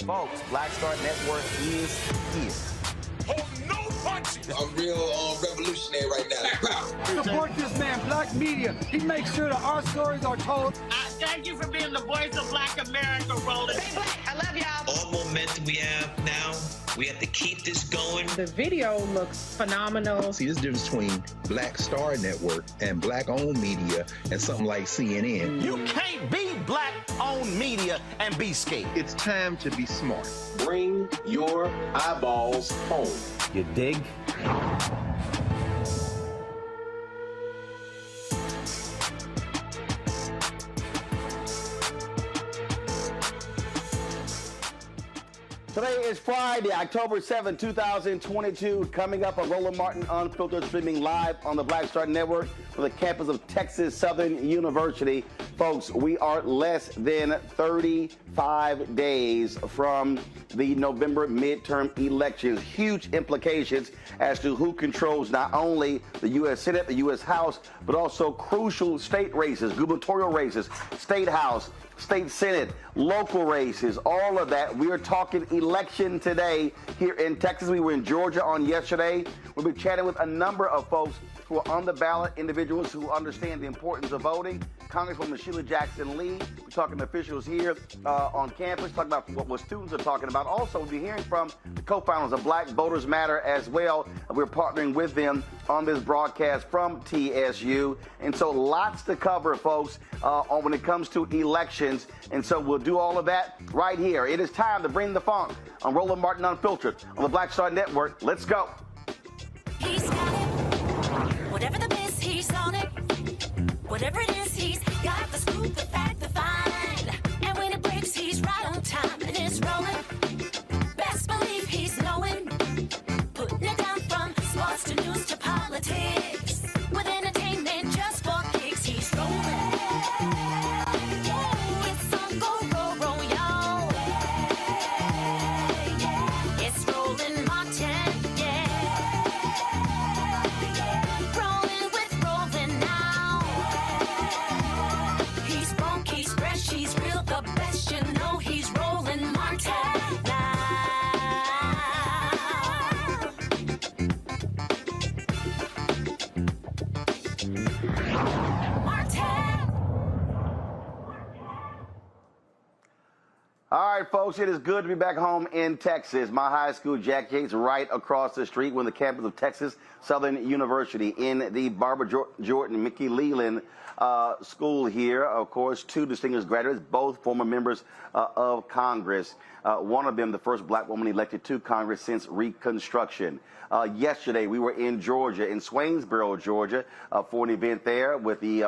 Folks, Black Star Network is here. Hold no punches. I'm real revolutionary right now. Support this man, Black Media. He makes sure that our stories are told. Thank you for being the voice of Black America, Roland. Stay black. I love y'all. All momentum we have now, we have to keep this going. The video looks phenomenal. See, there's a difference between Black Star Network and Black-owned media and something like CNN. You can't be Black-owned media and be scared. It's time to be smart. Bring your eyeballs home. You dig? Today is Friday, October 7, 2022. Coming up on Roland Martin Unfiltered, streaming live on the Black Star Network from the campus of Texas Southern University. Folks, we are less than 35 days from the November midterm elections. Huge implications as to who controls not only the U.S. Senate, the U.S. House, but also crucial state races, gubernatorial races, state house, state senate, local races, all of that. We are talking election today here in Texas. We were in Georgia on yesterday. We'll be chatting with a number of folks who are on the ballot, individuals who understand the importance of voting. Congresswoman Sheila Jackson Lee. We're talking to officials here on campus, talking about what students are talking about. Also, we'll be hearing from the co-founders of Black Voters Matter as well. We're partnering with them on this broadcast from TSU. And so lots to cover, folks, on when it comes to elections. And so we'll do all of that right here. It is time to bring the funk on Roland Martin Unfiltered on the Black Star Network. Let's go. He's got it. Whatever the miss, he's on it. Whatever it is, he's got the scoop, the fact, the find. And when it breaks, he's right on time and it's rolling. Best believe he's knowing. Putting it down from sports to news to politics. With entertainment just for kicks, he's rolling. It's on go, y'all. It's Roland Martin, Rolling with Roland now. He's funk, he's fresh, he's real, the best, you know he's Roland Martin now. All right, folks, it is good to be back home in Texas. My high school, Jack Yates, right across the street. We're on the campus of Texas Southern University in the Barbara Jordan Mickey Leland school here. Of course, two distinguished graduates, both former members of Congress. One of them, the first black woman elected to Congress since Reconstruction. Yesterday, we were in Georgia, in Swainsboro, Georgia, for an event there with the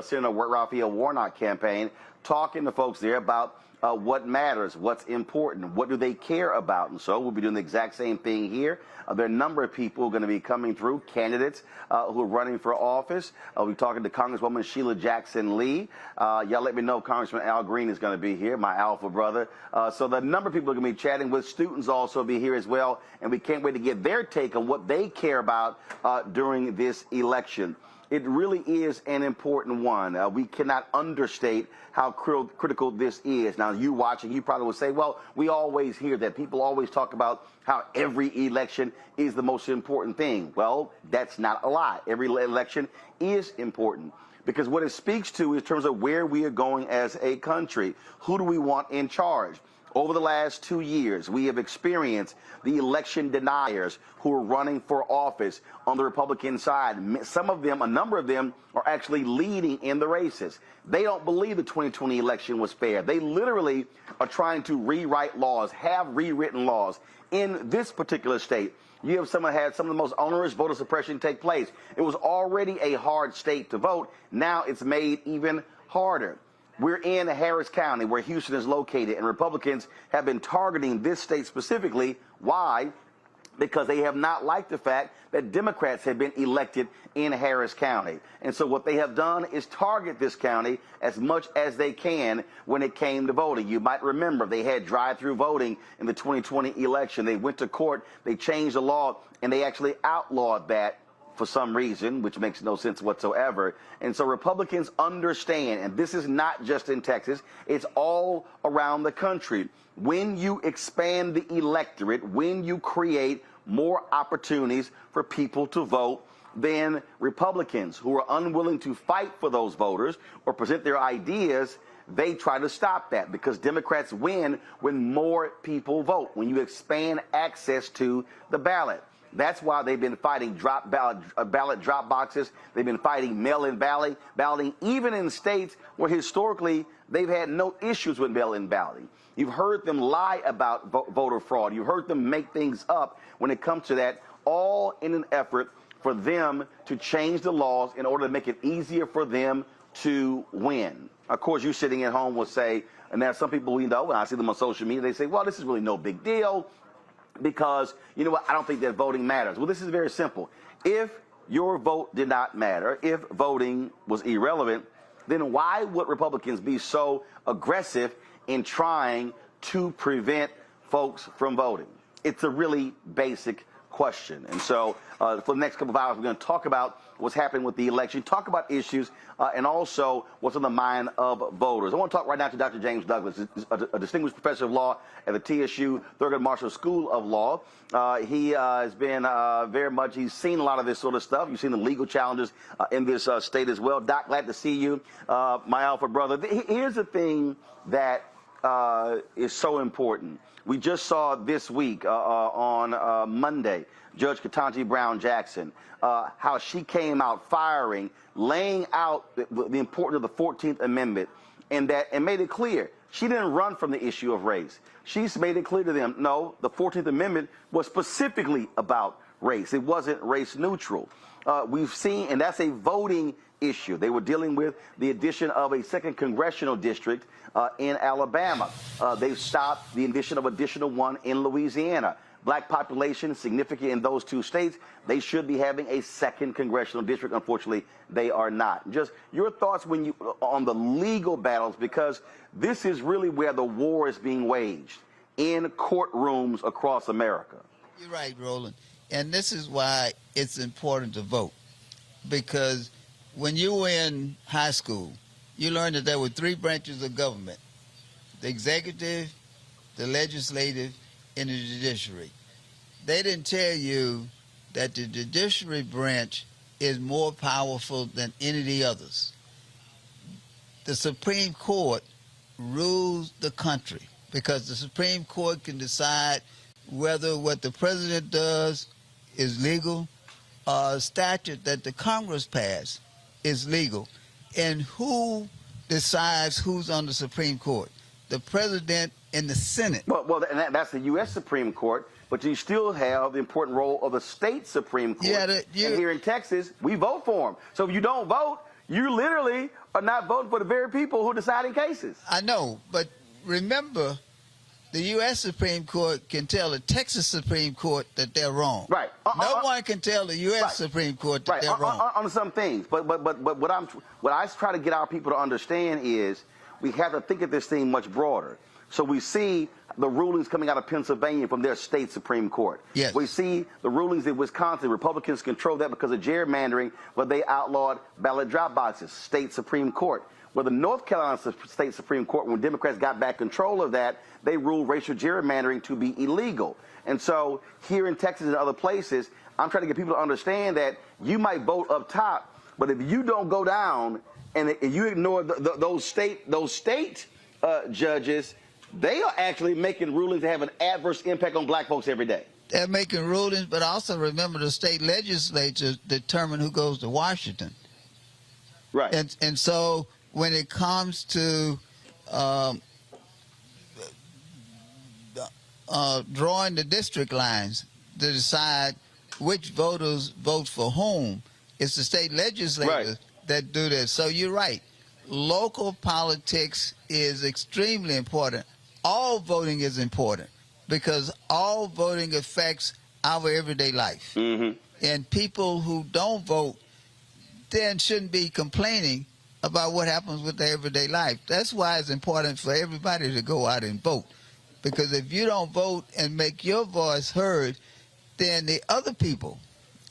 Senator Raphael Warnock campaign, talking to folks there about what matters, what's important, what do they care about. And so we'll be doing the exact same thing here. There are a number of people going to be coming through, candidates who are running for office. We're talking to Congresswoman Sheila Jackson Lee. Y'all let me know Congressman Al Green is going to be here, my alpha brother. So the number of people are going to be chatting with. Students also be here as well. And we can't wait to get their take on what they care about during this election. It really is an important one. We cannot understate how critical this is. Now, you watching, you probably will say, well, we always hear that. People always talk about how every election is the most important thing. Well, that's not a lie. Every election is important because what it speaks to is in terms of where we are going as a country. Who do we want in charge? Over the last 2 years, we have experienced the election deniers who are running for office on the Republican side. Some of them, a number of them, are actually leading in the races. They don't believe the 2020 election was fair. They literally are trying to rewrite laws, have rewritten laws. In this particular state, you have had some of the most onerous voter suppression take place. It was already a hard state to vote. Now it's made even harder. We're in Harris County, where Houston is located, and Republicans have been targeting this state specifically. Why? Because they have not liked the fact that Democrats have been elected in Harris County. And so what they have done is target this county as much as they can when it came to voting. You might remember they had drive-through voting in the 2020 election. They went to court, they changed the law, and they actually outlawed that for some reason, which makes no sense whatsoever. And so Republicans understand, and this is not just in Texas, it's all around the country. When you expand the electorate, when you create more opportunities for people to vote, then Republicans who are unwilling to fight for those voters or present their ideas, they try to stop that, because Democrats win when more people vote, when you expand access to the ballot. That's why they've been fighting ballot drop boxes. They've been fighting mail-in balloting, even in states where historically they've had no issues with mail-in balloting. You've heard them lie about voter fraud. You've heard them make things up when it comes to that, all in an effort for them to change the laws in order to make it easier for them to win. Of course, you sitting at home will say, and there's some people we know, when I see them on social media, they say, well, this is really no big deal because, you know what, I don't think that voting matters. Well, this is very simple. If your vote did not matter, if voting was irrelevant, then why would Republicans be so aggressive in trying to prevent folks from voting? It's a really basic question. And so for the next couple of hours, we're going to talk about what's happening with the election, talk about issues, and also what's on the mind of voters. I want to talk right now to Dr. James Douglas, a distinguished professor of law at the TSU Thurgood Marshall School of Law. He has been very much, he's seen a lot of this sort of stuff. You've seen the legal challenges in this state as well. Doc, glad to see you, my alpha brother. Here's the thing that is so important. We just saw this week on Monday, Judge Ketanji Brown Jackson, how she came out firing, laying out the importance of the 14th Amendment, and made it clear she didn't run from the issue of race. She's made it clear to them, no, the 14th Amendment was specifically about race. It wasn't race neutral. We've seen, and that's a voting issue. They were dealing with the addition of a 2nd congressional district in Alabama. They've stopped the addition of additional one in Louisiana. Black population significant in those two states. They should be having a 2nd congressional district. Unfortunately, they are not. Just your thoughts on the legal battles, because this is really where the war is being waged, in courtrooms across America. You're right, Roland. And this is why it's important to vote, because when you were in high school, you learned that there were 3 branches of government: the executive, the legislative, and the judiciary. They didn't tell you that the judiciary branch is more powerful than any of the others. The Supreme Court rules the country, because the Supreme Court can decide whether what the president does is legal, or a statute that the Congress passed is legal. And who decides who's on the Supreme Court? The president and the Senate. Well, and that's the U.S. Supreme Court, but you still have the important role of the state Supreme Court. Yeah, and here in Texas, we vote for them. So if you don't vote, you literally are not voting for the very people who are deciding cases. I know, but remember, the U.S. Supreme Court can tell the Texas Supreme Court that they're wrong. Right. No one can tell the U.S. Supreme Court that they're wrong. On some things. But what I try to get our people to understand is we have to think of this thing much broader. So we see the rulings coming out of Pennsylvania from their state Supreme Court. Yes. We see the rulings in Wisconsin. Republicans control that because of gerrymandering, but they outlawed ballot drop boxes, state Supreme Court. Well, the North Carolina State Supreme Court, when Democrats got back control of that, they ruled racial gerrymandering to be illegal. And so here in Texas and other places, I'm trying to get people to understand that you might vote up top, but if you don't go down and you ignore those state judges, they are actually making rulings that have an adverse impact on black folks every day. They're making rulings, but also remember the state legislatures determine who goes to Washington. Right. And so when it comes to drawing the district lines to decide which voters vote for whom, it's the state legislators that do this. So you're right. Local politics is extremely important. All voting is important because all voting affects our everyday life. Mm-hmm. And people who don't vote then shouldn't be complaining about what happens with their everyday life. That's why it's important for everybody to go out and vote. Because if you don't vote and make your voice heard, then the other people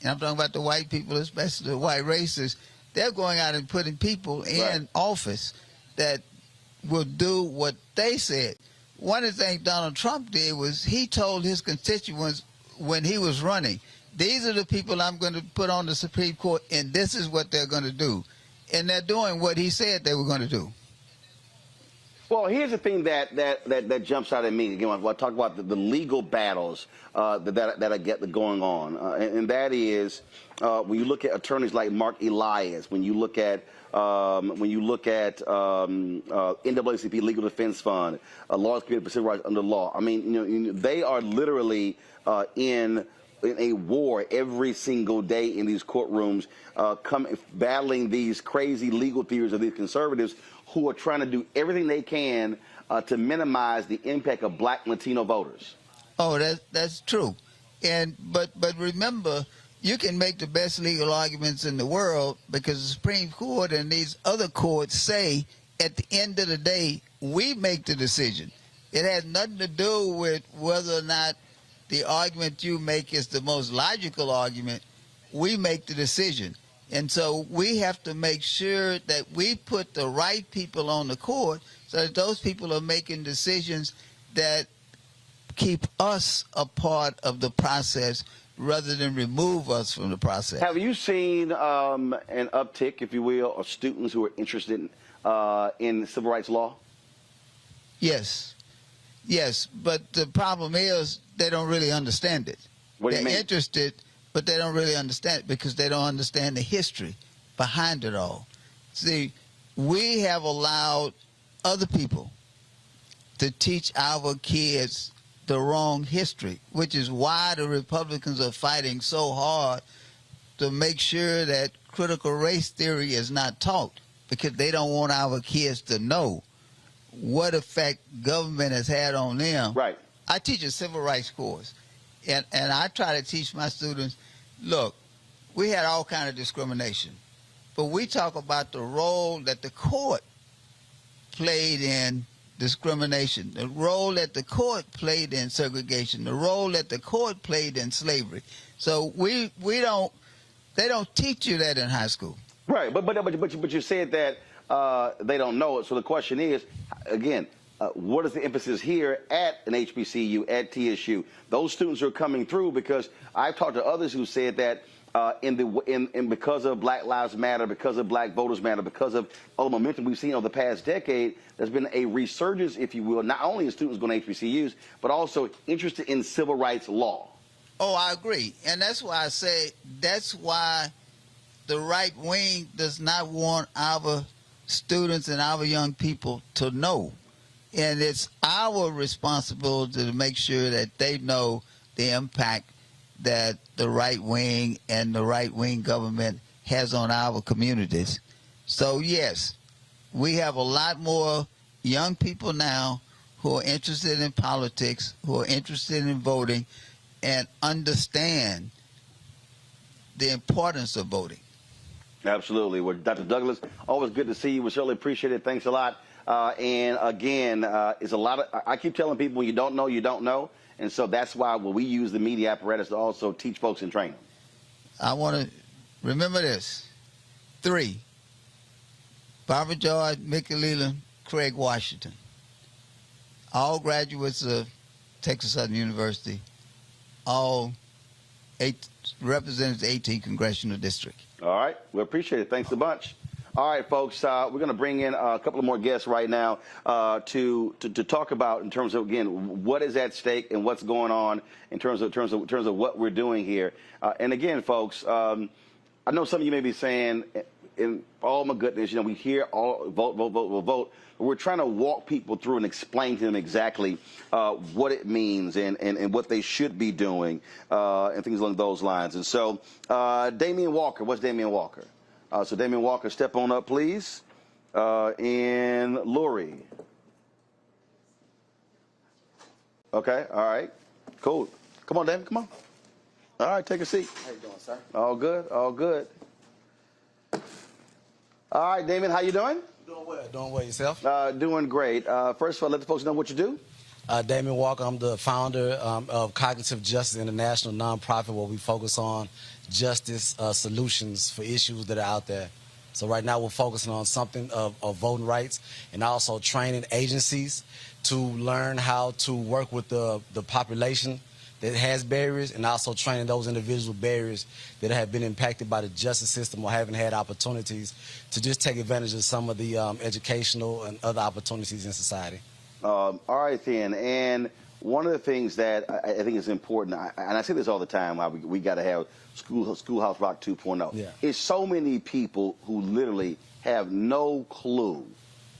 and I'm talking about the white people, especially the white racists, they're going out and putting people in office that will do what they said. One of the things Donald Trump did was he told his constituents when he was running, these are the people I'm going to put on the Supreme Court, and this is what they're going to do. And they're doing what he said they were going to do. Well, here's the thing that jumps out at me. Again, when I talk about the legal battles that I get going on, and that is when you look at attorneys like Mark Elias, when you look at NAACP Legal Defense Fund, Lawyers Committee for Civil Rights Under Law. I mean, they are literally in a war every single day in these courtrooms, battling these crazy legal theories of these conservatives who are trying to do everything they can to minimize the impact of black Latino voters. Oh, that's true. But remember, you can make the best legal arguments in the world because the Supreme Court and these other courts say at the end of the day, we make the decision. It has nothing to do with whether or not the argument you make is the most logical argument. We make the decision. And so we have to make sure that we put the right people on the court so that those people are making decisions that keep us a part of the process rather than remove us from the process. Have you seen an uptick, if you will, of students who are interested in civil rights law? Yes. Yes, but the problem is they don't really understand it. What do you mean? They're interested, but they don't really understand it because they don't understand the history behind it all. See, we have allowed other people to teach our kids the wrong history, which is why the Republicans are fighting so hard to make sure that critical race theory is not taught, because they don't want our kids to know what effect government has had on them. Right. I teach a civil rights course, and I try to teach my students, look, we had all kind of discrimination, but we talk about the role that the court played in discrimination, the role that the court played in segregation, the role that the court played in slavery. So they don't teach you that in high school. Right, but you said that they don't know it. So the question is, again, what is the emphasis here at an HBCU, at TSU? Those students are coming through because I've talked to others who said that because of Black Lives Matter, because of Black Voters Matter, because of all the momentum we've seen over the past decade, there's been a resurgence, if you will, not only in students going to HBCUs, but also interested in civil rights law. Oh, I agree. And that's why I say that's why the right wing does not want our students and our young people to know. And it's our responsibility to make sure that they know the impact that the right wing and the right wing government has on our communities. So yes, we have a lot more young people now who are interested in politics, who are interested in voting, and understand the importance of voting. Absolutely. Well, Dr. Douglas, always good to see you. We certainly appreciate it. Thanks a lot. And again, it's a lot of, I keep telling people when you don't know, you don't know. And so that's why we use the media apparatus to also teach folks and train them. I want to remember this. 3, Barbara George, Mickey Leland, Craig Washington, all graduates of Texas Southern University, all represent the 18th Congressional District. All right. We appreciate it. Thanks a bunch. All right, folks, we're going to bring in a couple of more guests right now to talk about in terms of, again, what is at stake and what's going on in terms of what we're doing here. And again, folks, I know some of you may be saying, oh my goodness, you know, we hear all vote, vote, vote, vote, vote. But we're trying to walk people through and explain to them exactly what it means and what they should be doing and things along those lines. And so, Damien Walker, what's Damien Walker? So Damien Walker, step on up, please. And Lori. Okay, all right. Cool. Come on, Damien, come on. All right, take a seat. How you doing, sir? All good, all good. All right, Damien, how you doing? Doing well. Doing well yourself? Doing great. First of all, let the folks know what you do. Damien Walker. I'm the founder of Cognitive Justice International, nonprofit where we focus on justice solutions for issues that are out there. So right now we're focusing on something of voting rights and also training agencies to learn how to work with the population that has barriers, and also training those individual barriers that have been impacted by the justice system or haven't had opportunities to just take advantage of some of the educational and other opportunities in society. All right, then. And one of the things that I think is important, and I say this all the time, we got to have Schoolhouse Rock 2.0, is so many people who literally have no clue,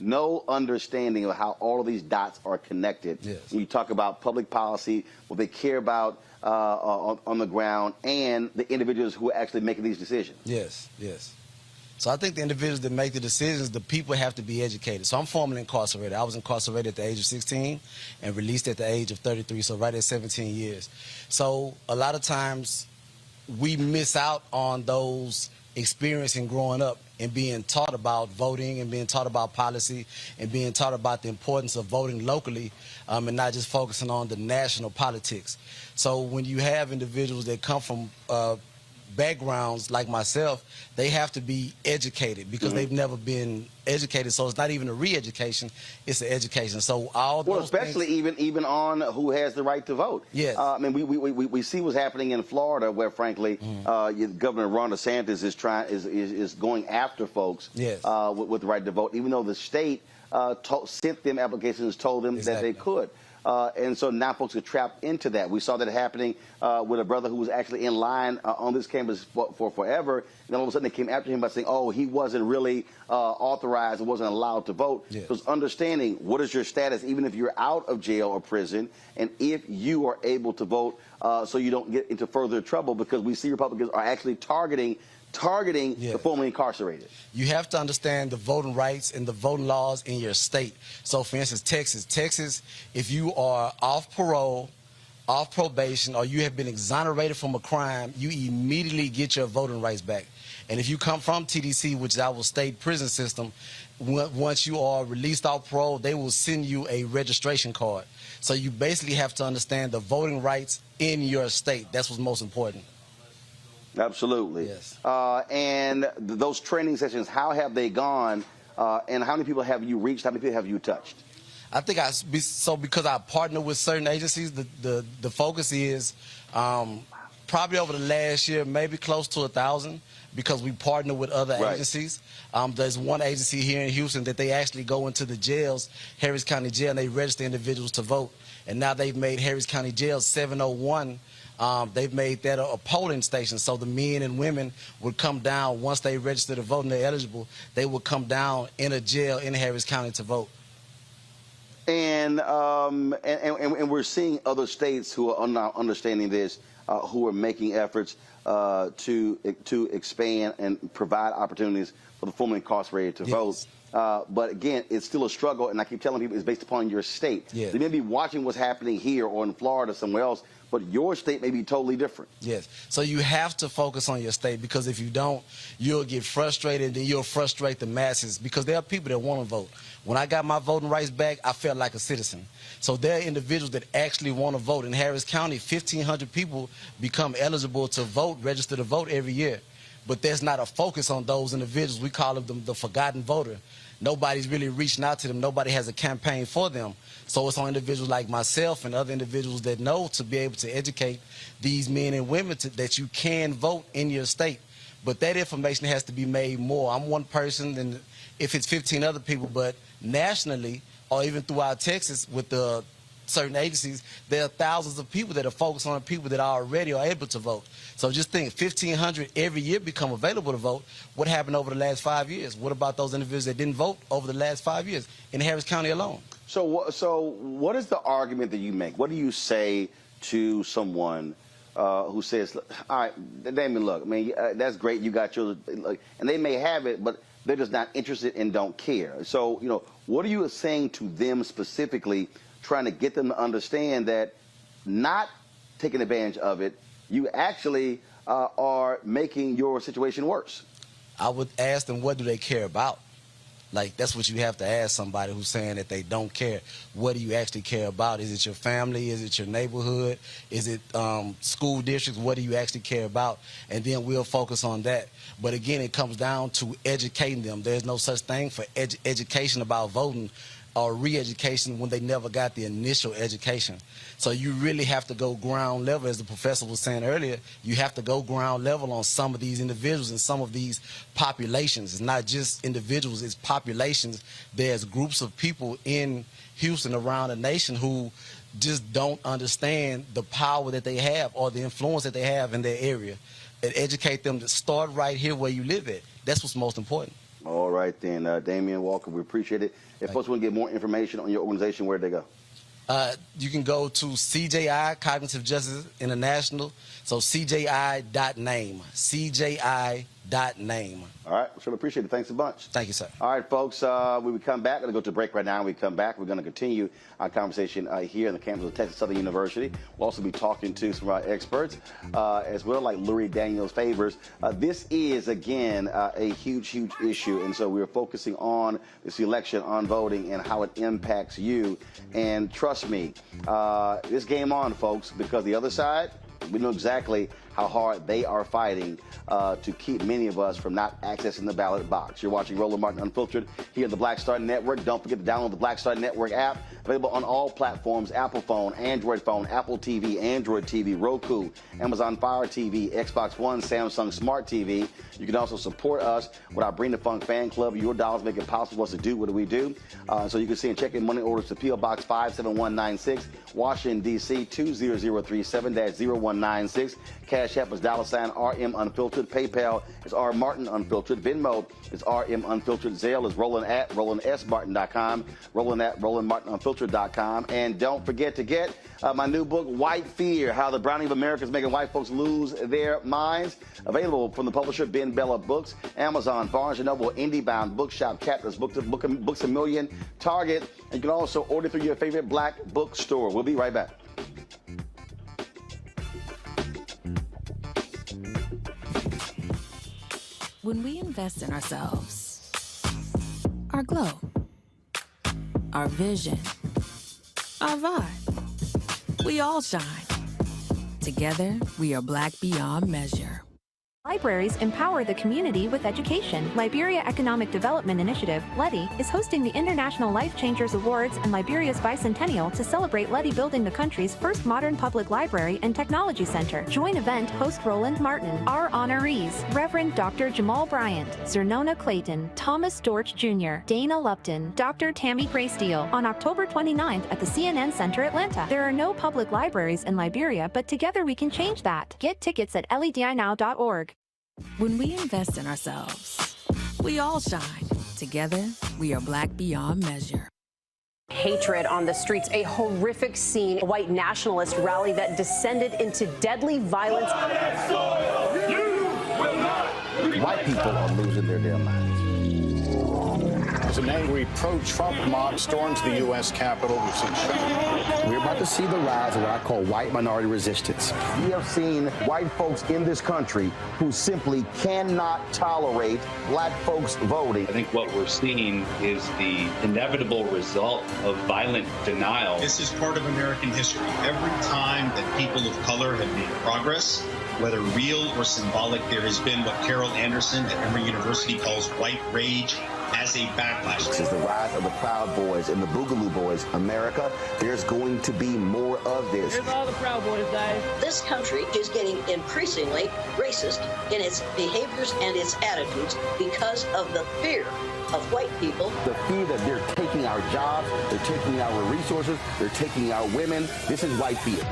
no understanding of how all of these dots are connected. Yes. When you talk about public policy, what they care about on the ground, and the individuals who are actually making these decisions. Yes, yes. So I think the individuals that make the decisions, the people have to be educated. So I'm formerly incarcerated. I was incarcerated at the age of 16 and released at the age of 33, so right at 17 years. So a lot of times we miss out on those experiencing growing up and being taught about voting and being taught about policy and being taught about the importance of voting locally and not just focusing on the national politics. So when you have individuals that come from backgrounds like myself, they have to be educated because they've never been educated. So it's not even a re-education, it's an education. So all those especially things, even on who has the right to vote. Yes. I mean, we see what's happening in Florida, where frankly, Governor Ron DeSantis is going after folks with the right to vote, even though the state sent them applications, told them that they could. And so now folks are trapped into that. We saw that happening with a brother who was actually in line on this campus for forever. And then all of a sudden they came after him by saying, oh, he wasn't really authorized and wasn't allowed to vote. Yes. So it's understanding what is your status, even if you're out of jail or prison, and if you are able to vote so you don't get into further trouble, because we see Republicans are actually targeting the formerly incarcerated. You have to understand the voting rights and the voting laws in your state. So, for instance, Texas, if you are off parole, off probation, or you have been exonerated from a crime, you immediately get your voting rights back. And if you come from TDC, which is our state prison system, once you are released off parole, they will send you a registration card. So you basically have to understand the voting rights in your state. That's what's most important. Absolutely. Yes. And those training sessions, how have they gone? And how many people have you reached? How many people have you touched? I think because I partner with certain agencies, the focus is probably over the last year, maybe close to 1,000, because we partner with other agencies. There's one agency here in Houston that they actually go into the jails, Harris County Jail, and they register individuals to vote. And now they've made Harris County Jail 701. They've made that a polling station, so the men and women would come down once they register to vote and they're eligible. They would come down in a jail in Harris County to vote. And we're seeing other states who are now understanding this, who are making efforts to expand and provide opportunities for the formerly incarcerated to vote. But again, it's still a struggle, and I keep telling people it's based upon your state. Yes. They may be watching what's happening here or in Florida, somewhere else, but your state may be totally different. Yes. So you have to focus on your state, because if you don't, you'll get frustrated, and then you'll frustrate the masses, because there are people that want to vote. When I got my voting rights back, I felt like a citizen. So there are individuals that actually want to vote. In Harris County, 1,500 people become eligible to vote, register to vote every year. But there's not a focus on those individuals. We call them the forgotten voter. Nobody's really reaching out to them. Nobody has a campaign for them. So it's on individuals like myself and other individuals that know to be able to educate these men and women that you can vote in your state. But that information has to be made more. I'm one person, and if it's 15 other people, but nationally or even throughout Texas with the certain agencies, there are thousands of people that are focused on people that already are able to vote. So just think, 1,500 every year become available to vote. What happened over the last 5 years? What about those individuals that didn't vote over the last 5 years in Harris County alone? So what is the argument that you make? What do you say to someone who says, all right, Damien, look, I mean, that's great, you got yours, and they may have it, but they're just not interested and don't care. So, you know, what are you saying to them specifically, trying to get them to understand that not taking advantage of it, you actually are making your situation worse? I would ask them, what do they care about? Like, that's what you have to ask somebody who's saying that they don't care. What do you actually care about? Is it your family? Is it your neighborhood? Is it school districts? What do you actually care about? And then we'll focus on that. But again, it comes down to educating them. There's no such thing for education about voting or re-education when they never got the initial education. So you really have to go ground level, as the professor was saying earlier. You have to go ground level on some of these individuals and some of these populations. It's not just individuals, it's populations. There's groups of people in Houston, around the nation, who just don't understand the power that they have or the influence that they have in their area. And educate them to start right here where you live at. That's what's most important. All right, then, Damien Walker, we appreciate it. If folks want to get more information on your organization, where'd they go? You can go to CJI, Cognitive Justice International, so CJI.name, CJI.name. All right, sure appreciate it. Thanks a bunch. Thank you, sir. All right, folks, when we come back, we're going to go to break right now. When we come back, we're going to continue our conversation here in the campus of Texas Southern University. We'll also be talking to some of our experts as well, like Lurie Daniels Favors. This is, again, a huge, huge issue, and so we're focusing on this election, on voting, and how it impacts you. And trust me, this game on, folks, because the other side, we know exactly how hard they are fighting to keep many of us from not accessing the ballot box. You're watching Roland Martin Unfiltered here at the Black Star Network. Don't forget to download the Black Star Network app, available on all platforms: Apple phone, Android phone, Apple TV, Android TV, Roku, Amazon Fire TV, Xbox One, Samsung Smart TV. You can also support us with our Bring the Funk fan club. Your dollars make it possible for us to do what we do. So you can see and check in money orders to P.O. Box 57196, Washington, D.C. 20037-0196. Cash App is $RM Unfiltered. PayPal is R Martin Unfiltered. Venmo is RM Unfiltered. Zelle is Roland@RolandSMartin.com. Roland@RolandMartinUnfiltered.com. And don't forget to get my new book, White Fear: How the Browning of America is Making White Folks Lose Their Minds. Available from the publisher Ben Bella Books, Amazon, Barnes & Noble, IndieBound, Bookshop, Chapters, Books A Million, Target. And you can also order through your favorite black bookstore. We'll be right back. When we invest in ourselves, our glow, our vision, our vibe, we all shine. Together, we are black beyond measure. Libraries empower the community with education. Liberia Economic Development Initiative, LEDI, is hosting the International Life Changers Awards and Liberia's bicentennial to celebrate LEDI building the country's first modern public library and technology center. Join event host Roland Martin. Our honorees: Reverend Dr. Jamal Bryant, Zernona Clayton, Thomas Dorch Jr., Dana Lupton, Dr. Tammy Graysteele, on October 29th at the CNN Center, Atlanta. There are no public libraries in Liberia, but together we can change that. Get tickets at ledinow.org. When we invest in ourselves, we all shine. Together, we are black beyond measure. Hatred on the streets, a horrific scene, a white nationalist rally that descended into deadly violence. White people are losing their damn minds. As an angry pro-Trump mob storms the U.S. Capitol, we're about to see the rise of what I call white minority resistance. We have seen white folks in this country who simply cannot tolerate black folks voting. I think what we're seeing is the inevitable result of violent denial. This is part of American history. Every time that people of color have made progress, whether real or symbolic, there has been what Carol Anderson at Emory University calls white rage as a backlash. This is the rise of the Proud Boys and the Boogaloo Boys. America, there's going to be more of this. Here's all the Proud Boys, guys. This country is getting increasingly racist in its behaviors and its attitudes because of the fear of white people. The fear that they're taking our jobs, they're taking our resources, they're taking our women. This is white fear.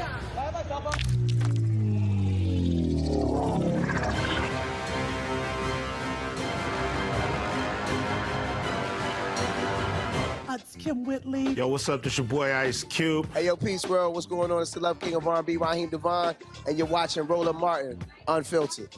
It's Kim Whitley. Yo, what's up? This your boy Ice Cube. Hey, yo, Peace World. What's going on? It's the Love King of R&B, Raheem Devon, and you're watching Roland Martin Unfiltered.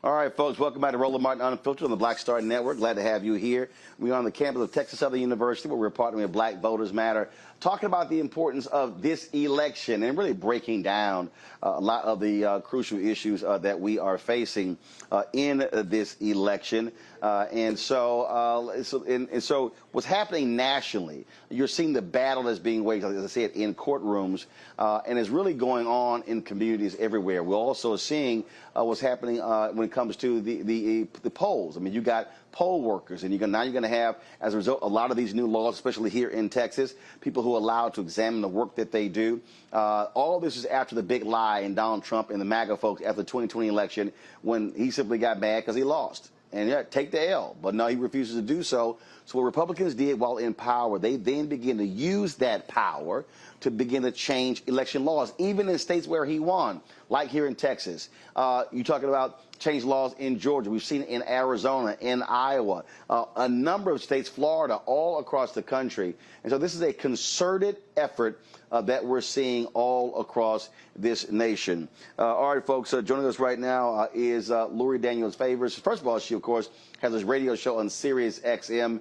All right, folks, welcome back to Roland Martin Unfiltered on the Black Star Network. Glad to have you here. We're on the campus of Texas Southern University, where we're partnering with Black Voters Matter, talking about the importance of this election and really breaking down a lot of the crucial issues that we are facing in this election. And so what's happening nationally, you're seeing the battle that's being waged, as I said, in courtrooms, and is really going on in communities everywhere. We're also seeing what's happening when it comes to the polls. I mean, you got poll workers, and now you're going to have, as a result, a lot of these new laws, especially here in Texas, people who are allowed to examine the work that they do. All this is after the big lie in Donald Trump and the MAGA folks after the 2020 election, when he simply got mad because he lost. And yeah, take the L. But no, he refuses to do so. So what Republicans did while in power, they then begin to use that power to begin to change election laws, even in states where he won, like here in Texas. You're talking about change laws in Georgia. We've seen it in Arizona, in Iowa, a number of states, Florida, all across the country. And so this is a concerted effort that we're seeing all across this nation. All right, folks, joining us right now is Lori Daniels Favors. First of all, she, of course, has this radio show on Sirius XM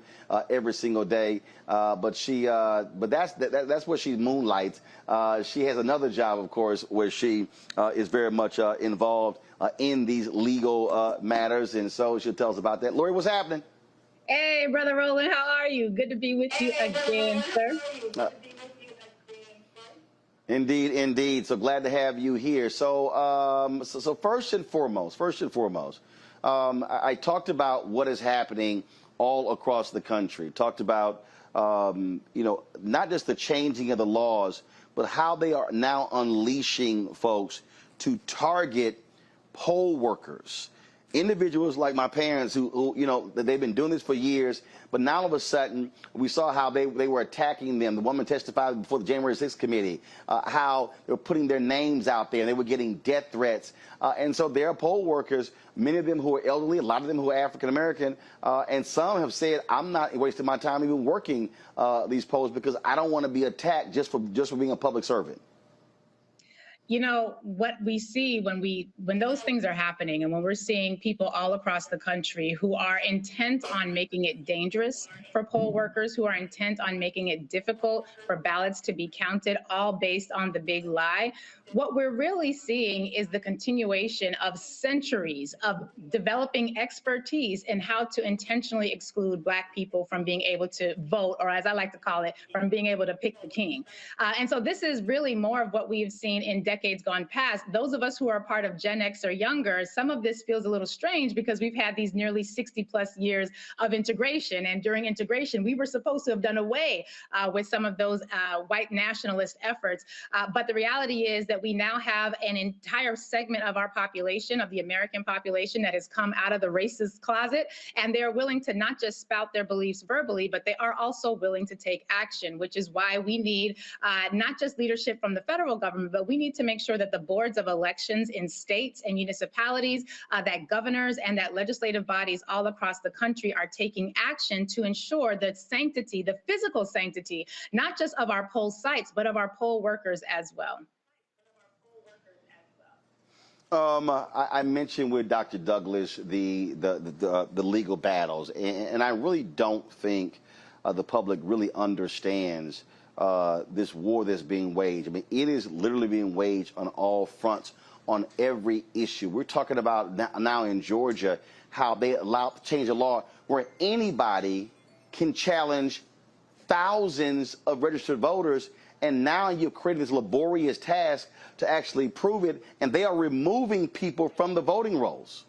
every single day. But that's where she moonlights. She has another job, of course, where she is very much involved in these legal matters. And so she'll tell us about that. Lori, what's happening? Hey, Brother Roland, how are you? Good to be with you again, sir. Indeed, indeed. So glad to have you here. So, so first and foremost, I talked about what is happening all across the country. Talked about, not just the changing of the laws, but how they are now unleashing folks to target poll workers, individuals like my parents who they've been doing this for years, but now all of a sudden we saw how they were attacking them. The woman testified before the January 6th committee, how they were putting their names out there and they were getting death threats. And so there are poll workers, many of them who are elderly, a lot of them who are African American, and some have said, I'm not wasting my time even working these polls because I don't want to be attacked just for being a public servant. You know, what we see when those things are happening and when we're seeing people all across the country who are intent on making it dangerous for poll workers, who are intent on making it difficult for ballots to be counted, all based on the big lie, what we're really seeing is the continuation of centuries of developing expertise in how to intentionally exclude Black people from being able to vote, or as I like to call it, from being able to pick the king. And so this is really more of what we've seen in decades gone past. Those of us who are part of Gen X or younger, some of this feels a little strange because we've had these nearly 60+ years of integration. And during integration, we were supposed to have done away with some of those white nationalist efforts. But the reality is that we now have an entire segment of our population, of the American population, that has come out of the racist closet, and they're willing to not just spout their beliefs verbally, but they are also willing to take action, which is why we need not just leadership from the federal government, but we need to make sure that the boards of elections in states and municipalities, that governors and that legislative bodies all across the country are taking action to ensure the sanctity, the physical sanctity, not just of our poll sites, but of our poll workers as well. I mentioned with Dr. Douglas the legal battles, and I really don't think the public really understands this war that's being waged. I mean, it is literally being waged on all fronts, on every issue. We're talking about now in Georgia how they change the law where anybody can challenge thousands of registered voters. And now you've created this laborious task to actually prove it, and they are removing people from the voting rolls.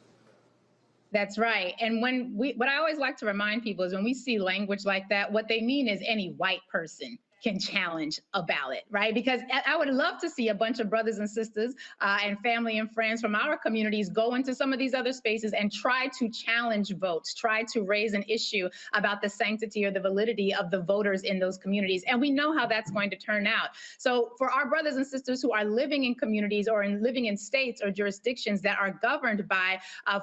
That's right. And what I always like to remind people is when we see language like that, what they mean is any white person can challenge a ballot, right? Because I would love to see a bunch of brothers and sisters and family and friends from our communities go into some of these other spaces and try to challenge votes, try to raise an issue about the sanctity or the validity of the voters in those communities. And we know how that's going to turn out. So for our brothers and sisters who are living in communities or living in states or jurisdictions that are governed by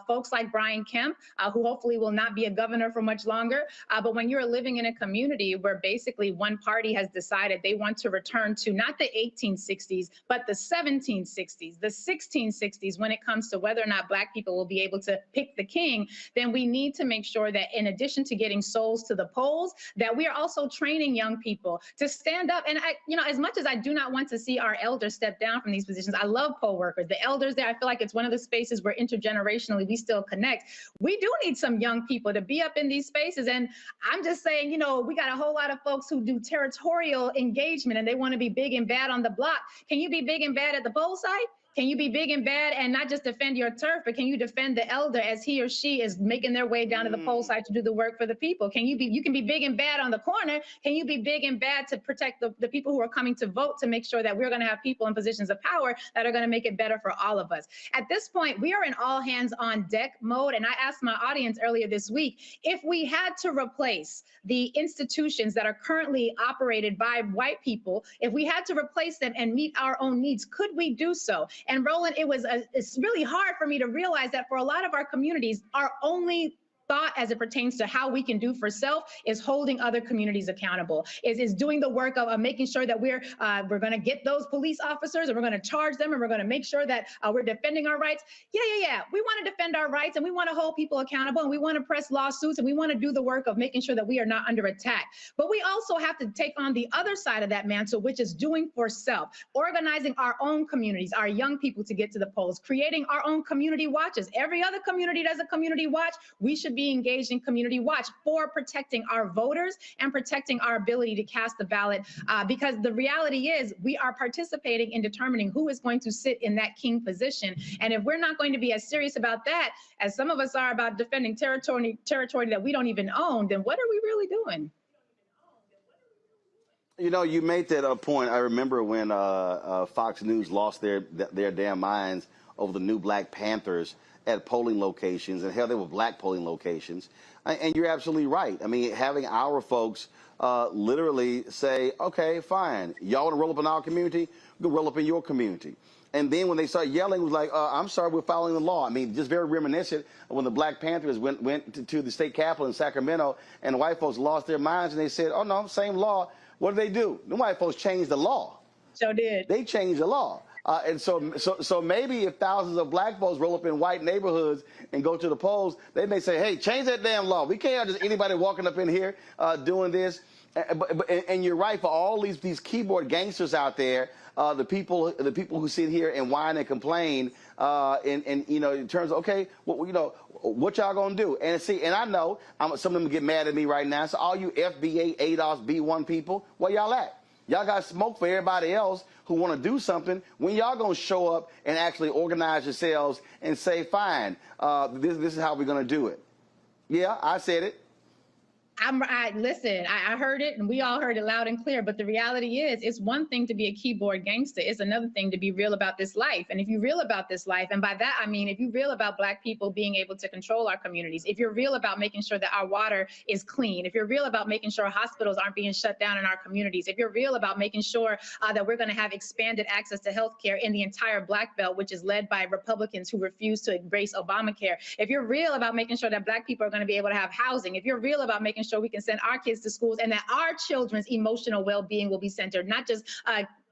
folks like Brian Kemp, who hopefully will not be a governor for much longer. But when you're living in a community where basically one party has decided they want to return to not the 1860s, but the 1760s, the 1660s, when it comes to whether or not Black people will be able to pick the king, then we need to make sure that in addition to getting souls to the polls, that we are also training young people to stand up. And as much as I do not want to see our elders step down from these positions, I love poll workers. The elders there, I feel like it's one of the spaces where intergenerationally we still connect. We do need some young people to be up in these spaces. And I'm just saying, we got a whole lot of folks who do territorial engagement and they want to be big and bad on the block. Can you be big and bad at the poll site? Can you be big and bad and not just defend your turf, but can you defend the elder as he or she is making their way down to the poll site to do the work for the people? You can be big and bad on the corner. Can you be big and bad to protect the people who are coming to vote, to make sure that we're going to have people in positions of power that are going to make it better for all of us? At this point, we are in all hands on deck mode. And I asked my audience earlier this week, if we had to replace the institutions that are currently operated by white people, if we had to replace them and meet our own needs, could we do so? And Roland, it's really hard for me to realize that for a lot of our communities, our only thought as it pertains to how we can do for self is holding other communities accountable, is doing the work of making sure that we're going to get those police officers and we're going to charge them and we're going to make sure that we're defending our rights. Yeah. We want to defend our rights and we want to hold people accountable and we want to press lawsuits and we want to do the work of making sure that we are not under attack. But we also have to take on the other side of that mantle, which is doing for self, organizing our own communities, our young people to get to the polls, creating our own community watches. Every other community does a community watch. We should be engaged in community watch for protecting our voters and protecting our ability to cast the ballot, because the reality is we are participating in determining who is going to sit in that king position. And if we're not going to be as serious about that as some of us are about defending territory that we don't even own, then what are we really doing? You made that point. I remember when Fox News lost their damn minds over the new Black Panthers at polling locations, and hell, they were Black polling locations. And you're absolutely right. I mean, having our folks literally say, okay, fine, y'all want to roll up in our community? We'll roll up in your community. And then when they start yelling, it was like, I'm sorry, we're following the law. I mean, just very reminiscent of when the Black Panthers went to the state capitol in Sacramento, and the white folks lost their minds, and they said, oh, no, same law. What did they do? The white folks changed the law. So did. They changed the law. And so maybe if thousands of Black folks roll up in white neighborhoods and go to the polls, they may say, hey, change that damn law. We can't have just anybody walking up in here doing this. And you're right, for all these keyboard gangsters out there, the people who sit here and whine and complain, in terms of, okay, what y'all gonna do? And and I know some of them get mad at me right now. So all you FBA, ADOS, B1 people, where y'all at? Y'all got smoke for everybody else who want to do something. When y'all going to show up and actually organize yourselves and say, fine, this is how we're going to do it? Yeah, I said it. Listen, I heard it and we all heard it loud and clear. But the reality is, it's one thing to be a keyboard gangster. It's another thing to be real about this life. And if you're real about this life, and by that, I mean, if you're real about Black people being able to control our communities, if you're real about making sure that our water is clean, if you're real about making sure hospitals aren't being shut down in our communities, if you're real about making sure that we're going to have expanded access to health care in the entire Black Belt, which is led by Republicans who refuse to embrace Obamacare, if you're real about making sure that Black people are going to be able to have housing, if you're real about making sure we can send our kids to schools and that our children's emotional well-being will be centered, not just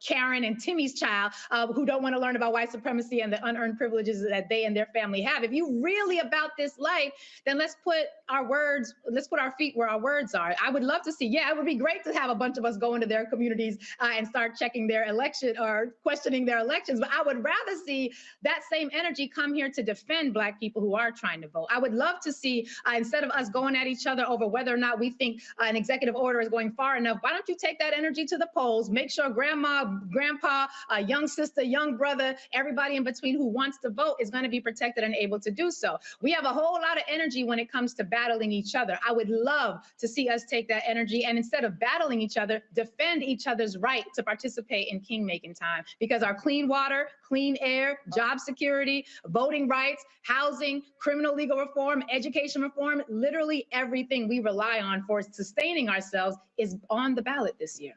Karen and Timmy's child who don't want to learn about white supremacy and the unearned privileges that they and their family have. If you really about this life, then let's put our feet where our words are. I would love to see, it would be great to have a bunch of us go into their communities and start checking their election or questioning their elections. But I would rather see that same energy come here to defend Black people who are trying to vote. I would love to see, instead of us going at each other over whether or not we think an executive order is going far enough, why don't you take that energy to the polls, make sure grandma, grandpa, young sister, young brother, everybody in between who wants to vote is going to be protected and able to do so. We have a whole lot of energy when it comes to battling each other. I would love to see us take that energy and instead of battling each other, defend each other's right to participate in king-making time, because our clean water, clean air, job security, voting rights, housing, criminal legal reform, education reform, literally everything we rely on for sustaining ourselves is on the ballot this year.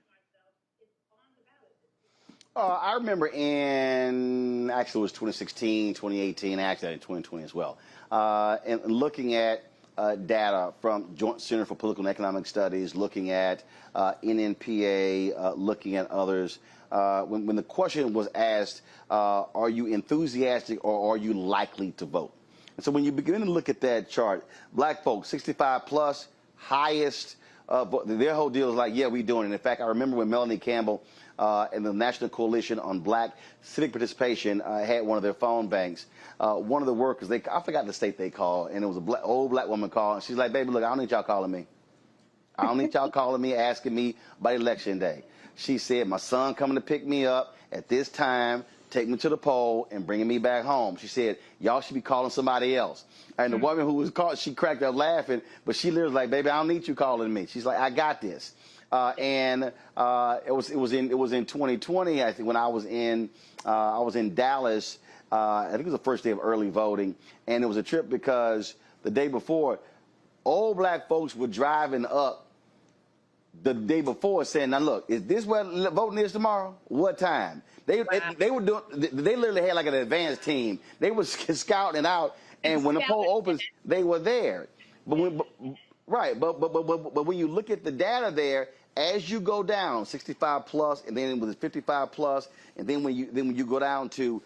I remember actually it was 2016, 2018, actually in 2020 as well, and looking at data from Joint Center for Political and Economic Studies, looking at NNPA, looking at others. When the question was asked, are you enthusiastic or are you likely to vote? And so when you begin to look at that chart, black folks, 65 plus, highest, their whole deal is like, yeah, we doing it. In fact, I remember when Melanie Campbell and the National Coalition on Black Civic Participation had one of their phone banks. One of the workers, I forgot the state they called, and it was a old black woman called. And she's like, baby, look, I don't need y'all calling me. I don't need y'all calling me, asking me about election day. She said, my son coming to pick me up at this time, take me to the poll, and bringing me back home. She said, y'all should be calling somebody else. And the woman who was called, she cracked up laughing, but she literally was like, baby, I don't need you calling me. She's like, I got this. It was in 2020, I think, when I was in Dallas. I think it was the first day of early voting, and it was a trip because the day before, old black folks were driving up the day before saying, now look, is this where voting is tomorrow? What time? They were doing, they literally had like an advanced team. They were scouting it out, and when the poll opens, they were there. But when you look at the data there, as you go down 65 plus, and then with 55 plus, and then when you go down to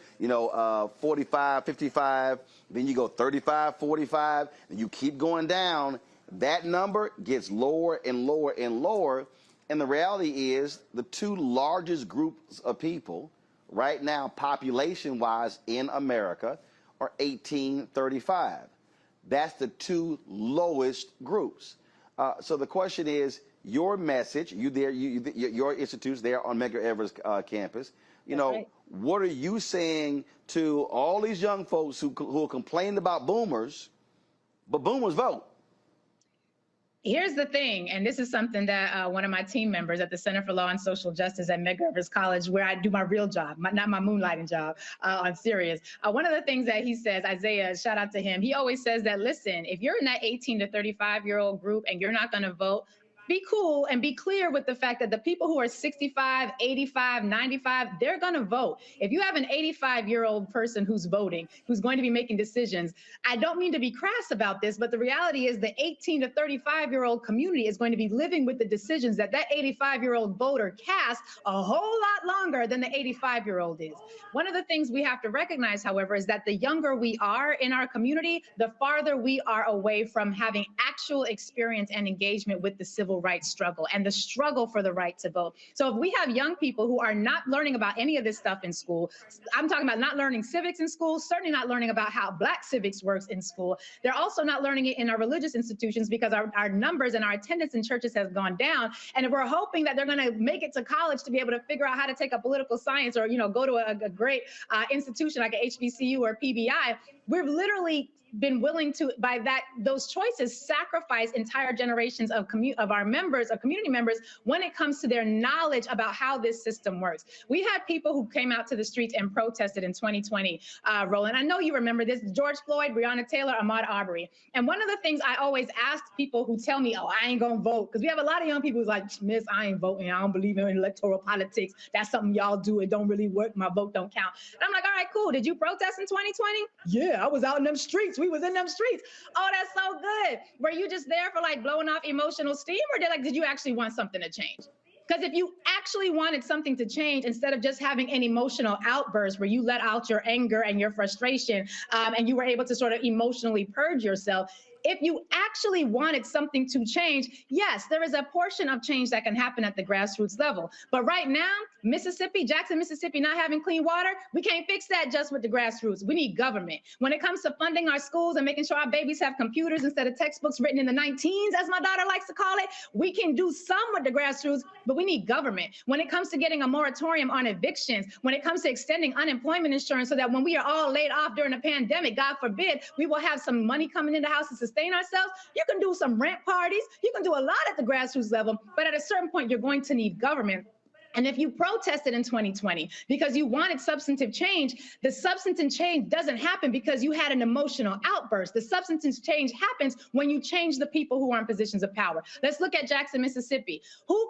45, 55, then you go 35, 45, and you keep going down, that number gets lower and lower and lower. And the reality is the two largest groups of people right now, population-wise in America, are 18-35. That's the two lowest groups. So the question is, your message, your institute's there on Medgar Evers campus. What are you saying to all these young folks who are complaining about boomers, but boomers vote? Here's the thing, and this is something that one of my team members at the Center for Law and Social Justice at Medgar Evers College, where I do my real job, not my moonlighting job, I'm serious. One of the things that he says, Isaiah, shout out to him, he always says that, listen, if you're in that 18 to 35-year-old group and you're not going to vote, be cool and be clear with the fact that the people who are 65, 85, 95, they're going to vote. If you have an 85-year-old person who's voting, who's going to be making decisions, I don't mean to be crass about this, but the reality is the 18 to 35-year-old community is going to be living with the decisions that 85-year-old voter casts a whole lot longer than the 85-year-old is. One of the things we have to recognize, however, is that the younger we are in our community, the farther we are away from having actual experience and engagement with the civil rights struggle and the struggle for the right to vote. So if we have young people who are not learning about any of this stuff in school, I'm talking about not learning civics in school, certainly not learning about how Black civics works in school. They're also not learning it in our religious institutions because our numbers and our attendance in churches has gone down. And if we're hoping that they're going to make it to college to be able to figure out how to take a political science or, go to a great institution like a HBCU or PBI, we've literally been willing to, by those choices, sacrifice entire generations of our members, of community members, when it comes to their knowledge about how this system works. We had people who came out to the streets and protested in 2020, Roland. I know you remember this, George Floyd, Breonna Taylor, Ahmaud Arbery. And one of the things I always ask people who tell me, oh, I ain't gonna vote, because we have a lot of young people who's like, Miss, I ain't voting, I don't believe in electoral politics. That's something y'all do, it don't really work, my vote don't count. And I'm like, all right, cool, did you protest in 2020? Yeah, I was out in them streets. We was in them streets. Oh, that's so good. Were you just there for like blowing off emotional steam, or did you actually want something to change? Because if you actually wanted something to change, instead of just having an emotional outburst where you let out your anger and your frustration, and you were able to sort of emotionally purge yourself, if you actually wanted something to change, yes, there is a portion of change that can happen at the grassroots level. But right now, Mississippi, Jackson, Mississippi, not having clean water, we can't fix that just with the grassroots. We need government. When it comes to funding our schools and making sure our babies have computers instead of textbooks written in the 19s, as my daughter likes to call it, we can do some with the grassroots, but we need government. When it comes to getting a moratorium on evictions, when it comes to extending unemployment insurance so that when we are all laid off during a pandemic, God forbid, we will have some money coming in the house to sustain ourselves. You can do some rent parties. You can do a lot at the grassroots level, but at a certain point, you're going to need government. And if you protested in 2020 because you wanted substantive change, the substantive change doesn't happen because you had an emotional outburst. The substantive change happens when you change the people who are in positions of power. Let's look at Jackson, Mississippi. Who's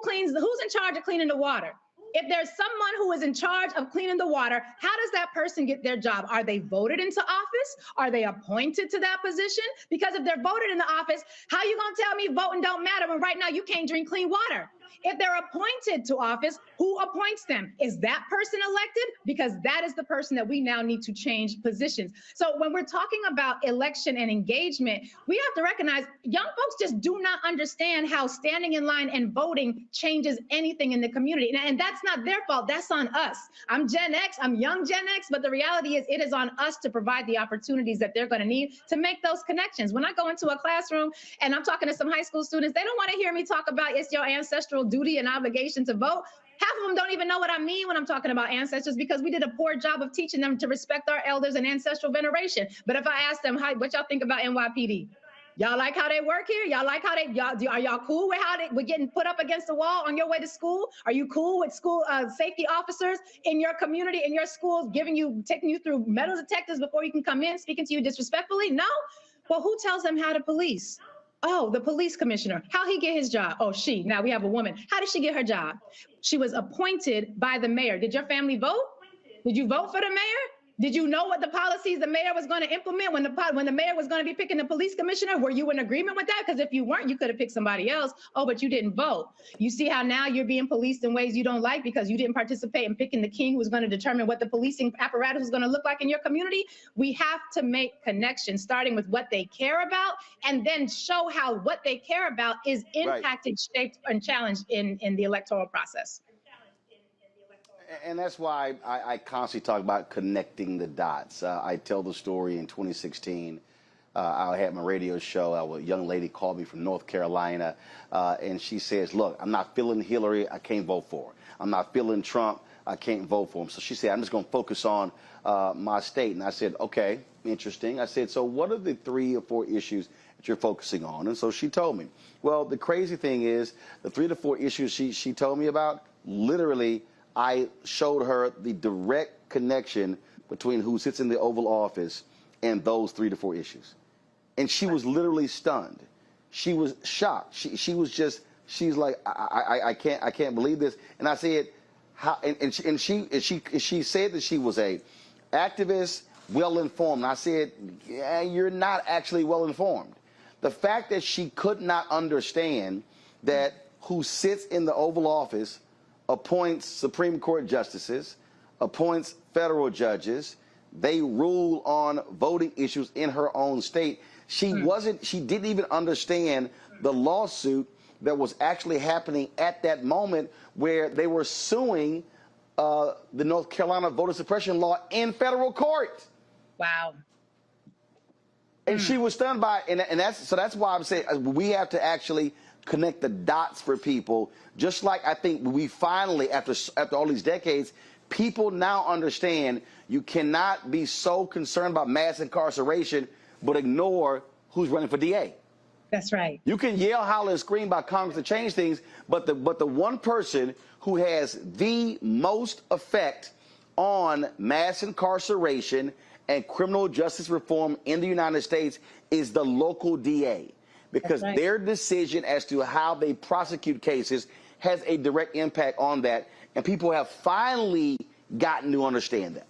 in charge of cleaning the water? If there's someone who is in charge of cleaning the water, how does that person get their job? Are they voted into office? Are they appointed to that position? Because if they're voted into office, how you gonna tell me voting don't matter when right now you can't drink clean water? If they're appointed to office, who appoints them? Is that person elected? Because that is the person that we now need to change positions. So when we're talking about election and engagement, we have to recognize young folks just do not understand how standing in line and voting changes anything in the community. And that's not their fault, that's on us. I'm Gen X, I'm young Gen X, but the reality is it is on us to provide the opportunities that they're gonna need to make those connections. When I go into a classroom and I'm talking to some high school students, they don't wanna hear me talk about it's your ancestral duty and obligation to vote. Half of them don't even know what I mean when I'm talking about ancestors because we did a poor job of teaching them to respect our elders and ancestral veneration. But if I ask them, what y'all think about NYPD? Y'all like how they work here? Y'all like how are y'all cool with how we're getting put up against the wall on your way to school? Are you cool with school safety officers in your community, in your schools, taking you through metal detectors before you can come in, speaking to you disrespectfully? No. Well, who tells them how to police? Oh, the police commissioner. How he get his job? Oh, she. Now we have a woman. How did she get her job? She was appointed by the mayor. Did your family vote? Did you vote for the mayor? Did you know what the policies the mayor was going to implement when the mayor was going to be picking the police commissioner? Were you in agreement with that? Because if you weren't, you could have picked somebody else. Oh, but you didn't vote. You see how now you're being policed in ways you don't like because you didn't participate in picking the king who was going to determine what the policing apparatus was going to look like in your community. We have to make connections, starting with what they care about, and then show how what they care about is impacted, shaped, and challenged in the electoral process. And that's why I constantly talk about connecting the dots. I tell the story in 2016. I had my radio show. A young lady called me from North Carolina, and she says, look, I'm not feeling Hillary. I can't vote for her. I'm not feeling Trump. I can't vote for him. So she said, I'm just going to focus on my state. And I said, okay, interesting. I said, so what are the 3 or 4 issues that you're focusing on? And so she told me. Well, the crazy thing is the 3 to 4 issues she told me about, literally, I showed her the direct connection between who sits in the Oval Office and those 3 to 4 issues. And she was literally stunned. She was shocked. She's like, I can't believe this. And I said, how? And she said that she was a activist, well-informed. I said, yeah, you're not actually well-informed. The fact that she could not understand that who sits in the Oval Office appoints Supreme Court justices, appoints federal judges. They rule on voting issues in her own state. She didn't even understand the lawsuit that was actually happening at that moment where they were suing the North Carolina voter suppression law in federal court. Wow. And she was stunned by it. And that's why I'm saying we have to actually connect the dots for people. Just like I think we finally, after all these decades, people now understand you cannot be so concerned about mass incarceration but ignore who's running for DA. That's right. You can yell, holler, and scream about Congress to change things, but the one person who has the most effect on mass incarceration and criminal justice reform in the United States is the local DA. Because their decision as to how they prosecute cases has a direct impact on that. And people have finally gotten to understand that.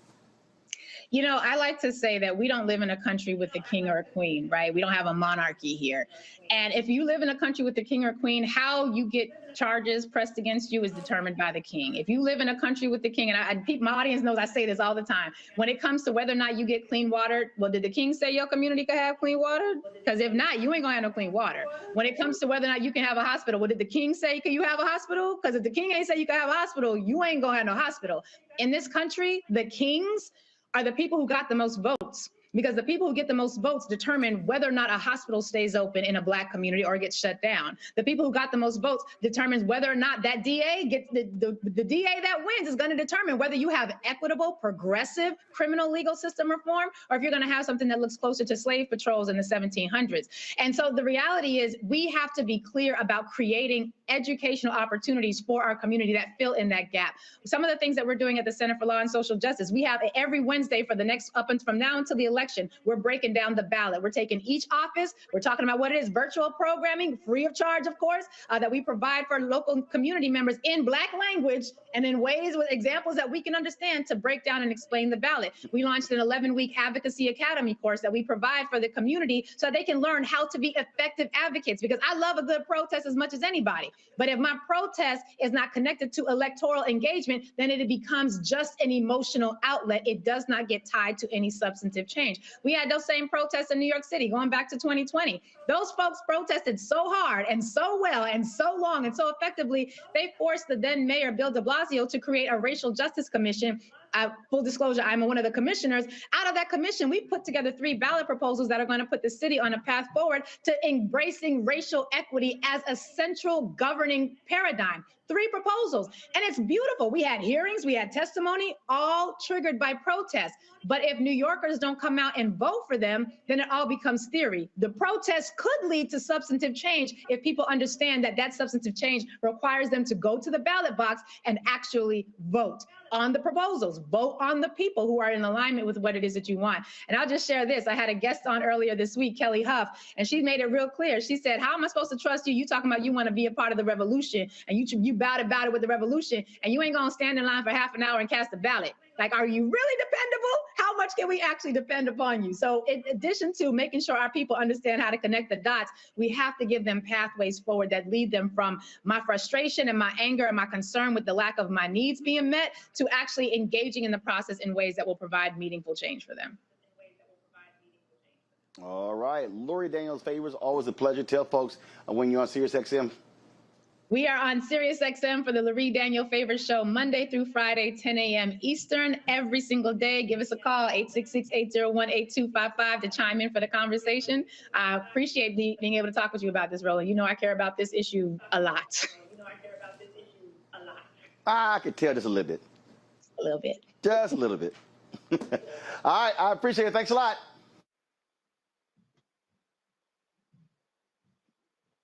You know, I like to say that we don't live in a country with a king or a queen, right? We don't have a monarchy here. And if you live in a country with a king or queen, how you get charges pressed against you is determined by the king. If you live in a country with the king, and my audience knows I say this all the time, when it comes to whether or not you get clean water, well, did the king say your community could have clean water? Because if not, you ain't gonna have no clean water. When it comes to whether or not you can have a hospital, well, did the king say, can you have a hospital? Because if the king ain't say you can have a hospital, you ain't gonna have no hospital. In this country, the kings are the people who got the most votes, because the people who get the most votes determine whether or not a hospital stays open in a Black community or gets shut down. The people who got the most votes determines whether or not that DA gets the DA that wins is going to determine whether you have equitable, progressive criminal legal system reform, or if you're going to have something that looks closer to slave patrols in the 1700s. And so the reality is we have to be clear about creating educational opportunities for our community that fill in that gap. Some of the things that we're doing at the Center for Law and Social Justice, we have every Wednesday for the next from now until the election, we're breaking down the ballot. We're taking each office, we're talking about what it is, virtual programming, free of charge, of course, that we provide for local community members in Black language and in ways with examples that we can understand to break down and explain the ballot. We launched an 11-week Advocacy Academy course that we provide for the community so they can learn how to be effective advocates, because I love a good protest as much as anybody. But if my protest is not connected to electoral engagement, then it becomes just an emotional outlet. It does not get tied to any substantive change. We had those same protests in New York City going back to 2020. Those folks protested so hard and so well and so long and so effectively, they forced the then mayor, Bill de Blasio, to create a racial justice commission. Full disclosure, I'm one of the commissioners. Out of that commission, we put together 3 ballot proposals that are going to put the city on a path forward to embracing racial equity as a central governing paradigm. 3 proposals, and it's beautiful. We had hearings, we had testimony, all triggered by protests. But if New Yorkers don't come out and vote for them, then it all becomes theory. The protests could lead to substantive change if people understand that that substantive change requires them to go to the ballot box and actually vote on the proposals, vote on the people who are in alignment with what it is that you want. And I'll just share this. I had a guest on earlier this week, Kelly Huff, and she made it real clear. She said, how am I supposed to trust you? You talking about you want to be a part of the revolution, and you about it with the revolution, and you ain't gonna stand in line for half an hour and cast a ballot. Like, are you really dependable? How much can we actually depend upon you? So in addition to making sure our people understand how to connect the dots, we have to give them pathways forward that lead them from my frustration and my anger and my concern with the lack of my needs being met to actually engaging in the process in ways that will provide meaningful change for them. All right. Lori Daniels Favors, always a pleasure. Tell folks when you're on SiriusXM. We are on SiriusXM for the Lori Daniel Favors Show, Monday through Friday, 10 a.m. Eastern, every single day. Give us a call, 866-801-8255 to chime in for the conversation. I appreciate being able to talk with you about this, Roland. You know I care about this issue a lot. I could tell just a little bit. A little bit. Just a little bit. All right, I appreciate it. Thanks a lot.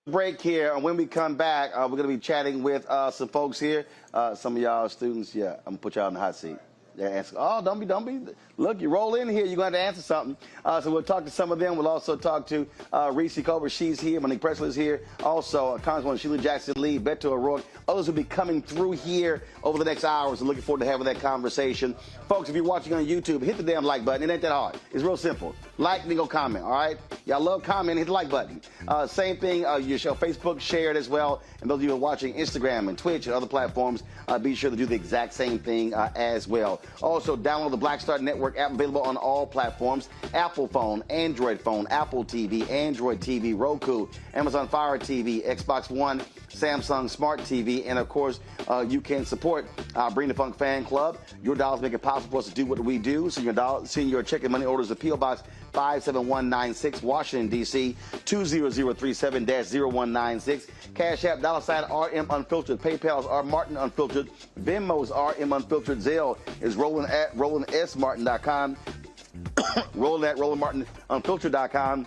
Break here, and when we come back, we're going to be chatting with some folks here. Some of y'all students, yeah, I'm going to put y'all in the hot seat. Yeah, answer. Oh, don't be. Look, you roll in here, you're going to have to answer something. So we'll talk to some of them. We'll also talk to Reese Cover. She's here. Monique Presley is here. Also, Congresswoman Sheila Jackson Lee, Beto O'Rouke. Others will be coming through here over the next hours. And looking forward to having that conversation. Folks, if you're watching on YouTube, hit the damn like button. It ain't that hard. It's real simple. Like, then go comment, all right? Y'all love comment, hit the like button. Same thing, you show Facebook, share it as well. And those of you who are watching Instagram and Twitch and other platforms, be sure to do the exact same thing as well. Also, download the Black Star Network app, available on all platforms: Apple phone, Android phone, Apple TV, Android TV, Roku, Amazon Fire TV, Xbox One, Samsung Smart TV, and of course, you can support Bring the Funk Fan Club. Your dollars make it possible for us to do what we do. Send your check and money orders to P.O. Box 57196, Washington, D.C. 20037-0196. Cash App, $RM Unfiltered. PayPal is R Martin Unfiltered. Venmo's RM Unfiltered. Zelle is Roland at RolandSMartin.com. Roland at RolandMartinUnfiltered.com.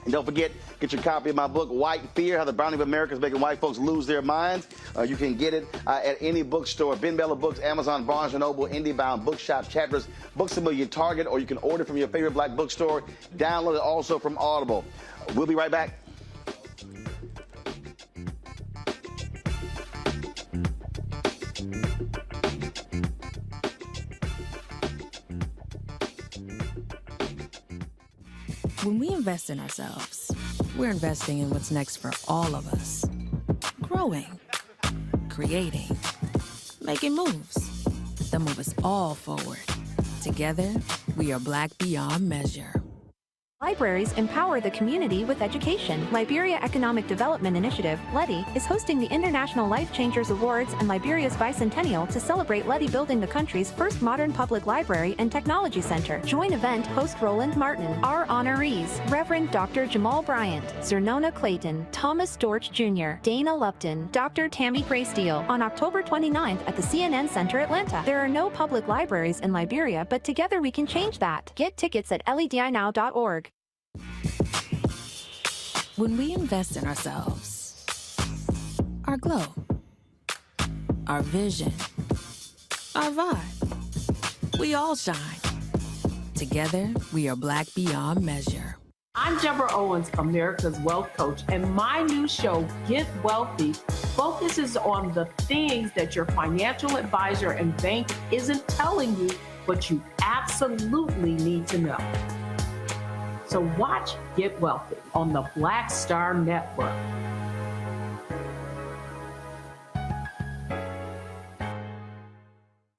And don't forget, get your copy of my book, White Fear, How the Browning of America is Making White Folks Lose Their Minds. You can get it at any bookstore, Ben Bella Books, Amazon, Barnes & Noble, IndieBound, Bookshop, Chapters, Books A Million, Target, or you can order from your favorite black bookstore. Download it also from Audible. We'll be right back. When we invest in ourselves, we're investing in what's next for all of us. Growing, creating, making moves that move us all forward. Together, we are Black beyond measure. Libraries empower the community with education. Liberia Economic Development Initiative, LEDI, is hosting the International Life Changers Awards and Liberia's Bicentennial to celebrate LEDI building the country's first modern public library and technology center. Join event host Roland Martin. Our honorees: Reverend Dr. Jamal Bryant, Zernona Clayton, Thomas Dorch Jr., Dana Lupton, Dr. Tammy Graysteele, on October 29th at the CNN Center, Atlanta. There are no public libraries in Liberia, but together we can change that. Get tickets at ledinow.org. When we invest in ourselves, our glow, our vision, our vibe. We all shine. Together, we are Black beyond measure. I'm Deborah Owens, America's Wealth Coach, and my new show, Get Wealthy, focuses on the things that your financial advisor and bank isn't telling you, but you absolutely need to know. So watch Get Wealthy on the Black Star Network.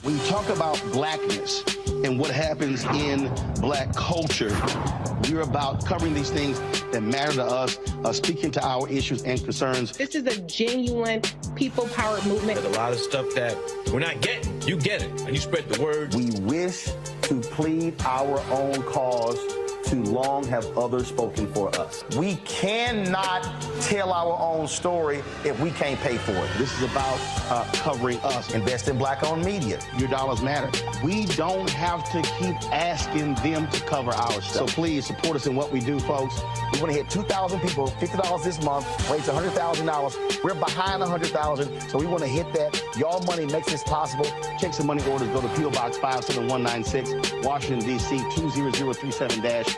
When you talk about blackness and what happens in black culture, we're about covering these things that matter to us, speaking to our issues and concerns. This is a genuine people-powered movement. There's a lot of stuff that we're not getting. You get it, and you spread the word. We wish to plead our own cause. Too long have others spoken for us. We cannot tell our own story if we can't pay for it. This is about covering us. Invest in black-owned media. Your dollars matter. We don't have to keep asking them to cover our stuff. So please support us in what we do, folks. We want to hit 2,000 people, $50 this month, raise $100,000. We're behind 100,000, so we want to hit that. Y'all money makes this possible. Checks and money orders go to P.O. Box 57196, Washington, D.C. 20037-0196.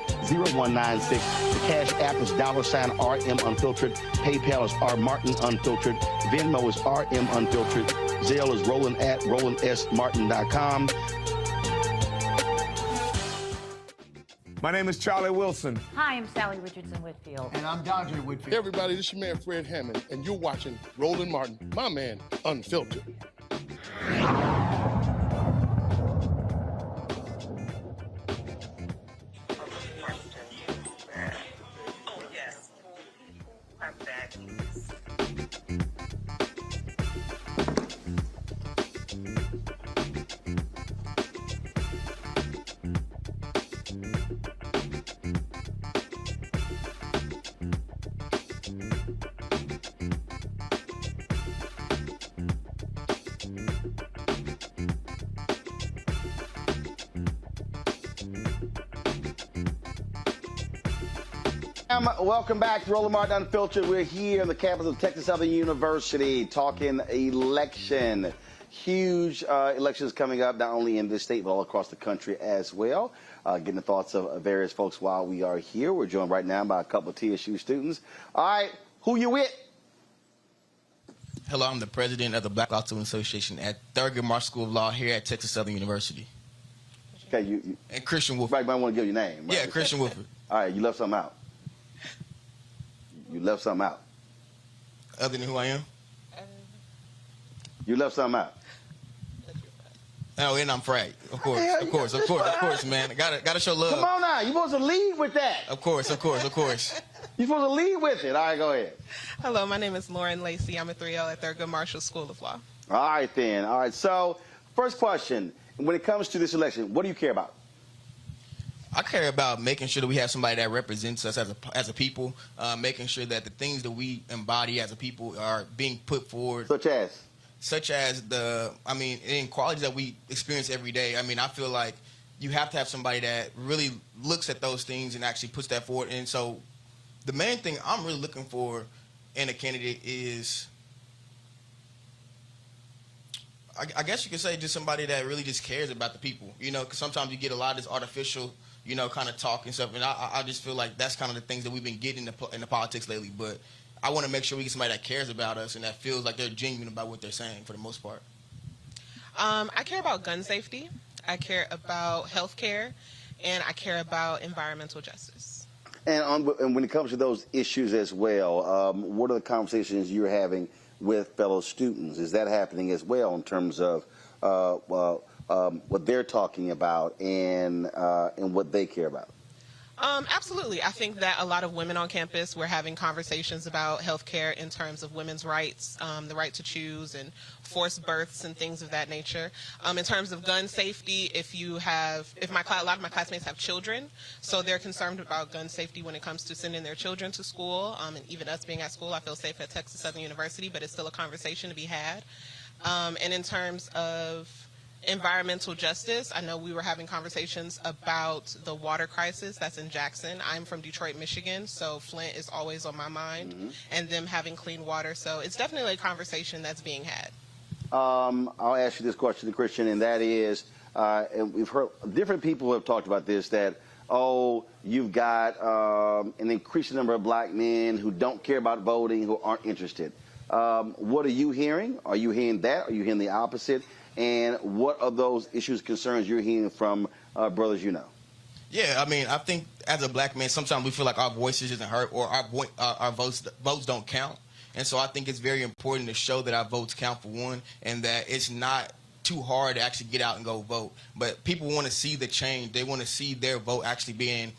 The Cash App is $RM Unfiltered. PayPal is R Martin Unfiltered. Venmo is RM Unfiltered. Zelle is Roland at RolandSMartin.com. My name is Charlie Wilson. Hi, I'm Sally Richardson Whitfield. And I'm Dodger Whitfield. Hey, everybody, this is your man Fred Hammond, and you're watching Roland Martin, my man, Unfiltered. Welcome back to Roland Martin Unfiltered. We're here on the campus of Texas Southern University talking election. Huge elections coming up, not only in this state, but all across the country as well. Getting the thoughts of various folks while we are here. We're joined right now by a couple of TSU students. All right, who you with? Hello, I'm the president of the Black Law Student Association at Thurgood Marshall School of Law here at Texas Southern University. Okay, you and Christian Wolford. Right, might want to give your name. Right? Yeah, Christian Wolford. All right, you left something out. You left something out. Other than who I am? You left something out. Oh, and I'm Frank. Of course, man. Gotta show love. Come on now, you supposed to lead with that. Of course. You're supposed to lead with it. All right, go ahead. Hello, my name is Lauren Lacey. I'm a 3L at Thurgood Marshall School of Law. All right, then. All right, so first question. When it comes to this election, what do you care about? I care about making sure that we have somebody that represents us as a people, making sure that the things that we embody as a people are being put forward. Such as the inequalities that we experience every day. I mean, I feel like you have to have somebody that really looks at those things and actually puts that forward. And so the main thing I'm really looking for in a candidate is, I guess you could say, just somebody that really just cares about the people, you know, because sometimes you get a lot of this artificial, you know, kind of talk and stuff. And I just feel like that's kind of the things that we've been getting in the politics lately. But I want to make sure we get somebody that cares about us and that feels like they're genuine about what they're saying for the most part. I care about gun safety. I care about health care. And I care about environmental justice. And when it comes to those issues as well, what are the conversations you're having with fellow students? Is that happening as well in terms of what they're talking about and what they care about? Absolutely. I think that a lot of women on campus, we're having conversations about healthcare in terms of women's rights, the right to choose and forced births and things of that nature. In terms of gun safety, a lot of my classmates have children, so they're concerned about gun safety when it comes to sending their children to school. And even us being at school, I feel safe at Texas Southern University, but it's still a conversation to be had. And in terms of environmental justice. I know we were having conversations about the water crisis that's in Jackson. I'm from Detroit, Michigan, so Flint is always on my mind, and them having clean water. So it's definitely a conversation that's being had. I'll ask you this question, Christian, and that is, and we've heard different people who have talked about this, that, oh, you've got an increasing number of black men who don't care about voting, who aren't interested. What are you hearing? Are you hearing that? Are you hearing the opposite? And what are those issues, concerns you're hearing from brothers you know? Yeah, I mean, I think as a black man, sometimes we feel like our voices isn't heard or our votes don't count. And so I think it's very important to show that our votes count for one, and that it's not too hard to actually get out and go vote. But people want to see the change. They want to see their vote actually being,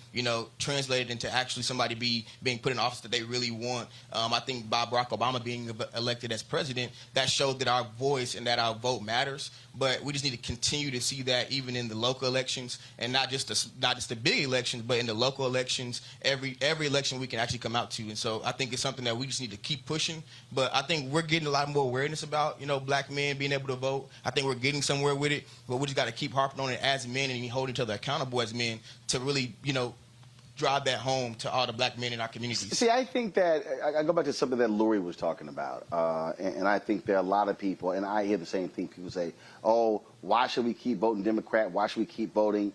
translated into actually somebody being put in office that they really want. I think by Barack Obama being elected as president, that showed that our voice and that our vote matters. But we just need to continue to see that even in the local elections, and not just the big elections, but in the local elections, every election we can actually come out to. And so I think it's something that we just need to keep pushing. But I think we're getting a lot more awareness about, black men being able to vote. I think we're getting somewhere with it, but we just got to keep harping on it as men and hold each other accountable as men to really, drive that home to all the black men in our communities. See, I think that, I go back to something that Lori was talking about, and I think there are a lot of people, and I hear the same thing, people say, oh, why should we keep voting Democrat? Why should we keep voting?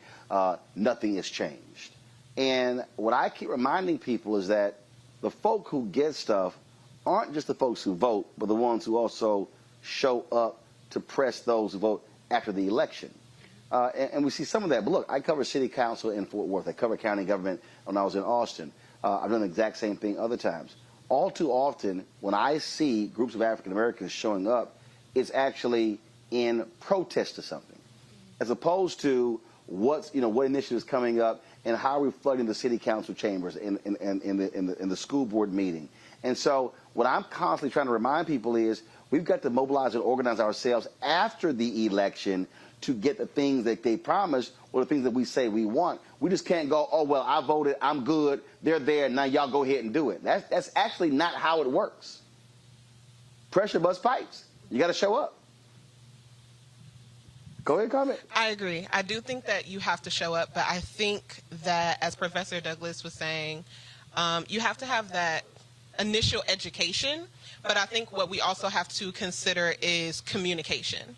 Nothing has changed. And what I keep reminding people is that the folk who get stuff aren't just the folks who vote, but the ones who also show up to press those who vote after the election. And we see some of that. But look, I cover city council in Fort Worth. I cover county government when I was in Austin. I've done the exact same thing other times. All too often, when I see groups of African Americans showing up, it's actually in protest to something, as opposed to what initiative is coming up and how we're flooding the city council chambers in the school board meeting. And so what I'm constantly trying to remind people is we've got to mobilize and organize ourselves after the election to get the things that they promised or the things that we say we want. We just can't go, oh, well, I voted, I'm good, they're there, now y'all go ahead and do it. That's actually not how it works. Pressure busts pipes. You got to show up. Go ahead, comment. I agree. I do think that you have to show up, but I think that, as Professor Douglas was saying, you have to have that initial education, but I think what we also have to consider is communication.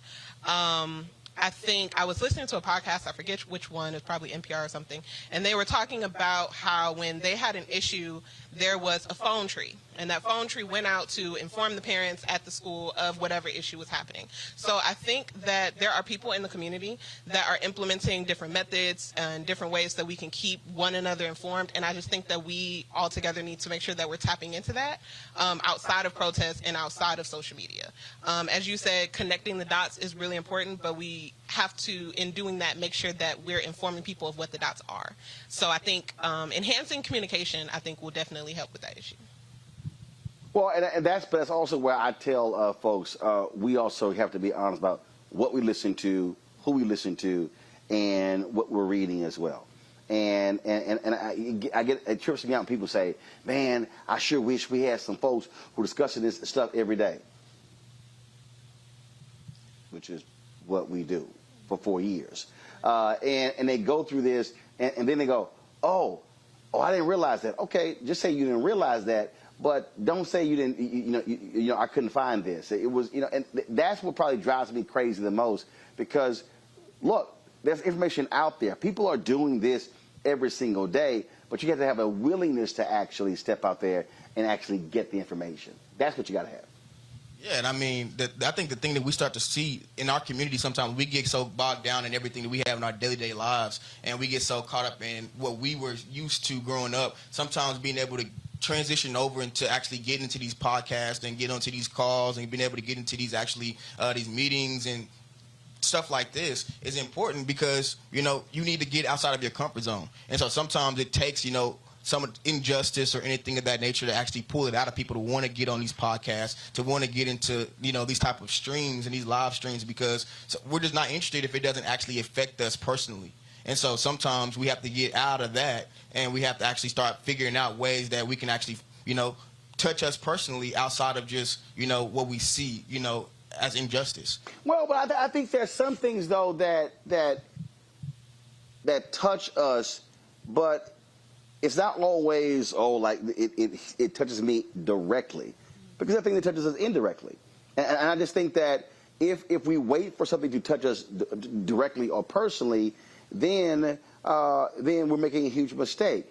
I think I was listening to a podcast, I forget which one, it's probably NPR or something, and they were talking about how when they had an issue, there was a phone tree, and that phone tree went out to inform the parents at the school of whatever issue was happening. So I think that there are people in the community that are implementing different methods and different ways that we can keep one another informed, and I just think that we all together need to make sure that we're tapping into that outside of protests and outside of social media. As you said, connecting the dots is really important, but we have to, in doing that, make sure that we're informing people of what the dots are. So I think enhancing communication, I think, will definitely help with that issue. Well, and that's also where I tell folks, we also have to be honest about what we listen to, who we listen to, and what we're reading as well. And I get, it trips me out when people say, man, I sure wish we had some folks who are discussing this stuff every day, which is what we do for 4 years. And they go through this, and then they go, oh, I didn't realize that. Okay, just say you didn't realize that, but don't say you didn't, I couldn't find this. It was, and that's what probably drives me crazy the most, because, look, there's information out there. People are doing this every single day, but you have to have a willingness to actually step out there and actually get the information. That's what you got to have. Yeah, and I mean, I think the thing that we start to see in our community sometimes, we get so bogged down in everything that we have in our day-to-day lives, and we get so caught up in what we were used to growing up, sometimes being able to transition over into actually getting into these podcasts and get onto these calls and being able to get into these these meetings and stuff like this is important, because, you need to get outside of your comfort zone. And so sometimes it takes, some injustice or anything of that nature to actually pull it out of people to want to get on these podcasts, to want to get into, these type of streams and these live streams, because we're just not interested if it doesn't actually affect us personally. And so sometimes we have to get out of that, and we have to actually start figuring out ways that we can actually, touch us personally outside of just, what we see, as injustice. Well, but I think there's some things though that touch us, but it's not always like it touches me directly, because I think it touches us indirectly, and I just think that if we wait for something to touch us directly or personally, then we're making a huge mistake.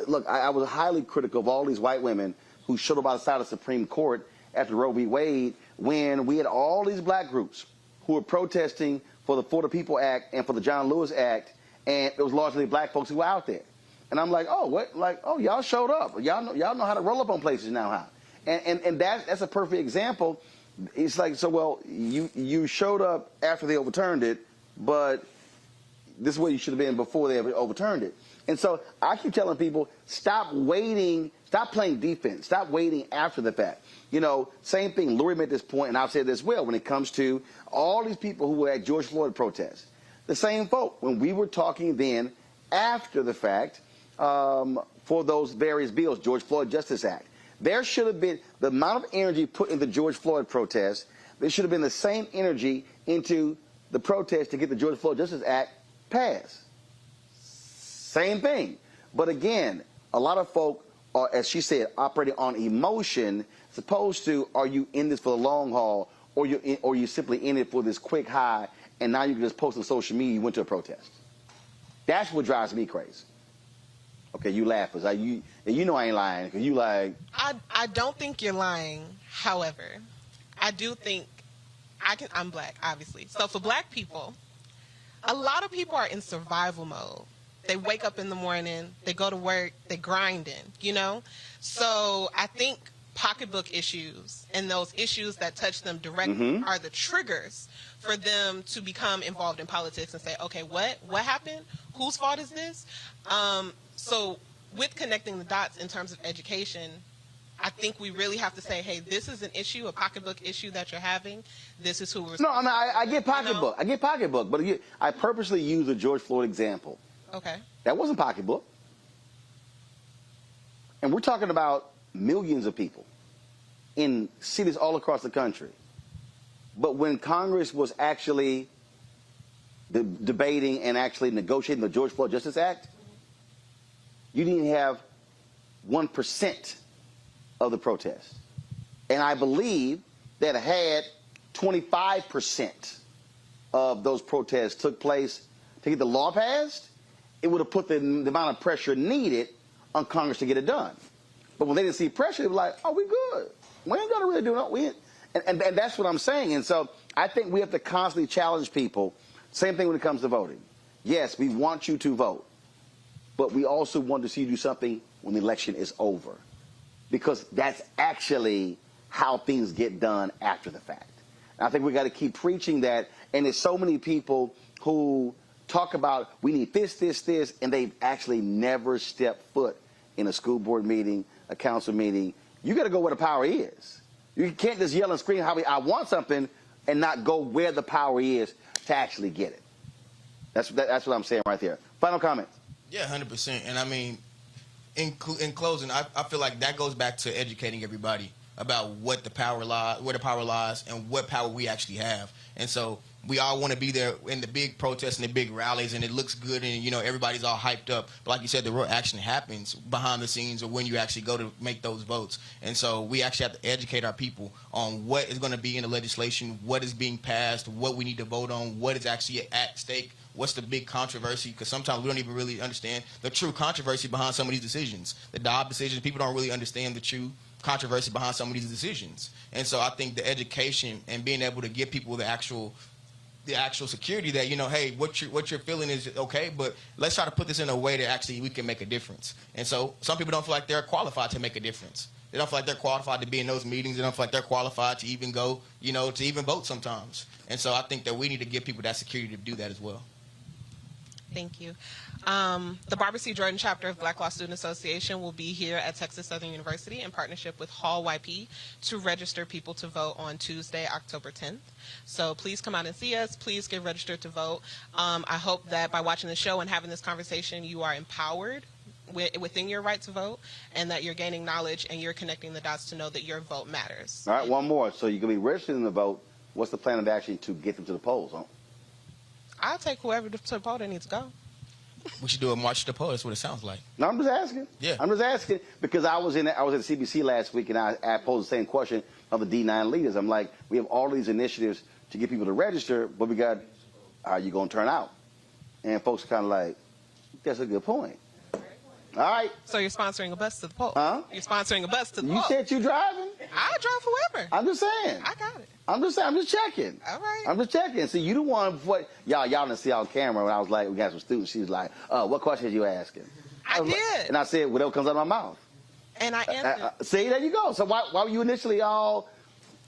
Look, I was highly critical of all these white women who showed up outside the Supreme Court after Roe v. Wade, when we had all these black groups who were protesting for the For the People Act and for the John Lewis Act, and it was largely black folks who were out there. And I'm like, oh, what? Like, oh, y'all showed up. Y'all know how to roll up on places now, huh? And that's a perfect example. It's like, so, well, you showed up after they overturned it, but this is where you should have been before they ever overturned it. And so I keep telling people, stop waiting, stop playing defense, stop waiting after the fact. You know, same thing, Lori made this point, and I've said this well, when it comes to all these people who were at George Floyd protests. The same folk, when we were talking then after the fact for those various bills, George Floyd Justice Act, there should have been the amount of energy put into George Floyd protests, there should have been the same energy into the protest to get the George Floyd Justice Act passed. Same thing. But again, a lot of folk are, as she said, operating on emotion, as opposed to, are you in this for the long haul, or you simply in it for this quick high, and now you can just post on social media you went to a protest. That's what drives me crazy. Okay, you laugh, because you know I ain't lying, because you like... I don't think you're lying. However, I do think I'm black, obviously. So for black people, a lot of people are in survival mode. They wake up in the morning, they go to work, they grinding, you know? So I think pocketbook issues and those issues that touch them directly are the triggers for them to become involved in politics and say, okay, what happened? Whose fault is this? So with connecting the dots in terms of education, I think we really have to say, hey, this is an issue, a pocketbook issue that you're having. This is who we're... No, I mean, I get pocketbook. You know? I get pocketbook, but I purposely use the George Floyd example. Okay. That wasn't pocketbook. And we're talking about millions of people in cities all across the country. But when Congress was actually debating and actually negotiating the George Floyd Justice Act, you didn't have 1% of the protest. And I believe that had 25% of those protests took place to get the law passed, it would have put the amount of pressure needed on Congress to get it done. But when they didn't see pressure, they were like, oh, we good. We ain't got to really do it. And that's what I'm saying. And so I think we have to constantly challenge people. Same thing when it comes to voting. Yes, we want you to vote. But we also want to see you do something when the election is over. Because that's actually how things get done after the fact. And I think we got to keep preaching that. And there's so many people who talk about we need this, and they've actually never stepped foot in a school board meeting, a council meeting. You got to go where the power is. You can't just yell and scream how I want something and not go where the power is to actually get it. That's what I'm saying right there. Final comments. Yeah, 100%. And I mean, in closing, I feel like that goes back to educating everybody about where the power lies, and what power we actually have. And so we all want to be there in the big protests and the big rallies, and it looks good, and you know everybody's all hyped up. But like you said, the real action happens behind the scenes, or when you actually go to make those votes. And so we actually have to educate our people on what is going to be in the legislation, what is being passed, what we need to vote on, what is actually at stake, what's the big controversy, because sometimes we don't even really understand the true controversy behind some of these decisions. The Dobbs decisions, people don't really understand the true controversy behind some of these decisions. And so I think the education and being able to give people the actual security that, you know, hey, what you're feeling is okay, but let's try to put this in a way that actually we can make a difference. And so some people don't feel like they're qualified to make a difference. They don't feel like they're qualified to be in those meetings. They don't feel like they're qualified to even go, you know, to even vote sometimes. And so I think that we need to give people that security to do that as well. Thank you. The Barbara C. Jordan chapter of Black Law Student Association will be here at Texas Southern University in partnership with Hall YP to register people to vote on Tuesday, October 10th. So please come out and see us. Please get registered to vote. I hope that by watching the show and having this conversation, you are empowered within your right to vote, and that you're gaining knowledge and you're connecting the dots to know that your vote matters. All right, one more. So you can be registering to vote What's the plan of action to get them to the polls? Huh? I'll take whoever to the poll that needs to go. We should do a march to the poll. That's what it sounds like. No, I'm just asking. Yeah. I'm just asking because I was at CBC last week and I posed the same question of the D9 leaders. I'm like, we have all these initiatives to get people to register, but we got, are you going to turn out? And folks are kind of like, that's a good point. All right. So you're sponsoring a bus to the poll? Huh? You're sponsoring a bus to the poll? You said you driving? I'll drive whoever. I'm just saying. I got it. I'm just saying. I'm just checking. All right. I'm just checking. See, you the one. What y'all didn't see on camera when I was like, we got some students. She was like, what questions you asking? I did. Like, and I said, whatever comes out of my mouth. And I answered. See, there you go. So why were you initially all?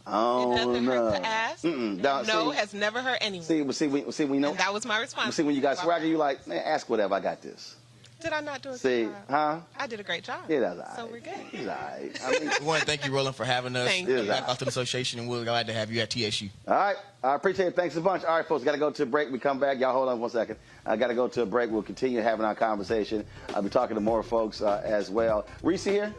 Oh, it doesn't no. hurt to ask. No, has never hurt anyone. See, we know. And that was my response. See, when you got swagger, you like, man, ask whatever. I got this. Did I not do a See, good job? huh? I did a great job. Yeah, that's all right. So we're good. It's all right. I mean, we want to thank you, Roland, for having us. Thank you. Back off to the association, and we're glad to have you at TSU. All right. I appreciate it. Thanks a bunch. All right, folks, got to go to a break. We come back. Y'all hold on 1 second. I got to go to a break. We'll continue having our conversation. I'll be talking to more folks as well. Reese here?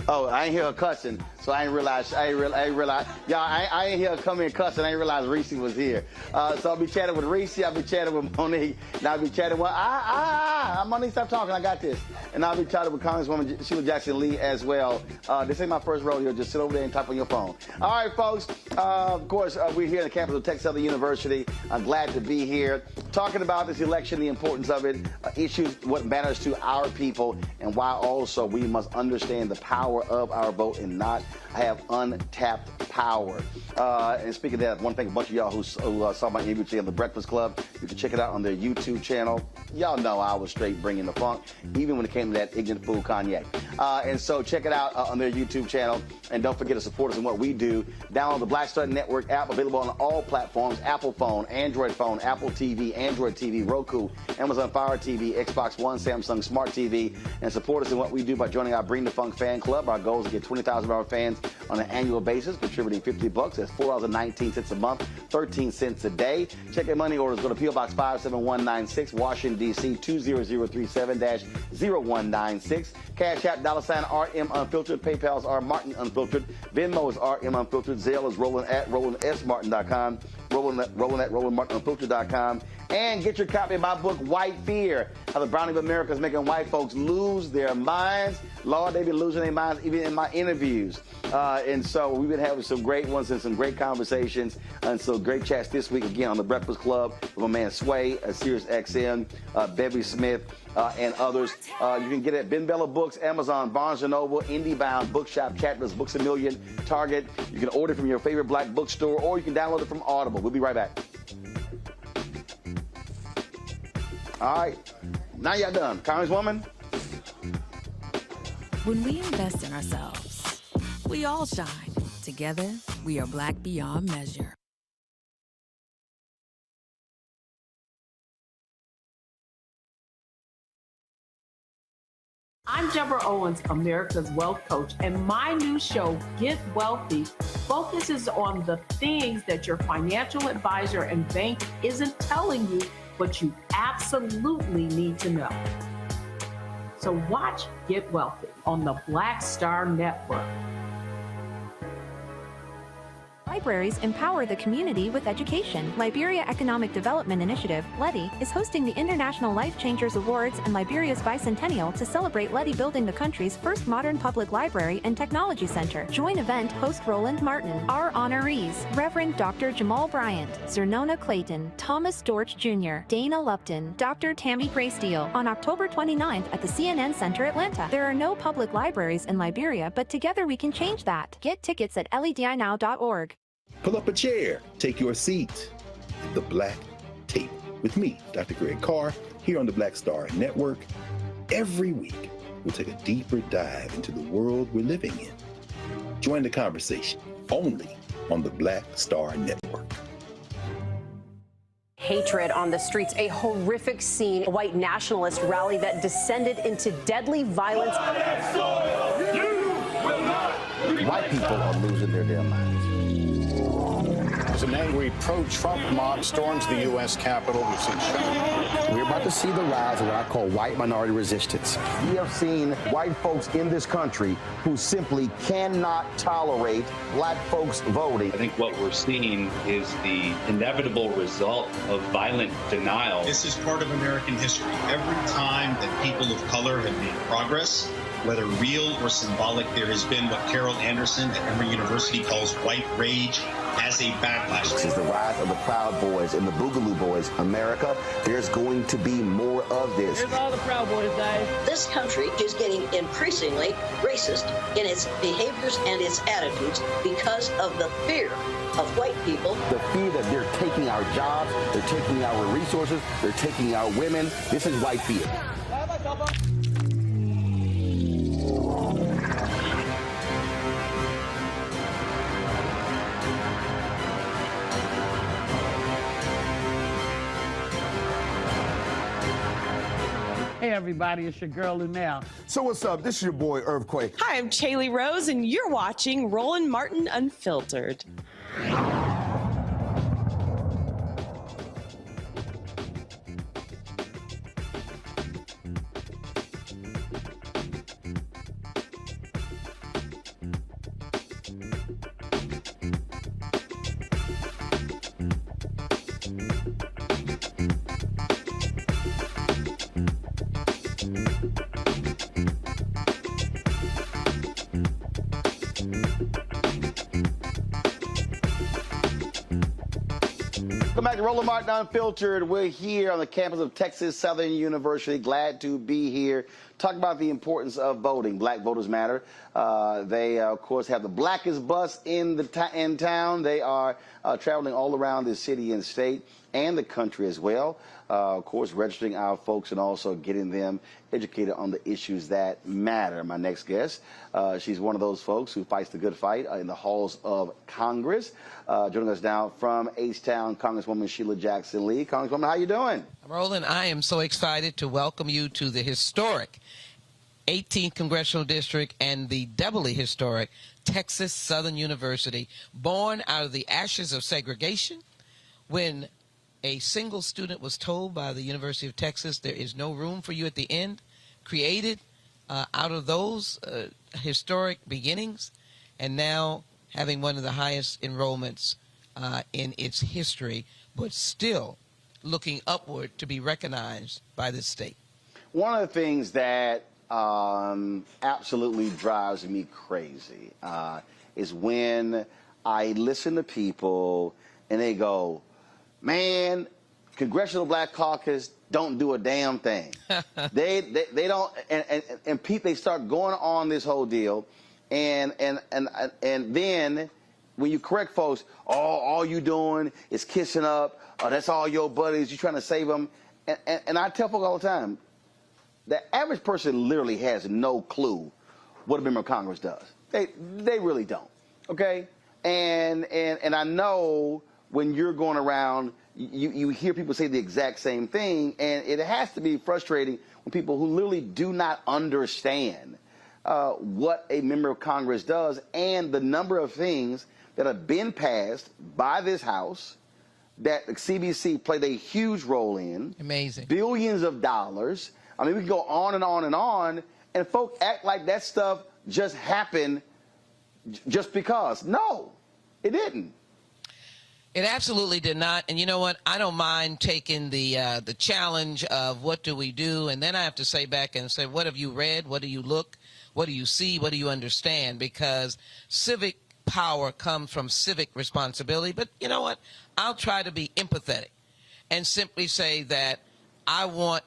Oh, I ain't hear her cussing, so I ain't realize. Y'all, I ain't hear her come in cussing. I ain't realize Reese was here. So I'll be chatting with Reese. I'll be chatting with Monique. And I'll be chatting with Monique. Stop talking. I got this. And I'll be chatting with Congresswoman Sheila Jackson Lee as well. This ain't my first rodeo. Just sit over there and type on your phone. All right, folks. Of course, we're here in the campus of Texas Southern University. I'm glad to be here talking about this election, the importance of it, issues, what matters to our people, and why also we must understand the power of our vote and not have untapped power. And speaking of that, I want to thank a bunch of y'all who saw my interview today on The Breakfast Club. You can check it out on their YouTube channel. Y'all know I was straight bringing the funk, even when it came to that ignorant fool Kanye. And so check it out on their YouTube channel. And don't forget to support us in what we do. Download the Black Star Network app, available on all platforms: Apple phone, Android phone, Apple TV, Android TV, Roku, Amazon Fire TV, Xbox One, Samsung Smart TV. And support us in what we do by joining our Bring the Funk fan club. Our goal is to get 20,000 of our fans on an annual basis, contributing $50. That's $4.19 a month, 13 cents a day. Check your money orders. Go to P.O. Box 57196, Washington, D.C. 20037-0196. Cash App, $RM Unfiltered. PayPal's R Martin Unfiltered. Venmo is RM Unfiltered. Zelle is Roland@RolandSMartin.com. Roland@RolandMartinUnfiltered.com. And get your copy of my book, White Fear, How the Browning of America is Making White Folks Lose Their Minds. Lord, they've been losing their minds even in my interviews. And so we've been having some great ones and some great conversations. And so great chats this week again on The Breakfast Club with my man Sway, Sirius XM, Bevy Smith, and others. You can get it at Ben Bella Books, Amazon, Barnes & Noble, IndieBound, Bookshop, Chapters, Books A Million, Target. You can order from your favorite black bookstore, or you can download it from Audible. We'll be right back. All right, now y'all done. Congresswoman? When we invest in ourselves, we all shine. Together, we are black beyond measure. I'm Deborah Owens, America's Wealth Coach, and my new show, Get Wealthy, focuses on the things that your financial advisor and bank isn't telling you, but you absolutely need to know. So watch Get Wealthy on the Black Star Network. Libraries empower the community with education. Liberia Economic Development Initiative, LEDI, is hosting the International Life Changers Awards and Liberia's Bicentennial to celebrate LEDI building the country's first modern public library and technology center. Join event host Roland Martin. Our honorees: Reverend Dr. Jamal Bryant, Zernona Clayton, Thomas Dortch Jr., Dana Lupton, Dr. Tammy Graysteele, on October 29th at the CNN Center, Atlanta. There are no public libraries in Liberia, but together we can change that. Get tickets at ledinow.org. Pull up a chair, take your seat. The Black Tape with me, Dr. Greg Carr, here on the Black Star Network. Every week, we'll take a deeper dive into the world we're living in. Join the conversation only on the Black Star Network. Hatred on the streets, a horrific scene, a white nationalist rally that descended into deadly violence. White people are losing their damn minds. As an angry pro-Trump mob storms the U.S. Capitol, we've seen shootings. We're about to see the rise of what I call white minority resistance. We have seen white folks in this country who simply cannot tolerate black folks voting. I think what we're seeing is the inevitable result of violent denial. This is part of American history. Every time that people of color have made progress, whether real or symbolic, there has been what Carol Anderson at Emory University calls white rage as a backlash. This is the rise of the Proud Boys and the Boogaloo Boys. America, there's going to be more of this. Here's all the Proud Boys, guys. This country is getting increasingly racist in its behaviors and its attitudes because of the fear of white people. The fear that they're taking our jobs, they're taking our resources, they're taking our women. This is white fear. Hey, everybody, it's your girl, Lunel. So what's up? This is your boy, Earthquake. Hi, I'm Chaley Rose, and you're watching Roland Martin Unfiltered. Welcome back to Roland Martin Unfiltered. We're here on the campus of Texas Southern University. Glad to be here. Talk about the importance of voting. Black Voters Matter. They, of course, have the blackest bus in town. They are traveling all around the city and state and the country as well. Of course, registering our folks and also getting them educated on the issues that matter. My next guest, she's one of those folks who fights the good fight in the halls of Congress. Joining us now from H-Town, Congresswoman Sheila Jackson Lee. Congresswoman, how you doing? Roland, I am so excited to welcome you to the historic 18th Congressional District and the doubly historic Texas Southern University, born out of the ashes of segregation when a single student was told by the University of Texas there is no room for you at the end, created out of those historic beginnings, and now having one of the highest enrollments in its history, but still looking upward to be recognized by the state. One of the things that absolutely drives me crazy is when I listen to people and they go, man, Congressional Black Caucus don't do a damn thing. they don't, and Pete, they start going on this whole deal, and then when you correct folks, all you doing is kissing up. That's all your buddies. You're trying to save them, and I tell folks all the time, the average person literally has no clue what a member of Congress does. They really don't. Okay, and I know when you're going around, you hear people say the exact same thing, and it has to be frustrating when people who literally do not understand what a member of Congress does and the number of things that have been passed by this House that the CBC played a huge role in. Amazing. Billions of dollars. I mean, we can go on and on and on, and folk act like that stuff just happened just because. No, it didn't. It absolutely did not. And you know what? I don't mind taking the challenge of what do we do, and then I have to say back and say, what have you read? What do you look? What do you see? What do you understand? Because civic power comes from civic responsibility. But you know what? I'll try to be empathetic and simply say that I want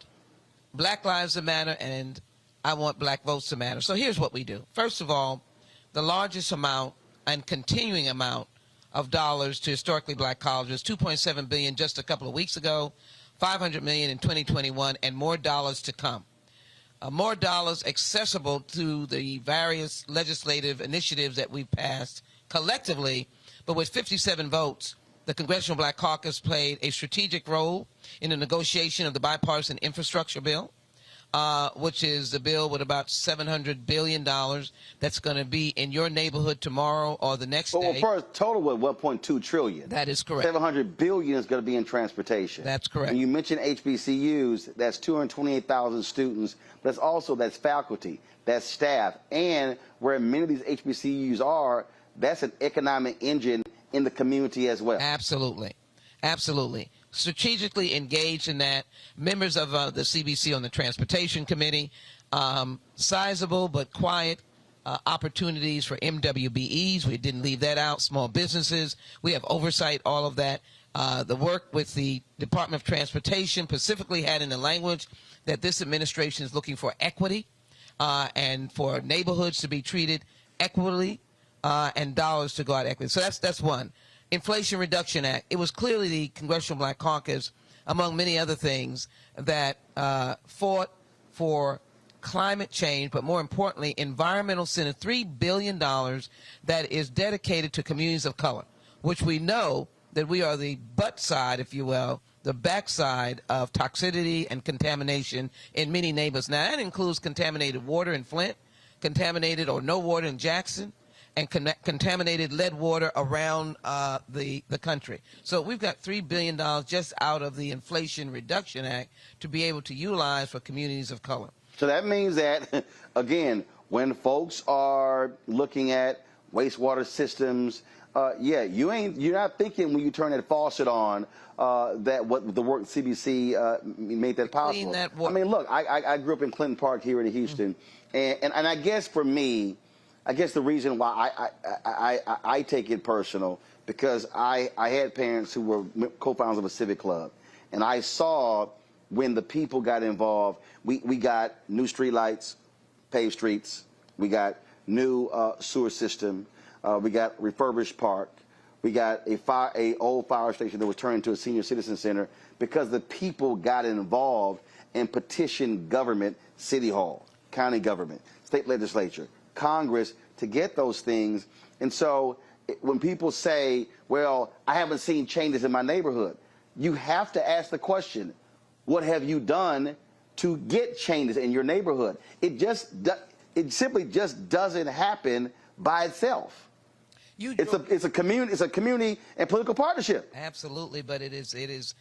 Black lives to matter and I want black votes to matter. So here's what we do. First of all, the largest amount and continuing amount of dollars to historically black colleges, $2.7 billion just a couple of weeks ago, $500 million in 2021, and more dollars to come. More dollars accessible to the various legislative initiatives that we've passed collectively, but with 57 votes, the Congressional Black Caucus played a strategic role in the negotiation of the bipartisan infrastructure bill. which is the bill with about $700 billion that's going to be in your neighborhood tomorrow or the next day. Well, first, total with $1.2 trillion. That is correct. $700 billion is going to be in transportation. That's correct. And you mentioned HBCUs. That's 228,000 students. That's faculty, that's staff, and where many of these HBCUs are, that's an economic engine in the community as well. Absolutely. Absolutely. Strategically engaged in that. Members of the CBC on the Transportation Committee, sizable but quiet opportunities for MWBEs. We didn't leave that out. Small businesses. We have oversight, all of that. The work with the Department of Transportation specifically had in the language that this administration is looking for equity and for neighborhoods to be treated equitably and dollars to go out equity. So that's one. Inflation Reduction Act. It was clearly the Congressional Black Caucus, among many other things, that fought for climate change, but more importantly, environmental incentive, $3 billion that is dedicated to communities of color, which we know that we are the butt side, if you will, the backside of toxicity and contamination in many neighborhoods. Now, that includes contaminated water in Flint, contaminated or no water in Jackson, and contaminated lead water around the country. So we've got $3 billion just out of the Inflation Reduction Act to be able to utilize for communities of color. So that means that, again, when folks are looking at wastewater systems, you're not thinking when you turn that faucet on that what the work CBC made that possible. That I mean, look, I grew up in Clinton Park here in Houston, and I guess for me, I guess the reason why I take it personal, because I had parents who were co-founders of a civic club, and I saw when the people got involved, we got new street lights, paved streets, we got new sewer system, we got refurbished park, we got a old fire station that was turned into a senior citizen center, because the people got involved and petitioned government, city hall, county government, state legislature, Congress to get those things. And so when people say, well, I haven't seen changes in my neighborhood, you have to ask the question, what have you done to get changes in your neighborhood? It simply just doesn't happen by itself. It's a community and political partnership. Absolutely, but it is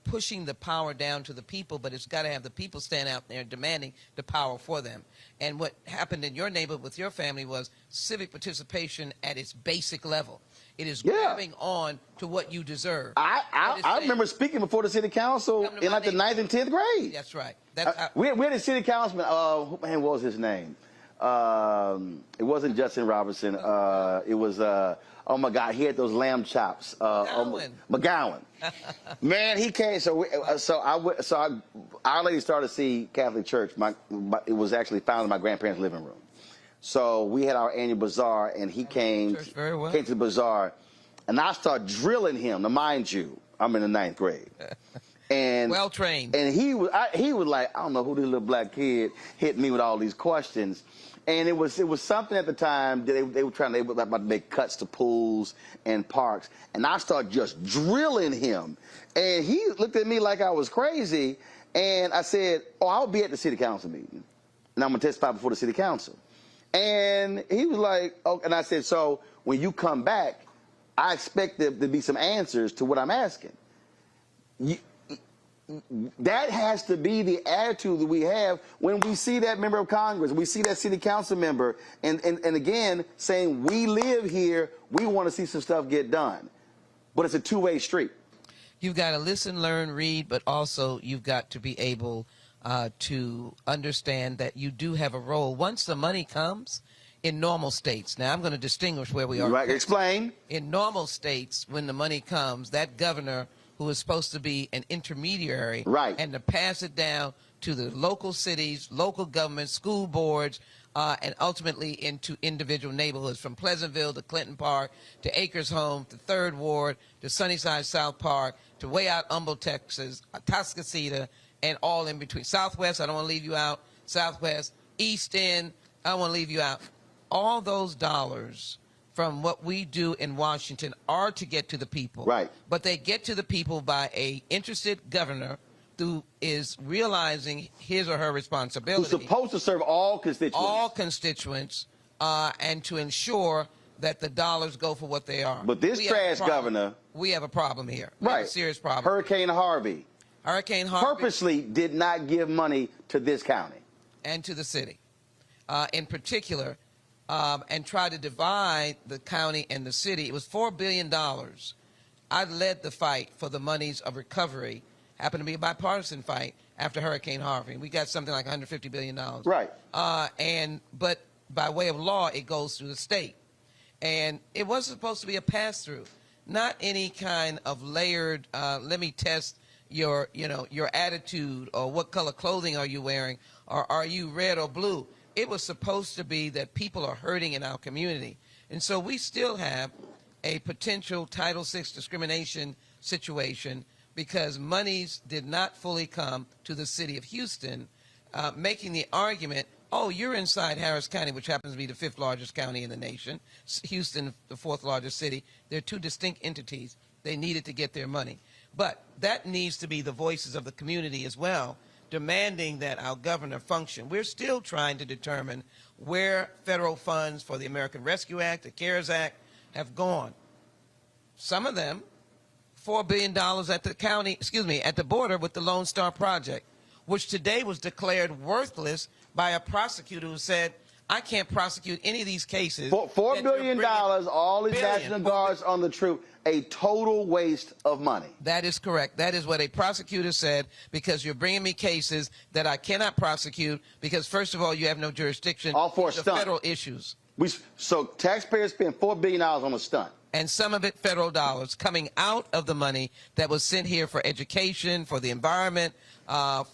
pushing the power down to the people, but it's got to have the people stand out there demanding the power for them. And what happened in your neighborhood with your family was civic participation at its basic level. It is grabbing on to what you deserve. I remember speaking before the city council in like the 9th and 10th grade. That's right. We had a city councilman, what was his name? It wasn't Justin Robinson. It was, oh my God, he had those lamb chops. McGowan. Man, he came. Our Lady Started to see Catholic Church. It was actually found in my grandparents' living room. So we had our annual bazaar, and he came to the bazaar, and I started drilling him. Now, mind you, I'm in the 9th grade. And well trained. And he was like, I don't know who this little black kid hit me with all these questions. And it was something at the time that they were about to make cuts to pools and parks. And I started just drilling him. And he looked at me like I was crazy. And I said, I'll be at the city council meeting. And I'm going to testify before the city council. And he was like, oh, and I said, so when you come back, I expect there to be some answers to what I'm asking. That has to be the attitude that we have when we see that member of Congress, we see that city council member, and again, saying we live here, we want to see some stuff get done. But it's a two-way street. You've got to listen, learn, read, but also you've got to be able to understand that you do have a role. Once the money comes, in normal states, now I'm going to distinguish where we are. Right, explain. In normal states, when the money comes, that governor who is supposed to be an intermediary, and to pass it down to the local cities, local governments, school boards, and ultimately into individual neighborhoods, from Pleasantville to Clinton Park to Acres Home to 3rd Ward to Sunnyside South Park to way out Humboldt, Texas, Atascocita, and all in between. Southwest, I don't want to leave you out. Southwest, East End, I don't want to leave you out. All those dollars from what we do in Washington are to get to the people. Right. But they get to the people by a interested governor is realizing his or her responsibility. Who's supposed to serve all constituents. All constituents, and to ensure that the dollars go for what they are. But this trash governor. We have a problem here. We have a serious problem. Hurricane Harvey. Purposely did not give money to this county. And to the city, in particular, and try to divide the county and the city. It was $4 billion. I led the fight for the monies of recovery. Happened to be a bipartisan fight after Hurricane Harvey. We got something like $150 billion. Right. But by way of law, it goes through the state. And it wasn't supposed to be a pass-through, not any kind of layered, let me test your attitude, or what color clothing are you wearing, or are you red or blue. It was supposed to be that people are hurting in our community. And so we still have a potential Title VI discrimination situation because monies did not fully come to the city of Houston, making the argument, oh, you're inside Harris County, which happens to be the 5th largest county in the nation, Houston, the 4th largest city. They're two distinct entities. They needed to get their money. But that needs to be the voices of the community as well, demanding that our governor function. We're still trying to determine where federal funds for the American Rescue Act, the CARES Act, have gone. Some of them, $4 billion at the county, at the border with the Lone Star Project, which today was declared worthless by a prosecutor who said, I can't prosecute any of these cases. $4 billion, all these National Guards on the troop, a total waste of money. That is correct. That is what a prosecutor said, because you're bringing me cases that I cannot prosecute because, first of all, you have no jurisdiction. All for a stunt. Federal issues. So taxpayers spend $4 billion on a stunt. And some of it federal dollars coming out of the money that was sent here for education, for the environment,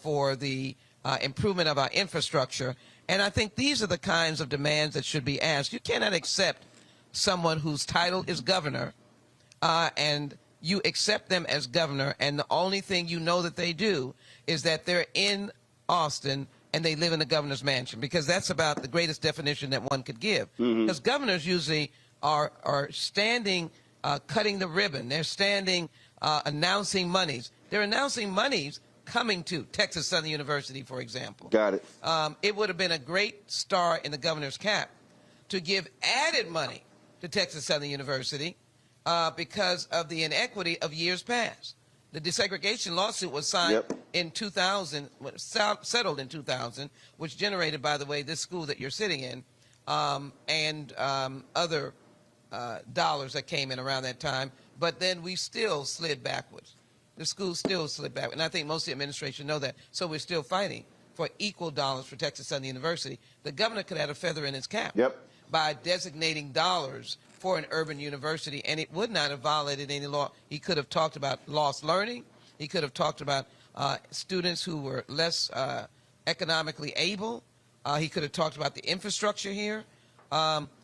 for the improvement of our infrastructure. And I think these are the kinds of demands that should be asked. You cannot accept someone whose title is governor, and you accept them as governor, and the only thing you know that they do is that they're in Austin and they live in the governor's mansion, because that's about the greatest definition that one could give. Because governors usually are standing, cutting the ribbon. They're standing, announcing monies. They're announcing monies coming to Texas Southern University, for example. Got it. It would have been a great star in the governor's cap to give added money to Texas Southern University because of the inequity of years past. The desegregation lawsuit was signed in 2000, settled in 2000, which generated, by the way, this school that you're sitting in, and other dollars that came in around that time. But then we still slid backwards. The school still slid back, and I think most of the administration know that. So we're still fighting for equal dollars for Texas Southern University. The governor could add a feather in his cap by designating dollars for an urban university, and it would not have violated any law. He could have talked about lost learning. He could have talked about students who were less economically able. He could have talked about the infrastructure here.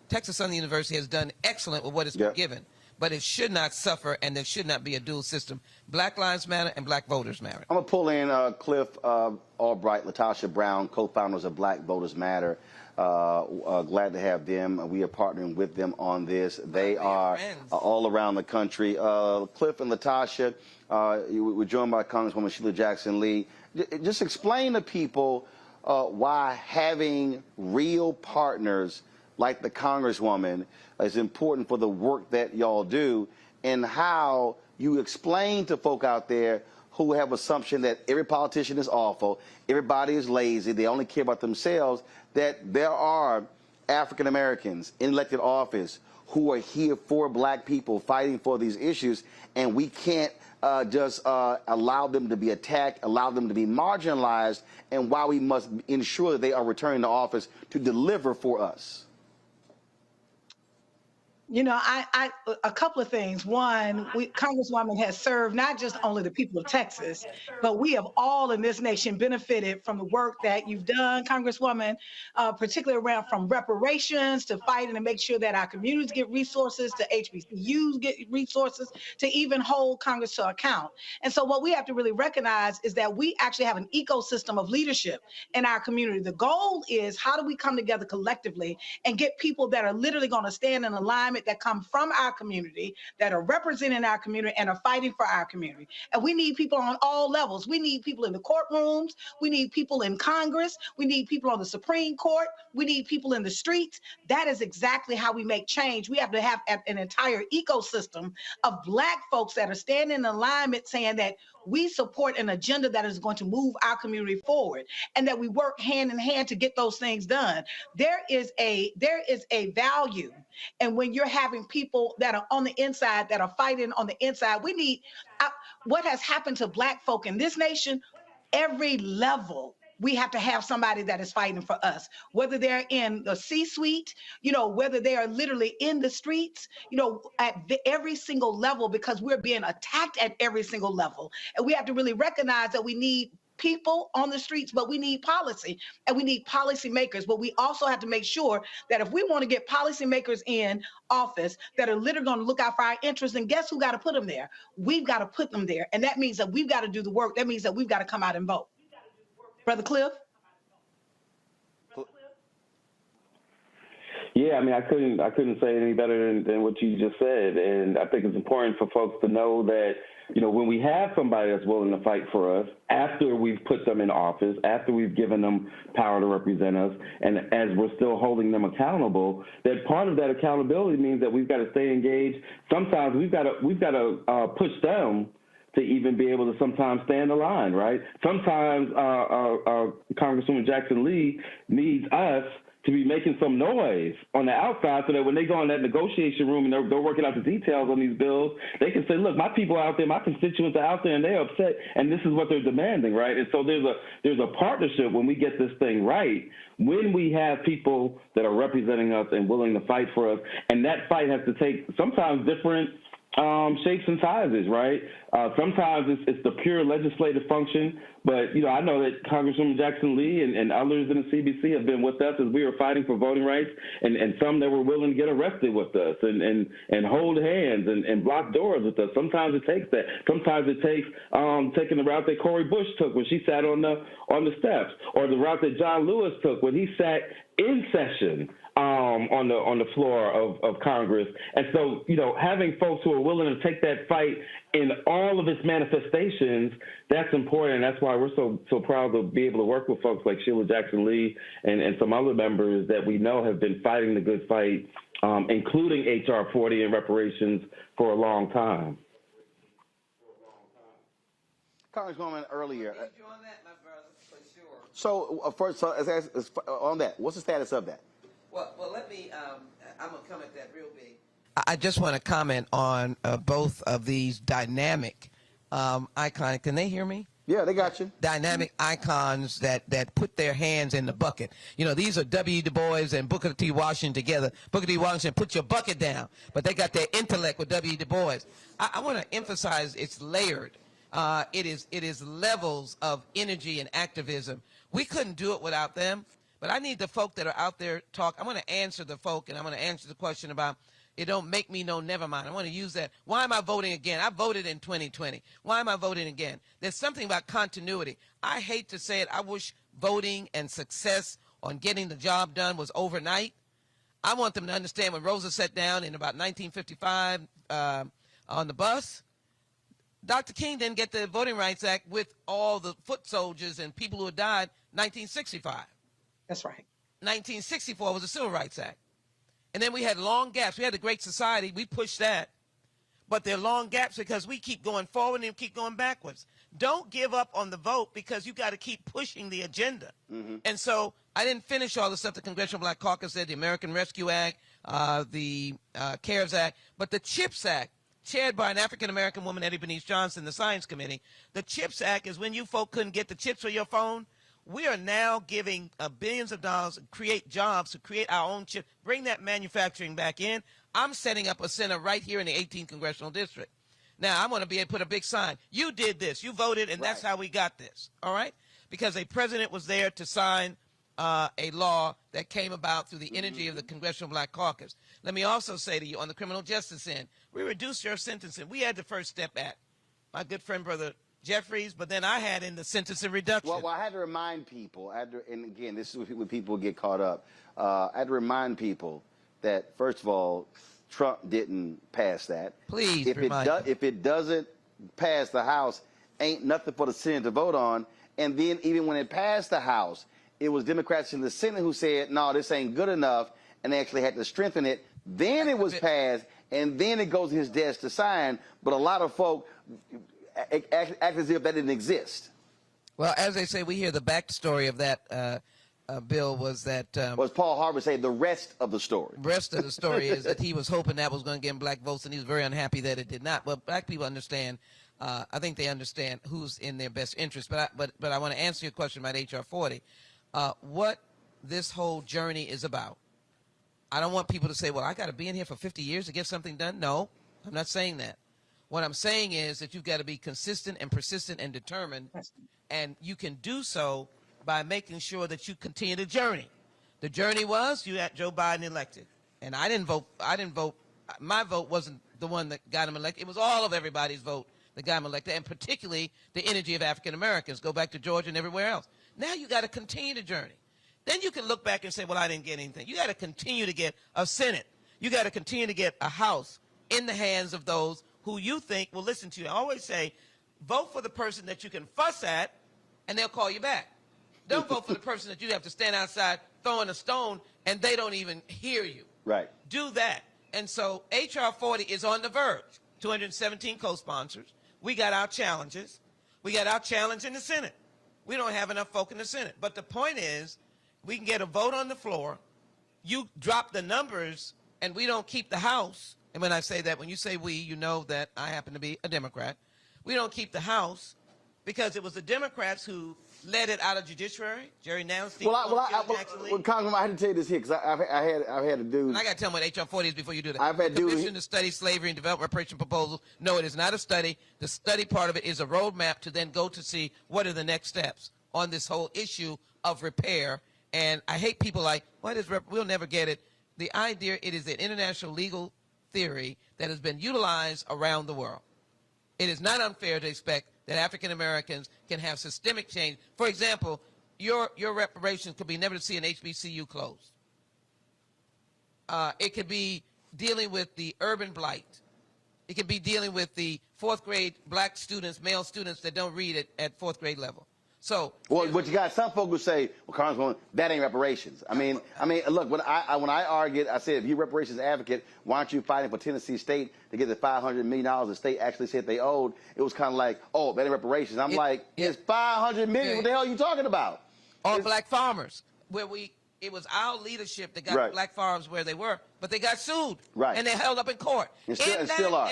Texas Southern University has done excellent with what it's been given, but it should not suffer, and there should not be a dual system. Black Lives Matter and Black Voters Matter. I'm going to pull in Clif Albright, LaTosha Brown, co-founders of Black Voters Matter. Glad to have them. We are partnering with them on this. They are all around the country. Clif and LaTosha, we're joined by Congresswoman Sheila Jackson Lee. Just explain to people why having real partners like the Congresswoman is important for the work that y'all do, and how you explain to folk out there who have assumption that every politician is awful, everybody is lazy, they only care about themselves, that there are African Americans in elected office who are here for black people fighting for these issues, and we can't just allow them to be attacked, allow them to be marginalized, and why we must ensure that they are returning to office to deliver for us. You know, a couple of things. One, Congresswoman has served not just only the people of Texas, but we have all in this nation benefited from the work that you've done, Congresswoman, particularly around from reparations to fighting to make sure that our communities get resources, to HBCUs get resources, to even hold Congress to account. And so what we have to really recognize is that we actually have an ecosystem of leadership in our community. The goal is, how do we come together collectively and get people that are literally going to stand in alignment alignment that come from our community, that are representing our community and are fighting for our community. And we need people on all levels. We need people in the courtrooms. We need people in Congress. We need people on the Supreme Court. We need people in the streets. That is exactly how we make change. We have to have an entire ecosystem of Black folks that are standing in alignment saying that we support an agenda that is going to move our community forward, and that we work hand in hand to get those things done. There is a value, and when you're having people that are on the inside that are fighting on the inside, we need what has happened to Black folk in this nation. Every level, we have to have somebody that is fighting for us, whether they're in the C-suite, whether they are literally in the streets, at every single level, because we're being attacked at every single level. And we have to really recognize that we need people on the streets, but we need policy, and we need policymakers. But we also have to make sure that if we want to get policymakers in office that are literally going to look out for our interests, and guess who got to put them there? We've got to put them there. And that means that we've got to do the work. That means that we've got to come out and vote. Brother Cliff? Yeah, I mean, I couldn't say any better than what you just said. And I think it's important for folks to know that, when we have somebody that's willing to fight for us, after we've put them in office, after we've given them power to represent us, and as we're still holding them accountable, that part of that accountability means that we've got to stay engaged. Sometimes we've got to push them to even be able to sometimes stay in the line, right? Sometimes Congresswoman Jackson Lee needs us to be making some noise on the outside so that when they go in that negotiation room and they're working out the details on these bills, they can say, look, my people are out there, my constituents are out there, and they're upset, and this is what they're demanding, right? And so there's a partnership when we get this thing right, when we have people that are representing us and willing to fight for us, and that fight has to take sometimes different shapes and sizes, right? Sometimes it's the pure legislative function, but I know that Congresswoman Jackson Lee and others in the CBC have been with us as we were fighting for voting rights, and some that were willing to get arrested with us and hold hands and block doors with us. Sometimes it takes that. Sometimes it takes taking the route that Cori Bush took when she sat on the steps, or the route that John Lewis took when he sat in session on the floor of Congress. And so, having folks who are willing to take that fight in all of its manifestations, that's important. And that's why we're so proud to be able to work with folks like Sheila Jackson Lee and some other members that we know have been fighting the good fight, including H.R. 40 and reparations for a long time. Congresswoman, earlier. So, first, on that, what's the status of that? Well, let me, I'm going to come at that real big. I just want to comment on both of these dynamic iconic, can they hear me? Yeah, they got you. Dynamic icons that put their hands in the bucket. These are W. Du Bois and Booker T. Washington together. Booker T. Washington, put your bucket down. But they got their intellect with W. Du Bois. I want to emphasize it's layered. It is levels of energy and activism. We couldn't do it without them. But I need the folk that are out there talk. I'm going to answer the folk, and I'm going to answer the question about it don't make me no never mind. I want to use that. Why am I voting again? I voted in 2020. Why am I voting again? There's something about continuity. I hate to say it. I wish voting and success on getting the job done was overnight. I want them to understand when Rosa sat down in about 1955 on the bus, Dr. King didn't get the Voting Rights Act with all the foot soldiers and people who had died 1965. That's right. 1964 was the Civil Rights Act. And then we had long gaps. We had the Great Society. We pushed that. But there are long gaps because we keep going forward and keep going backwards. Don't give up on the vote because you got to keep pushing the agenda. Mm-hmm. And so I didn't finish all the stuff the Congressional Black Caucus said, the American Rescue Act, the CARES Act, but the CHIPS Act, chaired by an African-American woman, Eddie Bernice Johnson, the Science Committee. The CHIPS Act is when you folk couldn't get the chips for your phone. We are now giving billions of dollars to create jobs, to create our own chip, bring that manufacturing back in. I'm setting up a center right here in the 18th Congressional District. Now, I'm going to be able to put a big sign. You did this. You voted, and that's how we got this, all right? Because a president was there to sign a law that came about through the energy of the Congressional Black Caucus. Let me also say to you, on the criminal justice end, we reduced your sentencing. We had the First Step Act. My good friend, Brother Jeffries, but then I had in the sentencing reduction. Well, I had to remind people, and again, this is when people get caught up. I had to remind people that, first of all, Trump didn't pass that. Please if it doesn't pass the House, ain't nothing for the Senate to vote on. And then even when it passed the House, it was Democrats in the Senate who said, no, this ain't good enough, and they actually had to strengthen it. Then it was passed, and then it goes to his desk to sign. But a lot of folk act as if that didn't exist. Well, as they say, we hear the backstory of that bill was that... was Paul Harvey say the rest of the story? The rest of the story is that he was hoping that was going to get him black votes, and he was very unhappy that it did not. But black people understand. I think they understand who's in their best interest. But I want to answer your question about H.R. 40. What this whole journey is about. I don't want people to say, well, I got to be in here for 50 years to get something done. No, I'm not saying that. What I'm saying is that you've got to be consistent and persistent and determined, and you can do so by making sure that you continue the journey. The journey was you had Joe Biden elected, and I didn't vote. My vote wasn't the one that got him elected. It was all of everybody's vote that got him elected, and particularly the energy of African Americans. Go back to Georgia and everywhere else. Now you got to continue the journey. Then you can look back and say, well, I didn't get anything. You got to continue to get a Senate. You got to continue to get a House in the hands of those who you think will listen to you. I always say, vote for the person that you can fuss at, and they'll call you back. Don't vote for the person that you have to stand outside throwing a stone, and they don't even hear you. Right. Do that. And so H.R. 40 is on the verge. 217 co-sponsors. We got our challenges. We got our challenge in the Senate. We don't have enough folk in the Senate. But the point is, we can get a vote on the floor. You drop the numbers, and we don't keep the House. And when I say that, when you say we, you know that I happen to be a Democrat. We don't keep the House because it was the Democrats who led it out of judiciary. Jerry Nalstein. Congressman, I had to tell you this here because I had to do. And I got to tell them what H.R. 40 is before you do that. I've had the Commission to Study Slavery and Develop Reparation Proposals. No, it is not a study. The study part of it is a roadmap to then go to see what are the next steps on this whole issue of repair. And I hate people like, what is we'll never get it. The idea, it is an international legal theory that has been utilized around the world. It is not unfair to expect that African Americans can have systemic change. For example, your reparations could be never to see an HBCU closed. It could be dealing with the urban blight. It could be dealing with the fourth grade black students, male students that don't read at fourth grade level. So, well, but you got some folks who say, well, Congressman, that ain't reparations. I mean, look, when I argued, I said, if you're a reparations advocate, why aren't you fighting for Tennessee State to get the $500 million the state actually said they owed? It was kind of like, oh, that ain't reparations. I'm like, it's $500 million. What the hell are you talking about? Or black farmers, where it was our leadership that got black farms where they were, but they got sued. Right. And they held up in court. And still are.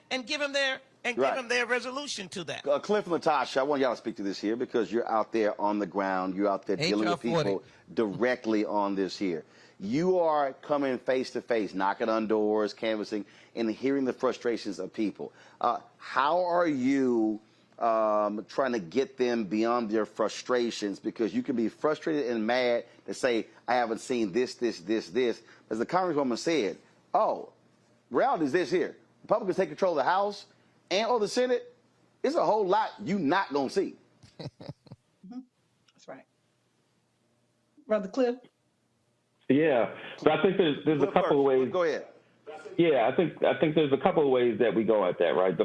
And give them their resolution to that. Clif and LaTosha, I want y'all to speak to this here because you're out there on the ground. You're out there dealing with people directly on this here. You are coming face to face, knocking on doors, canvassing, and hearing the frustrations of people. How are you trying to get them beyond their frustrations? Because you can be frustrated and mad to say, I haven't seen this. As the Congresswoman said, reality is this here. Republicans take control of the House and or the Senate. It's a whole lot you not going to see. That's right. Brother Clif? Yeah. So I think there's a couple of ways. Go ahead. Yeah, I think there's a couple of ways that we go at that, right? The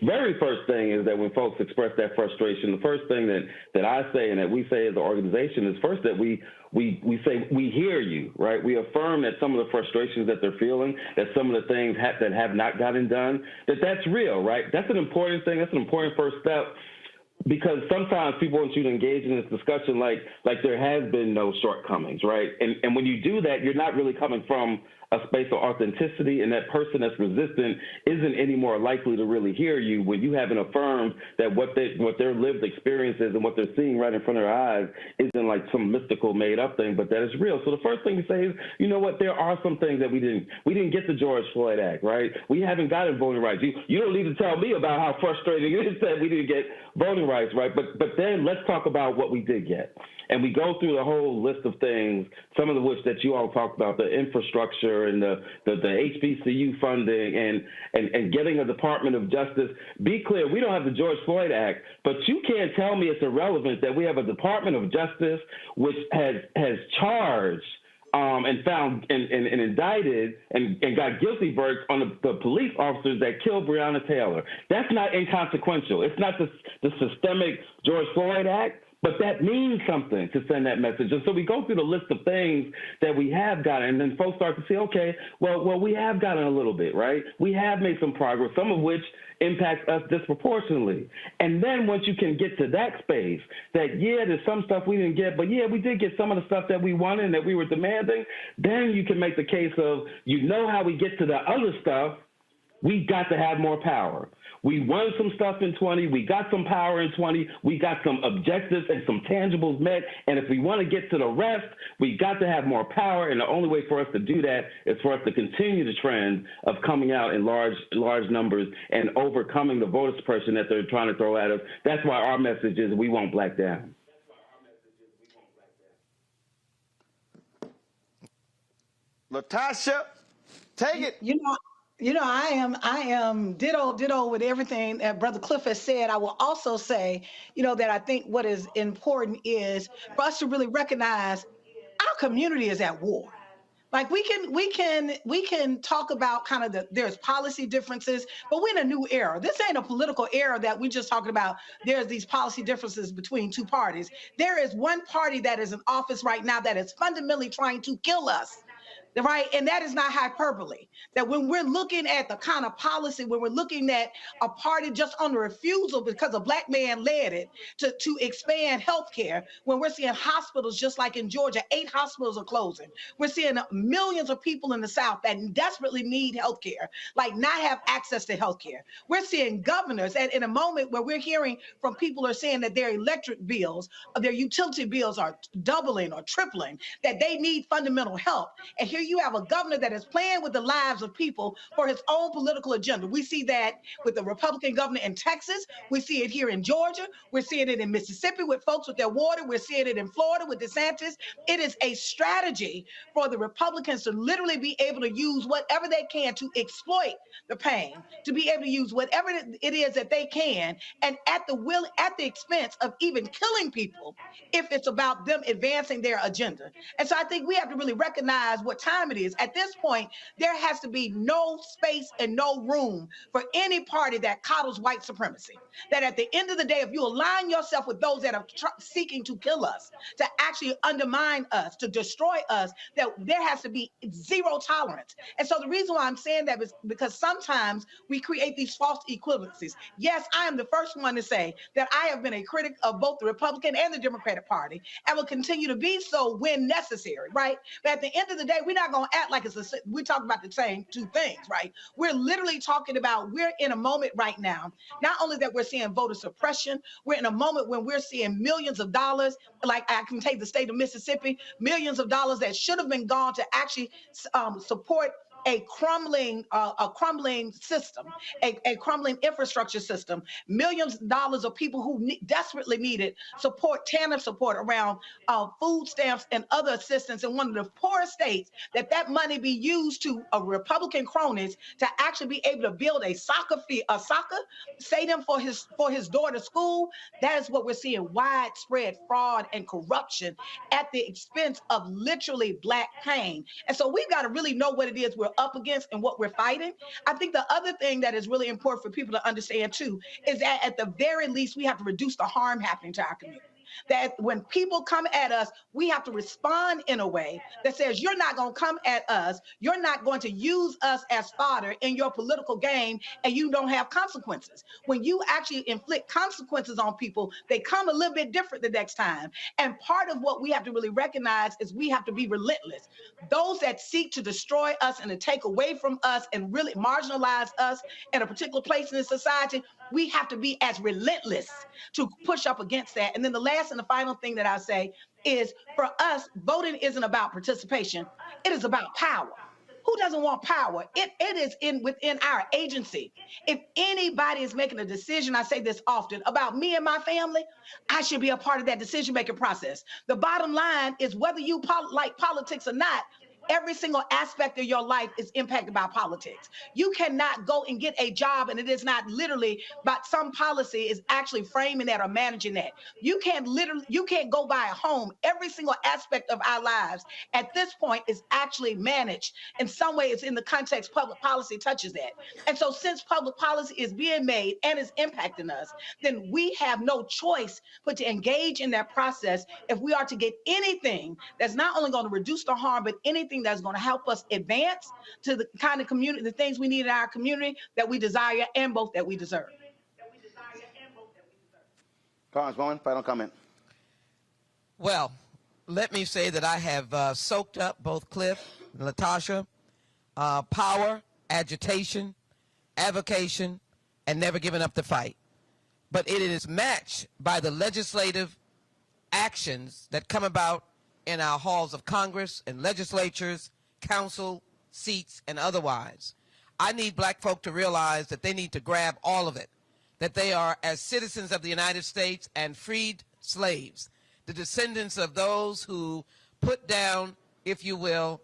very first thing is that when folks express that frustration, the first thing that I say and that we say as an organization is first that we say we hear you, right? We affirm that some of the frustrations that they're feeling, that some of the things that have not gotten done, that's real, right? That's an important thing. That's an important first step. Because sometimes people want you to engage in this discussion like there has been no shortcomings, right? And when you do that, you're not really coming from a space of authenticity, and that person that's resistant isn't any more likely to really hear you when you haven't affirmed that what their lived experience is and what they're seeing right in front of their eyes isn't like some mystical made up thing, but that is real. So the first thing to say is, you know what, there are some things that we didn't get the George Floyd Act, right? We haven't gotten voting rights. You don't need to tell me about how frustrating it is that we didn't get voting rights, right? But then let's talk about what we did get. And we go through the whole list of things, some of which that you all talked about, the infrastructure and the HBCU funding and getting a Department of Justice. Be clear, we don't have the George Floyd Act, but you can't tell me it's irrelevant that we have a Department of Justice which has charged and found and indicted and got guilty verdicts on the police officers that killed Breonna Taylor. That's not inconsequential. It's not the systemic George Floyd Act, but that means something to send that message. And so we go through the list of things that we have gotten, and then folks start to say, okay, well, we have gotten a little bit, right? We have made some progress, some of which impacts us disproportionately. And then once you can get to that space, that, yeah, there's some stuff we didn't get, but yeah, we did get some of the stuff that we wanted and that we were demanding, then you can make the case of, how we get to the other stuff, we got to have more power. We won some stuff in 20. We got some power in 20. We got some objectives and some tangibles met. And if we want to get to the rest, we got to have more power. And the only way for us to do that is for us to continue the trend of coming out in large numbers and overcoming the voter suppression that they're trying to throw at us. That's why our message is we won't black down. LaTosha, take it. I am ditto with everything that Brother Clif has said. I will also say, that I think what is important is for us to really recognize our community is at war. Like we can talk about kind of there's policy differences, but we're in a new era. This ain't a political era that we just talking about. There's these policy differences between two parties. There is one party that is in office right now that is fundamentally trying to kill us. Right. And that is not hyperbole. That when we're looking at the kind of policy, when we're looking at a party just on the refusal because a black man led it to expand health care, when we're seeing hospitals just like in Georgia, 8 hospitals are closing. We're seeing millions of people in the South that desperately need health care, like not have access to health care. We're seeing governors and in a moment where we're hearing from people who are saying that their electric bills, their utility bills are doubling or tripling, that they need fundamental help. And here you have a governor that is playing with the lives of people for his own political agenda. We see that with the Republican governor in Texas. We see it here in Georgia. We're seeing it in Mississippi with folks with their water. We're seeing it in Florida with DeSantis. It is a strategy for the Republicans to literally be able to use whatever they can to exploit the pain, to be able to use whatever it is that they can, and at the expense of even killing people if it's about them advancing their agenda. And so I think we have to really recognize what time it is. At this point, there has to be no space and no room for any party that coddles white supremacy. That at the end of the day, if you align yourself with those that are seeking to kill us, to actually undermine us, to destroy us, that there has to be zero tolerance. And so the reason why I'm saying that is because sometimes we create these false equivalencies. Yes, I am the first one to say that I have been a critic of both the Republican and the Democratic Party and will continue to be so when necessary, right? But at the end of the day, we're not going to act like we talk about the same two things, right? We're literally talking about, we're in a moment right now, not only that we're seeing voter suppression, we're in a moment when we're seeing millions of dollars, like I can take the state of Mississippi, millions of dollars that should have been gone to actually support a crumbling system, a crumbling infrastructure system, millions of dollars of people who desperately needed TANF support around food stamps and other assistance in one of the poorest states, that money be used to Republican cronies to actually be able to build a soccer stadium for his daughter's school. That is what we're seeing, widespread fraud and corruption at the expense of literally black pain. And so we've got to really know what it is we're up against and what we're fighting. I think the other thing that is really important for people to understand too is that at the very least, we have to reduce the harm happening to our community. That when people come at us, we have to respond in a way that says, you're not going to come at us. You're not going to use us as fodder in your political game, and you don't have consequences. When you actually inflict consequences on people, they come a little bit different the next time. And part of what we have to really recognize is we have to be relentless. Those that seek to destroy us and to take away from us and really marginalize us in a particular place in the society, we have to be as relentless to push up against that. And then the last and the final thing that I say is, for us, voting isn't about participation. It is about power. Who doesn't want power? It is within our agency. If anybody is making a decision, I say this often, about me and my family, I should be a part of that decision-making process. The bottom line is, whether you like politics or not, every single aspect of your life is impacted by politics. You cannot go and get a job and it is not literally, but some policy is actually framing that or managing that. You can't go buy a home. Every single aspect of our lives at this point is actually managed. In some way, it's in the context public policy touches that. And so since public policy is being made and is impacting us, then we have no choice but to engage in that process if we are to get anything that's not only going to reduce the harm, but anything that's going to help us advance to the kind of community, the things we need in our community that we desire and both that we deserve. Congresswoman, final comment. Well, let me say that I have soaked up both Clif and LaTosha, power, agitation, avocation, and never given up the fight. But it is matched by the legislative actions that come about in our halls of Congress and legislatures, council seats, and otherwise. I need black folk to realize that they need to grab all of it, that they are, as citizens of the United States and freed slaves, the descendants of those who put down, if you will,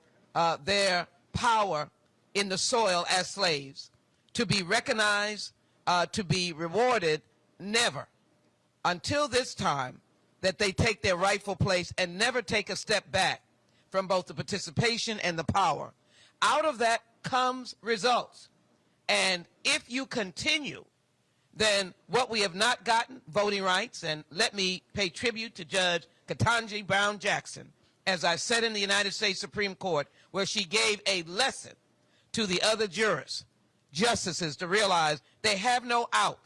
their power in the soil as slaves, to be recognized, to be rewarded, never, until this time, that they take their rightful place and never take a step back from both the participation and the power. Out of that comes results. And if you continue, then what we have not gotten, voting rights, and let me pay tribute to Judge Ketanji Brown Jackson, as I said in the United States Supreme Court, where she gave a lesson to the other jurors, justices, to realize they have no out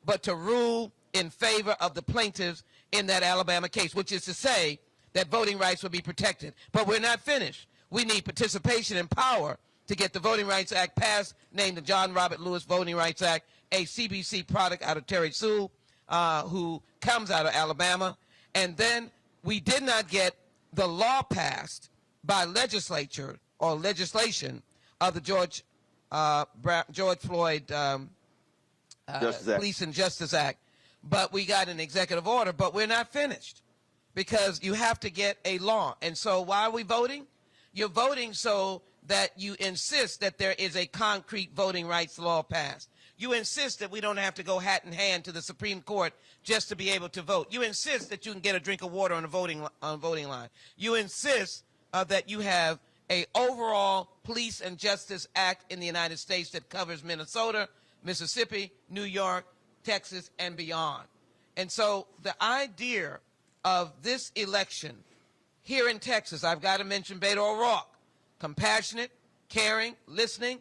but to rule in favor of the plaintiffs in that Alabama case, which is to say that voting rights will be protected. But we're not finished. We need participation and power to get the Voting Rights Act passed, named the John Robert Lewis Voting Rights Act, a CBC product out of Terry Sewell, who comes out of Alabama. And then we did not get the law passed by legislature or legislation of the George Floyd Police and Justice Act. But we got an executive order, but we're not finished because you have to get a law. And so why are we voting? You're voting so that you insist that there is a concrete voting rights law passed. You insist that we don't have to go hat in hand to the Supreme Court just to be able to vote. You insist that you can get a drink of water on a voting line. You insist that you have an overall Police and Justice Act in the United States that covers Minnesota, Mississippi, New York, Texas, and beyond. And so the idea of this election here in Texas, I've got to mention Beto O'Rouke, compassionate, caring, listening.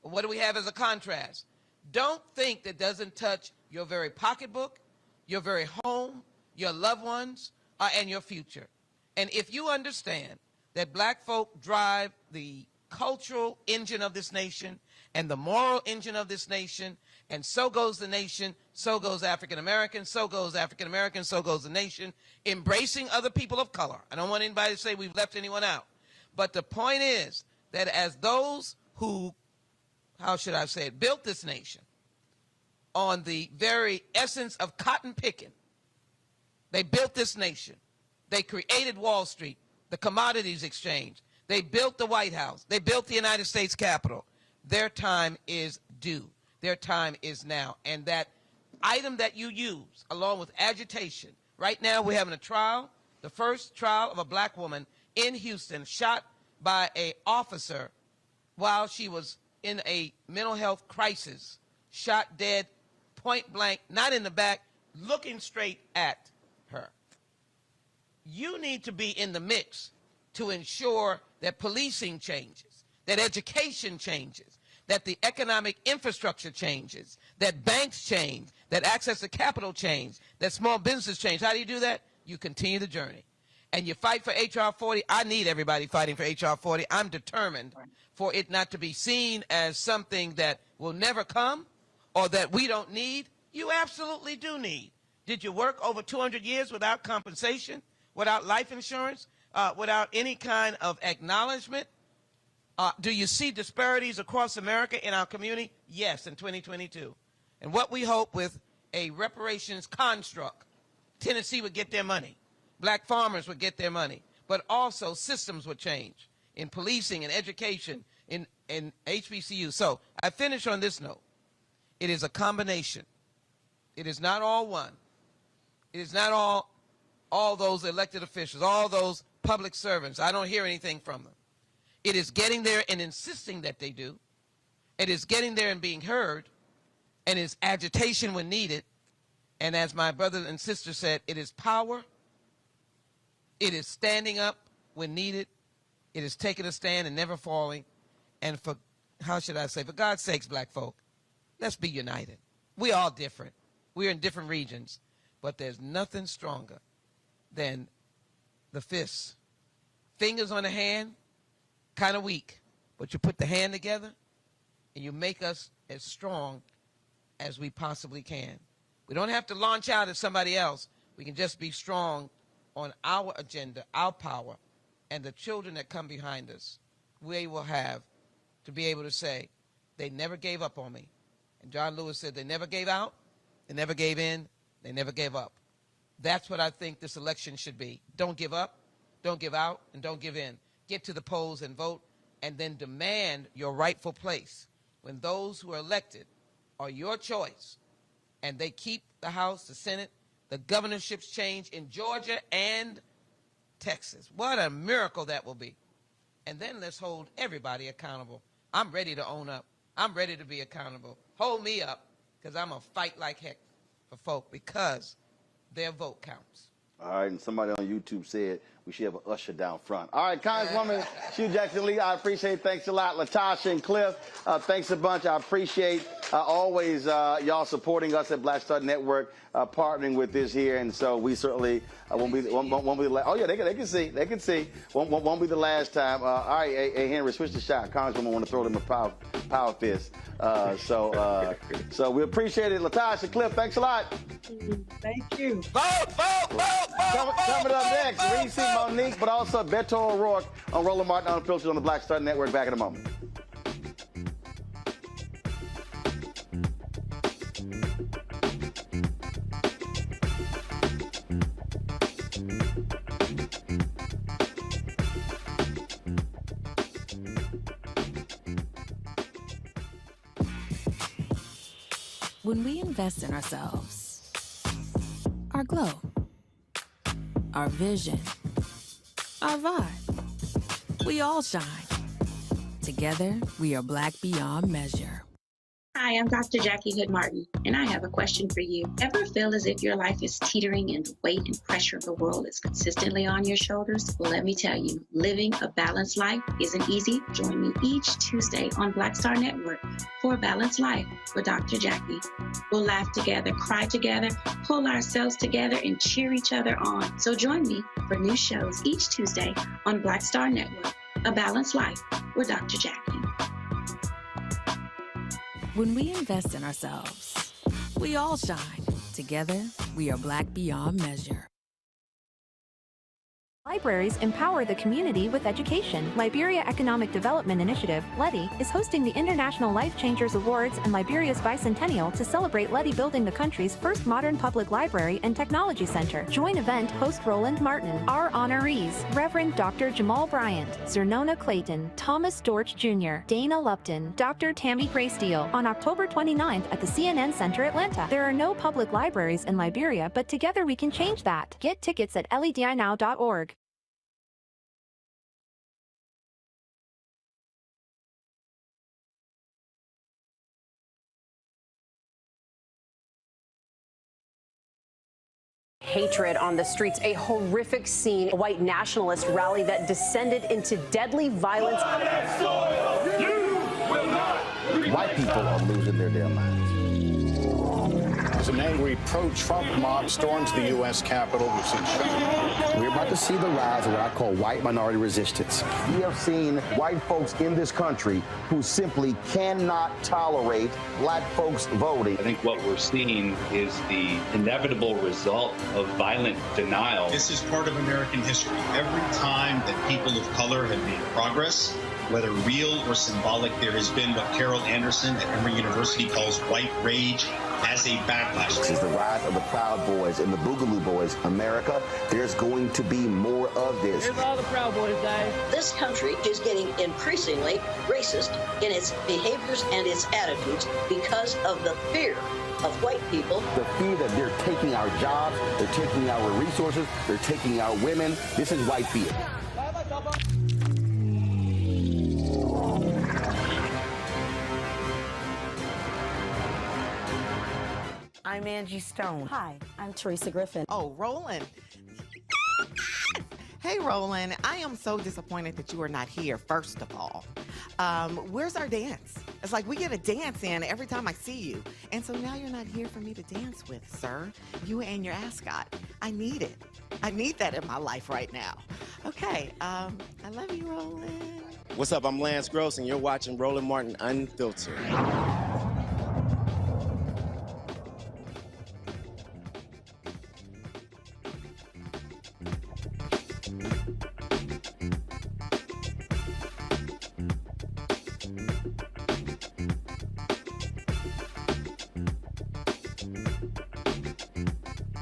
What do we have as a contrast? Don't think that doesn't touch your very pocketbook, your very home, your loved ones, and your future. And if you understand that black folk drive the cultural engine of this nation and the moral engine of this nation, and so goes the nation, so goes African Americans, so goes African Americans, so goes the nation, embracing other people of color. I don't want anybody to say we've left anyone out. But the point is that as those who, how should I say it, built this nation on the very essence of cotton picking, they built this nation. They created Wall Street, the commodities exchange. They built the White House. They built the United States Capitol. Their time is due. Their time is now. And that item that you use, along with agitation, right now we're having a trial, the first trial of a black woman in Houston, shot by an officer while she was in a mental health crisis, shot dead, point blank, not in the back, looking straight at her. You need to be in the mix to ensure that policing changes, that education changes, that the economic infrastructure changes, that banks change, that access to capital change, that small businesses change. How do you do that? You continue the journey. And you fight for H.R. 40. I need everybody fighting for H.R. 40. I'm determined for it not to be seen as something that will never come or that we don't need. You absolutely do need. Did you work over 200 years without compensation, without life insurance, without any kind of acknowledgement? Do you see disparities across America in our community? Yes, in 2022. And what we hope with a reparations construct, Tennessee would get their money. Black farmers would get their money. But also systems would change. in policing, in education, in HBCU. So I finish on this note. It is a combination. It is not all one. It is not all those elected officials, all those public servants. I don't hear anything from them. It is getting there and insisting that they do. It is getting there and being heard. And it's agitation when needed. And as my brother and sister said, it is power. It is standing up when needed. It is taking a stand and never falling. And for, how should I say, for God's sakes, black folk, let's be united. We're all different. We're in different regions. But there's nothing stronger than the fists. Fingers on the hand, kind of weak. But you put the hand together and you make us as strong as we possibly can. We don't have to launch out at somebody else. We can just be strong on our agenda, our power, and the children that come behind us. We will have to be able to say, they never gave up on me. And John Lewis said, they never gave out, they never gave in, they never gave up. That's what I think this election should be. Don't give up, don't give out, and don't give in. Get to the polls and vote, and then demand your rightful place when those who are elected are your choice, and they keep the House, the Senate, the governorships change in Georgia and Texas. What a miracle that will be. And then let's hold everybody accountable. I'm ready to own up. I'm ready to be accountable. Hold me up, because I'm going to fight like heck for folk, because their vote counts. All right, and somebody on YouTube said we should have an usher down front. All right, Congresswoman Sheila Jackson Lee, I appreciate it. Thanks a lot. LaTosha and Clif, thanks a bunch. I appreciate always y'all supporting us at Black Star Network, partnering with this here. And so we certainly won't be the last. Oh, yeah, they can see. They can see. Won't be the last time. All right, hey, Henry, switch the shot. Congresswoman want to throw them a power fist. So we appreciate it. LaTosha, Clif, thanks a lot. Thank you. Vote. Coming up next, Reese, Monique, but also Beto O'Rouke on Roland Martin Unfiltered on the Black Star Network. Back in a moment. When we invest in ourselves, our glow, our vision, our vibe, we all shine. Together, we are black beyond measure. Hi, I'm Dr. Jackie Hood Martin, and I have a question for you. Ever feel as if your life is teetering and the weight and pressure of the world is consistently on your shoulders? Well, let me tell you, living a balanced life isn't easy. Join me each Tuesday on Black Star Network for A Balanced Life with Dr. Jackie. We'll laugh together, cry together, pull ourselves together, and cheer each other on. So join me for new shows each Tuesday on Black Star Network, A Balanced Life with Dr. Jackie. When we invest in ourselves, we all shine. Together, we are black beyond measure. Libraries empower the community with education. Liberia Economic Development Initiative, LEDI, is hosting the International Life Changers Awards and Liberia's Bicentennial to celebrate LEDI building the country's first modern public library and technology center. Join event host Roland Martin. Our honorees, Reverend Dr. Jamal Bryant, Zernona Clayton, Thomas Dorch Jr., Dana Lupton, Dr. Tammy Graysteele, on October 29th at the CNN Center, Atlanta. There are no public libraries in Liberia, but together we can change that. Get tickets at ledinow.org. Hatred on the streets, a horrific scene, a white nationalist rally that descended into deadly violence. White people are losing their damn minds. As an angry pro-Trump mob storms the U.S. Capitol, we've seen shootings. We're about to see the rise of what I call white minority resistance. We have seen white folks in this country who simply cannot tolerate black folks voting. I think what we're seeing is the inevitable result of violent denial. This is part of American history. Every time that people of color have made progress, whether real or symbolic, there has been what Carol Anderson at Emory University calls white rage as a backlash. This is the rise of the Proud Boys and the Boogaloo Boys. America, there's going to be more of this. Here's all the Proud Boys, guys. This country is getting increasingly racist in its behaviors and its attitudes because of the fear of white people. The fear that they're taking our jobs, they're taking our resources, they're taking our women. This is white fear. I'm Angie Stone. Hi, I'm Teresa Griffin. Oh, Roland. Hey, Roland, I am so disappointed that you are not here, first of all. Where's our dance? It's like we get a dance in every time I see you. And so now you're not here for me to dance with, sir. You and your ascot. I need it. I need that in my life right now. Okay, I love you, Roland. What's up? I'm Lance Gross, and you're watching Roland Martin Unfiltered.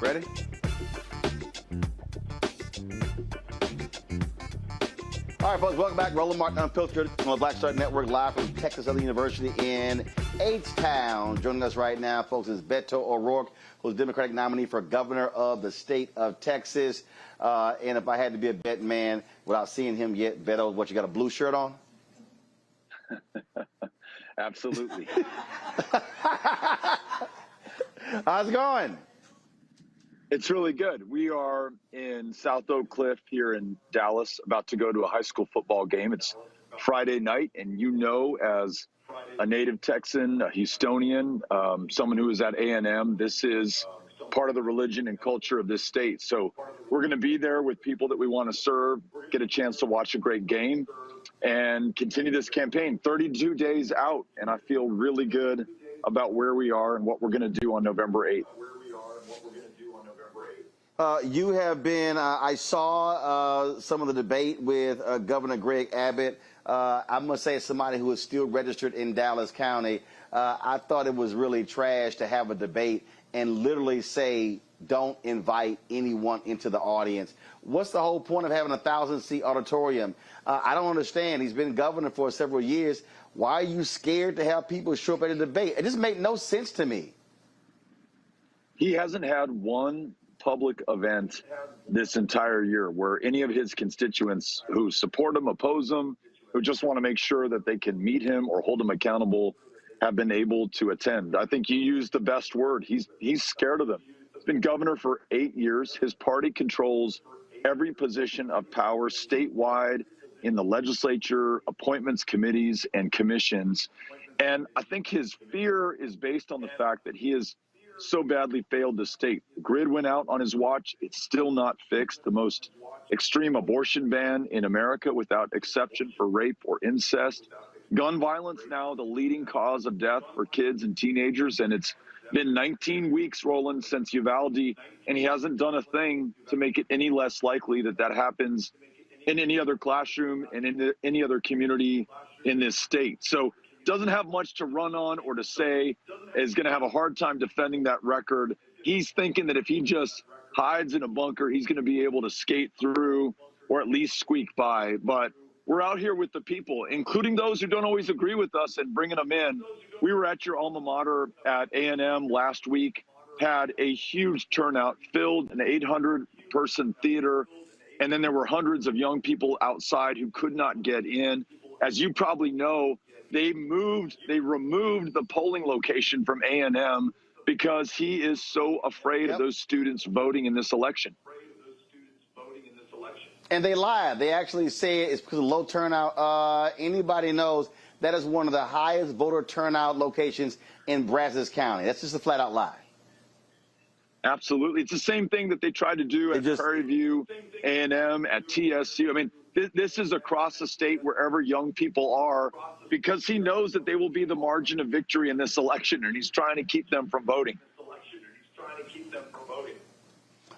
Ready? All right, folks, welcome back. Roland Martin Unfiltered on the Black Star Network, live from Texas Southern University in H-Town. Joining us right now, folks, is Beto O'Rouke, who's Democratic nominee for governor of the state of Texas. And if I had to be a bet man, without seeing him yet, Beto, what, you got a blue shirt on? Absolutely. How's it going? It's really good. We are in South Oak Cliff here in Dallas, about to go to a high school football game. It's Friday night, and you know, as a native Texan, a Houstonian, someone who is at A&M, this is part of the religion and culture of this state. So we're going to be there with people that we want to serve, get a chance to watch a great game, and continue this campaign. 32 days out, and I feel really good about where we are and what we're going to do on November 8th. You have been, I saw some of the debate with Governor Greg Abbott. I must say, as somebody who is still registered in Dallas County, I thought it was really trash to have a debate and literally say, don't invite anyone into the audience. What's the whole point of having a 1,000-seat auditorium? I don't understand. He's been governor for several years. Why are you scared to have people show up at a debate? It just made no sense to me. He hasn't had one public event this entire year where any of his constituents who support him, oppose him, who just want to make sure that they can meet him or hold him accountable have been able to attend. I think you used the best word. He's scared of them. He's been governor for 8 years. His party controls every position of power statewide in the legislature, appointments committees, and commissions. And I think his fear is based on the fact that he has so badly failed the state. The grid went out on his watch. It's still not fixed. The most extreme abortion ban in America without exception for rape or incest. Gun violence now the leading cause of death for kids and teenagers. And it's been 19 weeks, Roland, since Uvalde, and he hasn't done a thing to make it any less likely that that happens in any other classroom and in any other community in this state. So doesn't have much to run on or to say, is going to have a hard time defending that record. He's thinking that if he just hides in a bunker, he's going to be able to skate through or at least squeak by. But we're out here with the people, including those who don't always agree with us, and bringing them in. We were at your alma mater at A&M last week, had a huge turnout, filled an 800-person theater, and then there were hundreds of young people outside who could not get in. As you probably know, they removed the polling location from A&M because he is so afraid of those students voting in this election. And they lied. They actually say it's because of low turnout. Anybody knows that is one of the highest voter turnout locations in Brazos County. That's just a flat-out lie. Absolutely. It's the same thing that they tried to do at Prairie View, A&M, at TSU. I mean, this is across the state wherever young people are, because he knows that they will be the margin of victory in this election, and he's trying to keep them from voting.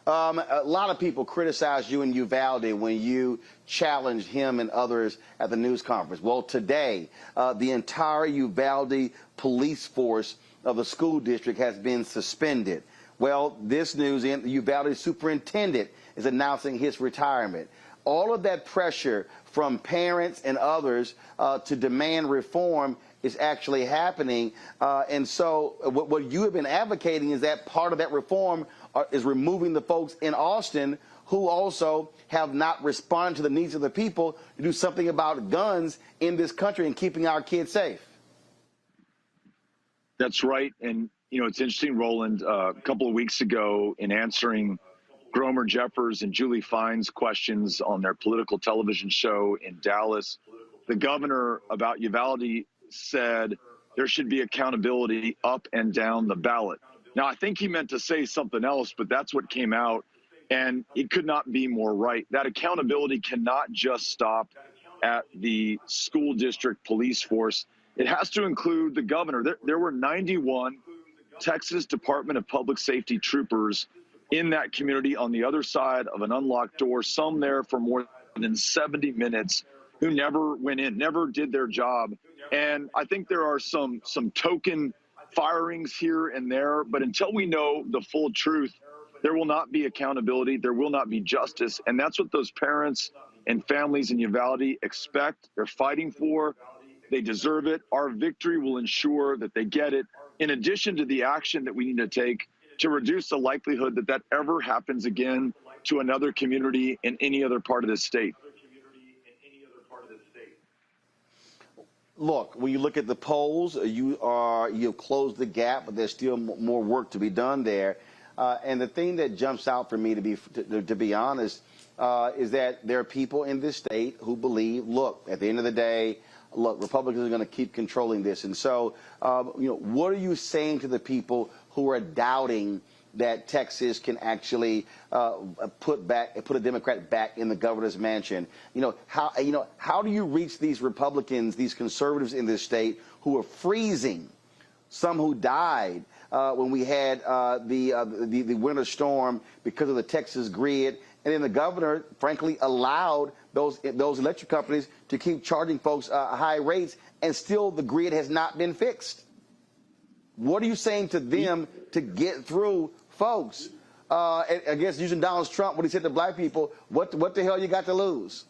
A lot of people criticized you in Uvalde when you challenged him and others at the news conference. Well, today, the entire Uvalde police force of the school district has been suspended. Well, this news, the Uvalde superintendent is announcing his retirement. All of that pressure from parents and others to demand reform is actually happening. And so what you have been advocating is that part of that reform is removing the folks in Austin who also have not responded to the needs of the people to do something about guns in this country and keeping our kids safe. That's right. And, you know, it's interesting, Roland, a couple of weeks ago in answering Gromer Jeffers and Julie Fine's questions on their political television show in Dallas, the governor about Uvalde said there should be accountability up and down the ballot. Now, I think he meant to say something else, but that's what came out. And it could not be more right. That accountability cannot just stop at the school district police force. It has to include the governor. There were 91 Texas Department of Public Safety troopers in that community on the other side of an unlocked door, some there for more than 70 minutes, who never went in, never did their job. And I think there are some token firings here and there, but until we know the full truth, there will not be accountability, there will not be justice, and that's what those parents and families in Uvalde expect. They're fighting for. They deserve it. Our victory will ensure that they get it, in addition to the action that we need to take to reduce the likelihood that that ever happens again to another community in any other part of this state. Look, when you look at the polls, you've closed the gap, but there's still more work to be done there. And the thing that jumps out for me, to be honest, is that there are people in this state who believe, look, at the end of the day, look, Republicans are going to keep controlling this. And so, what are you saying to the people who are doubting that Texas can actually put a Democrat back in the governor's mansion? How do you reach these Republicans, these conservatives in this state who are freezing, some who died when we had the winter storm because of the Texas grid, and then the governor, frankly, allowed those electric companies to keep charging folks high rates, and still the grid has not been fixed? What are you saying to them to get through, folks? I guess using Donald Trump, what he said to black people, what the hell you got to lose?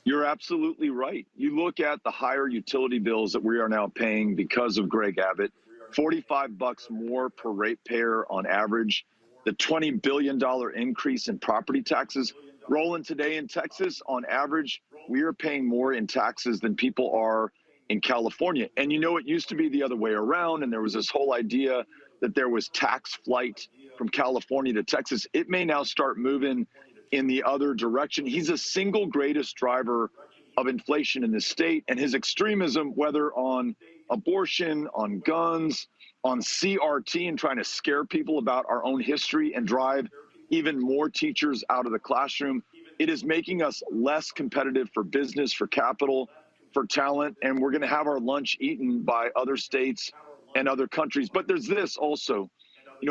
You're absolutely right. You look at the higher utility bills that we are now paying because of Greg Abbott, $45 more per ratepayer on average, the $20 billion increase in property taxes. Roland, today in Texas, on average, we are paying more in taxes than people are in California. And it used to be the other way around, and there was this whole idea that there was tax flight from California to Texas. It may now start moving in the other direction. He's the single greatest driver of inflation in the state, and his extremism, whether on abortion, on guns, on CRT, and trying to scare people about our own history and drive even more teachers out of the classroom, it is making us less competitive for business, for capital, for talent, and we're going to have our lunch eaten by other states and other countries. But there's this also,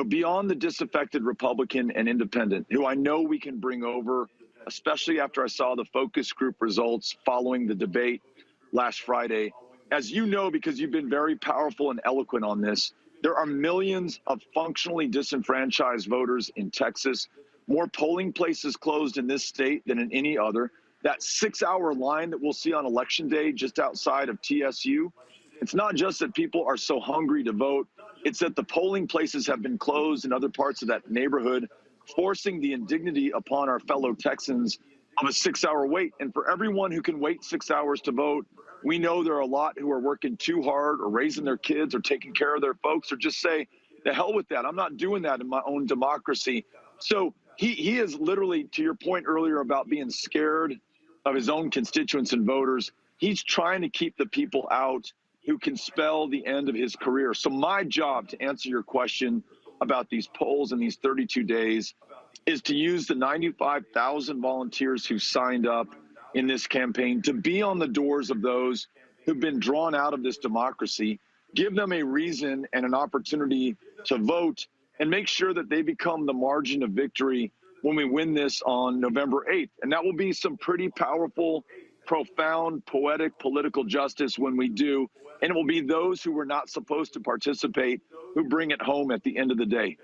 beyond the disaffected Republican and independent, who I know we can bring over, especially after I saw the focus group results following the debate last Friday. As you know, because you've been very powerful and eloquent on this, there are millions of functionally disenfranchised voters in Texas, more polling places closed in this state than in any other. That 6-hour line that we'll see on Election Day just outside of TSU, it's not just that people are so hungry to vote, it's that the polling places have been closed in other parts of that neighborhood, forcing the indignity upon our fellow Texans of a 6-hour wait. And for everyone who can wait 6 hours to vote, we know there are a lot who are working too hard or raising their kids or taking care of their folks or just say, the hell with that. I'm not doing that in my own democracy. So he is literally, to your point earlier about being scared of his own constituents and voters, he's trying to keep the people out who can spell the end of his career. So my job, to answer your question about these polls in these 32 days, is to use the 95,000 volunteers who signed up in this campaign to be on the doors of those who've been drawn out of this democracy, give them a reason and an opportunity to vote, and make sure that they become the margin of victory when we win this on November 8th. And that will be some pretty powerful, profound, poetic political justice when we do. And it will be those who were not supposed to participate who bring it home at the end of the day.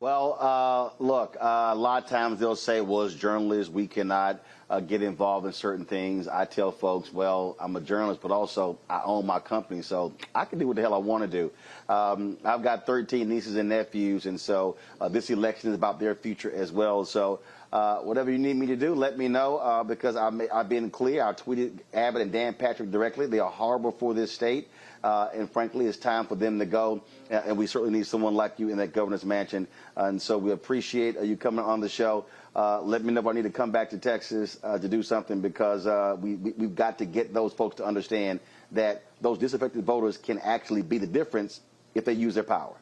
Well, look, a lot of times they'll say, well, as journalists, we cannot get involved in certain things. I tell folks, well, I'm a journalist, but also I own my company, so I can do what the hell I want to do. I've got 13 nieces and nephews, and so this election is about their future as well. So whatever you need me to do, let me know, because I've been clear. I tweeted Abbott and Dan Patrick directly. They are horrible for this state. And frankly, it's time for them to go. And we certainly need someone like you in that governor's mansion. And so we appreciate you coming on the show. Let me know if I need to come back to Texas to do something, because we've got to get those folks to understand that those disaffected voters can actually be the difference if they use their power.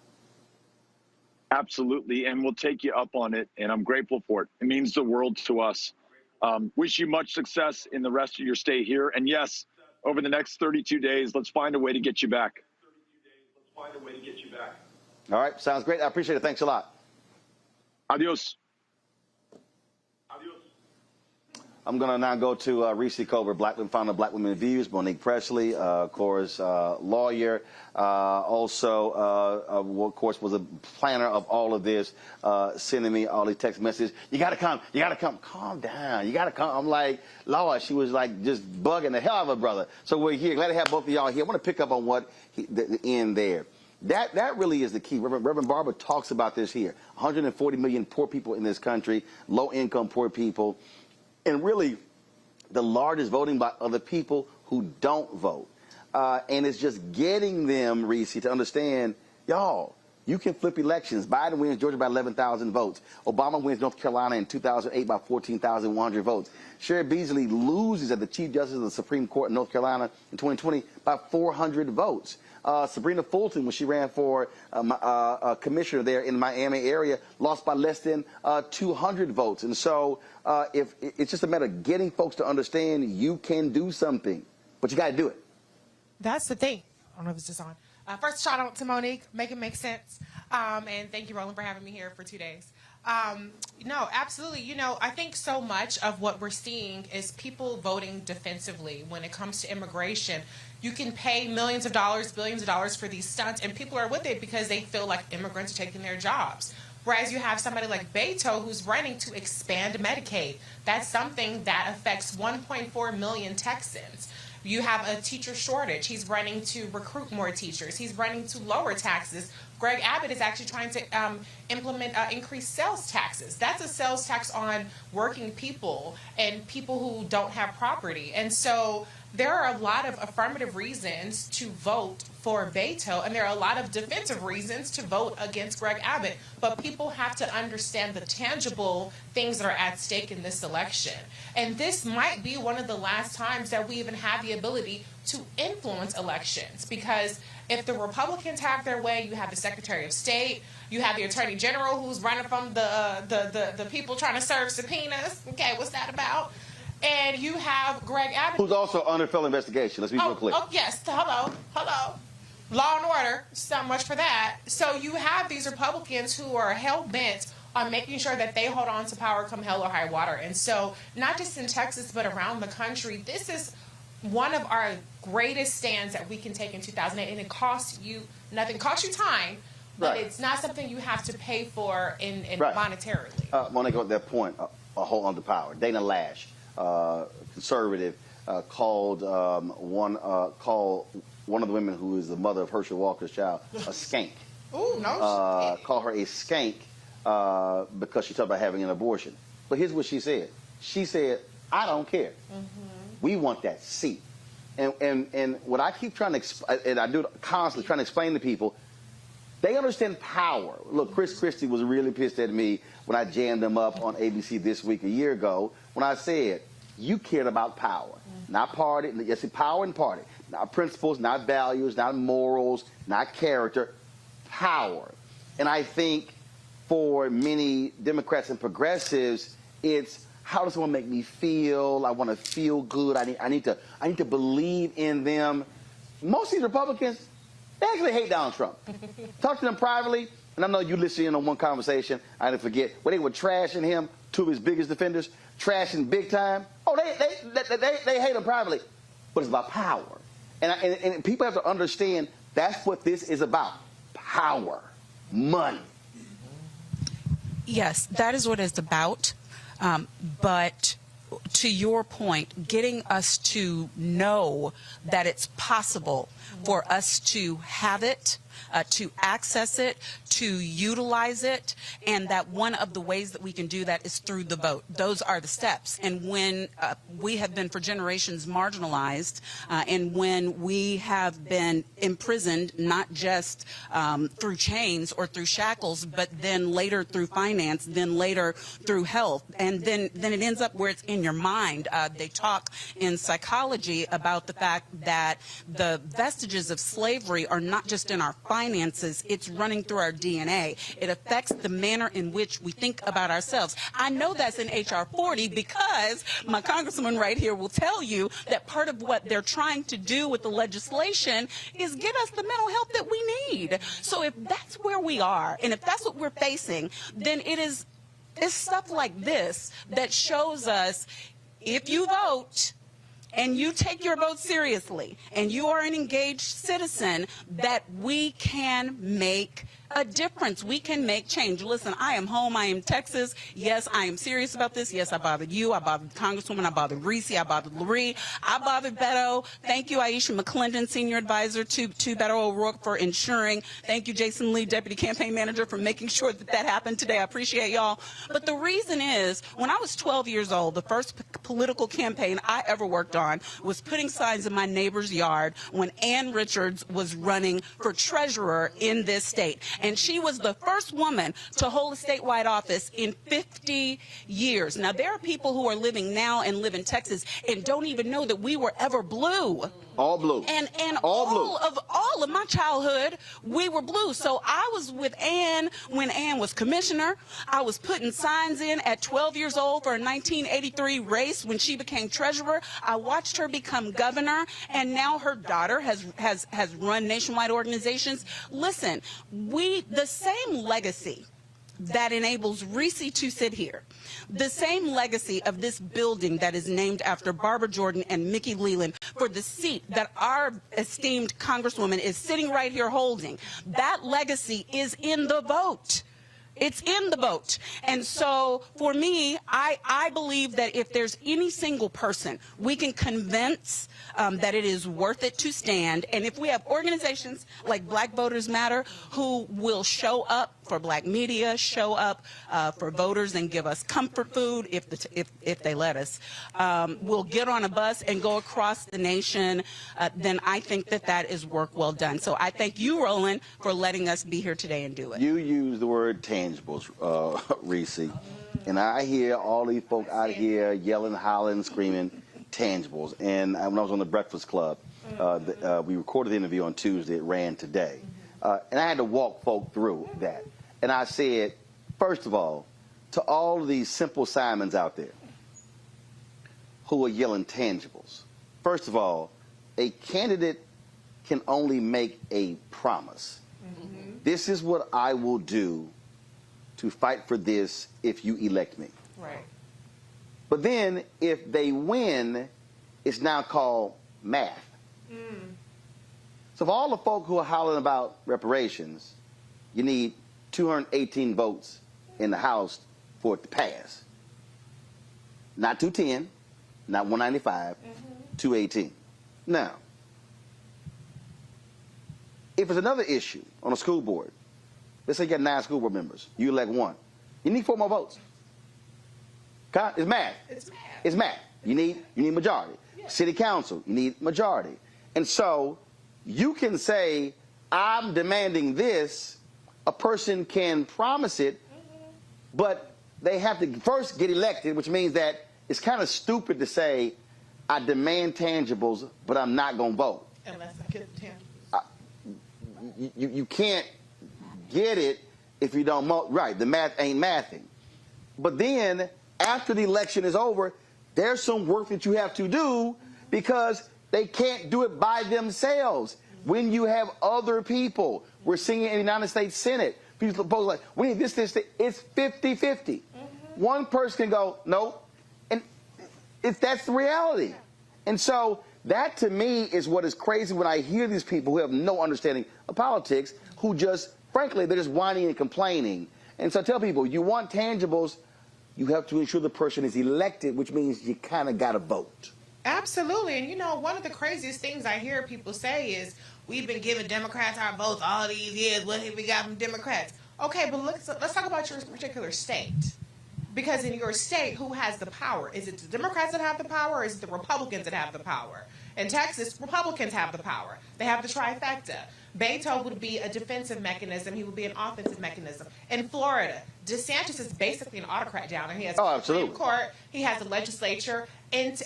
Absolutely. And we'll take you up on it. And I'm grateful for it. It means the world to us. Wish you much success in the rest of your stay here. And yes, over the next 32 days, let's find a way to get you back. All right. Sounds great. I appreciate it. Thanks a lot. Adios. I'm going to now go to Reese Colbert, founder of Black Women Views, Monique Presley, of course, lawyer, also, of course, was a planner of all of this, sending me all these text messages. You got to come. You got to come. Calm down. You got to come. I'm like, Lord, she was like just bugging the hell out of her brother. So we're here. Glad to have both of y'all here. I want to pick up on what the end there. That really is the key. Reverend Barber talks about this here. 140 million poor people in this country, low-income poor people. And really, the largest voting by other people who don't vote. And it's just getting them, Reese, to understand, y'all, you can flip elections. Biden wins Georgia by 11,000 votes. Obama wins North Carolina in 2008 by 14,100 votes. Sherry Beasley loses at the Chief Justice of the Supreme Court in North Carolina in 2020 by 400 votes. Sabrina Fulton, when she ran for commissioner there in the Miami area, lost by less than 200 votes. And so if it's just a matter of getting folks to understand you can do something, but you got to do it. That's the thing. I don't know if it's just on. First, shout out to Monique. Make it make sense. And thank you, Roland, for having me here for 2 days. No, absolutely. You know, I think so much of what we're seeing is people voting defensively when it comes to immigration. You can pay millions of dollars, billions of dollars for these stunts, and people are with it because they feel like immigrants are taking their jobs. Whereas you have somebody like Beto who's running to expand Medicaid. That's something that affects 1.4 million Texans. You have a teacher shortage. He's running to recruit more teachers. He's running to lower taxes. Greg Abbott is actually trying to implement increased sales taxes. That's a sales tax on working people and people who don't have property. And so there are a lot of affirmative reasons to vote for Beto, and there are a lot of defensive reasons to vote against Greg Abbott. But people have to understand the tangible things that are at stake in this election. And this might be one of the last times that we even have the ability to influence elections, because if the Republicans have their way, you have the Secretary of State, you have the Attorney General who's running from the people trying to serve subpoenas. Okay, what's that about? And you have Greg Abbott, who's also under federal investigation. Let's be real clear. Oh, yes. Hello. Law and order. So much for that. So you have these Republicans who are hell-bent on making sure that they hold on to power come hell or high water. And so not just in Texas, but around the country, this is one of our greatest stands that we can take in 2008. And it costs you nothing. It costs you time, but it's not something you have to pay for in monetarily. Monique, at that point, hold on to power. Dana Lash, conservative, called one of the women who is the mother of Herschel Walker's child a skank. Ooh, no. Call her a skank because she talked about having an abortion. But here's what she said. She said, I don't care. Mm-hmm. We want that seat. And what I keep trying to and I do it constantly trying to explain to people, they understand power. Look, Chris Christie was really pissed at me when I jammed him up on ABC This Week a year ago when I said, you cared about power, not party. Yes, power and party. Not principles, not values, not morals, not character, power. And I think for many Democrats and progressives, it's how does someone make me feel? I want to feel good. I need to believe in them. Most of these Republicans, they actually hate Donald Trump. Talk to them privately, and I know you listen in on one conversation. I didn't forget when they were trashing him, two of his biggest defenders, trashing big time. Oh, they hate him privately. but it's about power. And people have to understand that's what this is about. Power, money. Yes, that is what it's about. But to your point, getting us to know that it's possible for us to have it, to access it, to utilize it, and that one of the ways that we can do that is through the vote. Those are the steps. And when we have been for generations marginalized, and when we have been imprisoned, not just through chains or through shackles, but then later through finance, then later through health, and then it ends up where it's in your mind. They talk in psychology about the fact that the vestiges of slavery are not just in our finances, it's running through our DNA. It affects the manner in which we think about ourselves. I know that's in H.R. 40 because my congressman right here will tell you that part of what they're trying to do with the legislation is get us the mental health that we need. So if that's where we are, and if that's what we're facing, then it's stuff like this that shows us if you vote and you take your vote seriously and you are an engaged citizen, that we can make a difference. We can make change. Listen, I am home. I am Texas. Yes, I am serious about this. Yes, I bothered you. I bothered Congresswoman. I bothered Reese. I bothered Lurie. I bothered Beto. Thank you, Aisha McClendon, Senior Advisor to Beto O'Rouke, for ensuring. Thank you, Jason Lee, Deputy Campaign Manager, for making sure that that happened today. I appreciate y'all. But the reason is, when I was 12 years old, the first political campaign I ever worked on was putting signs in my neighbor's yard when Ann Richards was running for treasurer in this state. And she was the first woman to hold a statewide office in 50 years. Now, there are people who are living now and live in Texas and don't even know that we were ever blue. All blue. And all of my childhood, we were blue. So I was with Ann when Ann was commissioner. I was putting signs in at 12 years old for a 1983 race when she became treasurer. I watched her become governor, and now her daughter has run nationwide organizations. Listen, the same legacy that enables Reese to sit here, the same legacy of this building that is named after Barbara Jordan and Mickey Leland for the seat that our esteemed Congresswoman is sitting right here holding, that legacy is in the vote. It's in the vote. And so for me, I believe that if there's any single person we can convince that it is worth it to stand, and if we have organizations like Black Voters Matter who will show up for Black media, show up for voters and give us comfort food if they let us, we'll get on a bus and go across the nation, then I think that is work well done. So I thank you, Roland, for letting us be here today and do it. You use the word tangibles, Reese, and I hear all these folk out here yelling, hollering, screaming tangibles. And when I was on the Breakfast Club, we recorded the interview on Tuesday. It ran today. And I had to walk folk through that. And I said, first of all, to all of these simple Simons out there who are yelling tangibles, first of all, a candidate can only make a promise. Mm-hmm. This is what I will do to fight for this if you elect me. Right. But then if they win, it's now called math. Mm. So for all the folk who are hollering about reparations, you need 218 votes in the House for it to pass. Not 210, not 195, 218. Now, if it's another issue on a school board, let's say you got 9 school board members, you elect 1, you need 4 more votes. It's math. It's math. It's math. You need majority. Yeah. City council, you need majority. And so you can say, I'm demanding this. A person can promise it, but they have to first get elected, which means that it's kind of stupid to say, I demand tangibles, but I'm not going to vote. Unless I get tangibles. You can't get it if you don't vote. Right, the math ain't mathing. But then, after the election is over, there's some work that you have to do because they can't do it by themselves. When you have other people, we're seeing it in the United States Senate. People propose like, we need this. It's 50-50. Mm-hmm. One person can go, no, and that's the reality. And so That to me is what is crazy when I hear these people who have no understanding of politics, who just, frankly, they're just whining and complaining. And so I tell people, you want tangibles, you have to ensure the person is elected, which means you kind of got to vote. Absolutely. And, you know, one of the craziest things I hear people say is, we've been giving Democrats our votes all these years. What have we got from Democrats? Okay, but let's talk about your particular state. Because in your state, who has the power? Is it the Democrats that have the power, or is it the Republicans that have the power? In Texas, Republicans have the power. They have the trifecta. Beto would be a defensive mechanism. He would be an offensive mechanism. In Florida, DeSantis is basically an autocrat down there. He has the Supreme Court. He has the legislature. In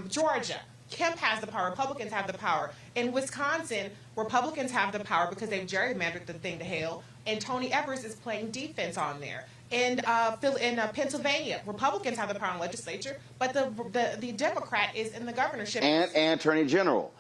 Georgia, Kemp has the power. Republicans have the power. In Wisconsin, Republicans have the power because they've gerrymandered the thing to hell. And Tony Evers is playing defense on there. In Pennsylvania, Republicans have the power in the legislature, but the Democrat is in the governorship. And Attorney General.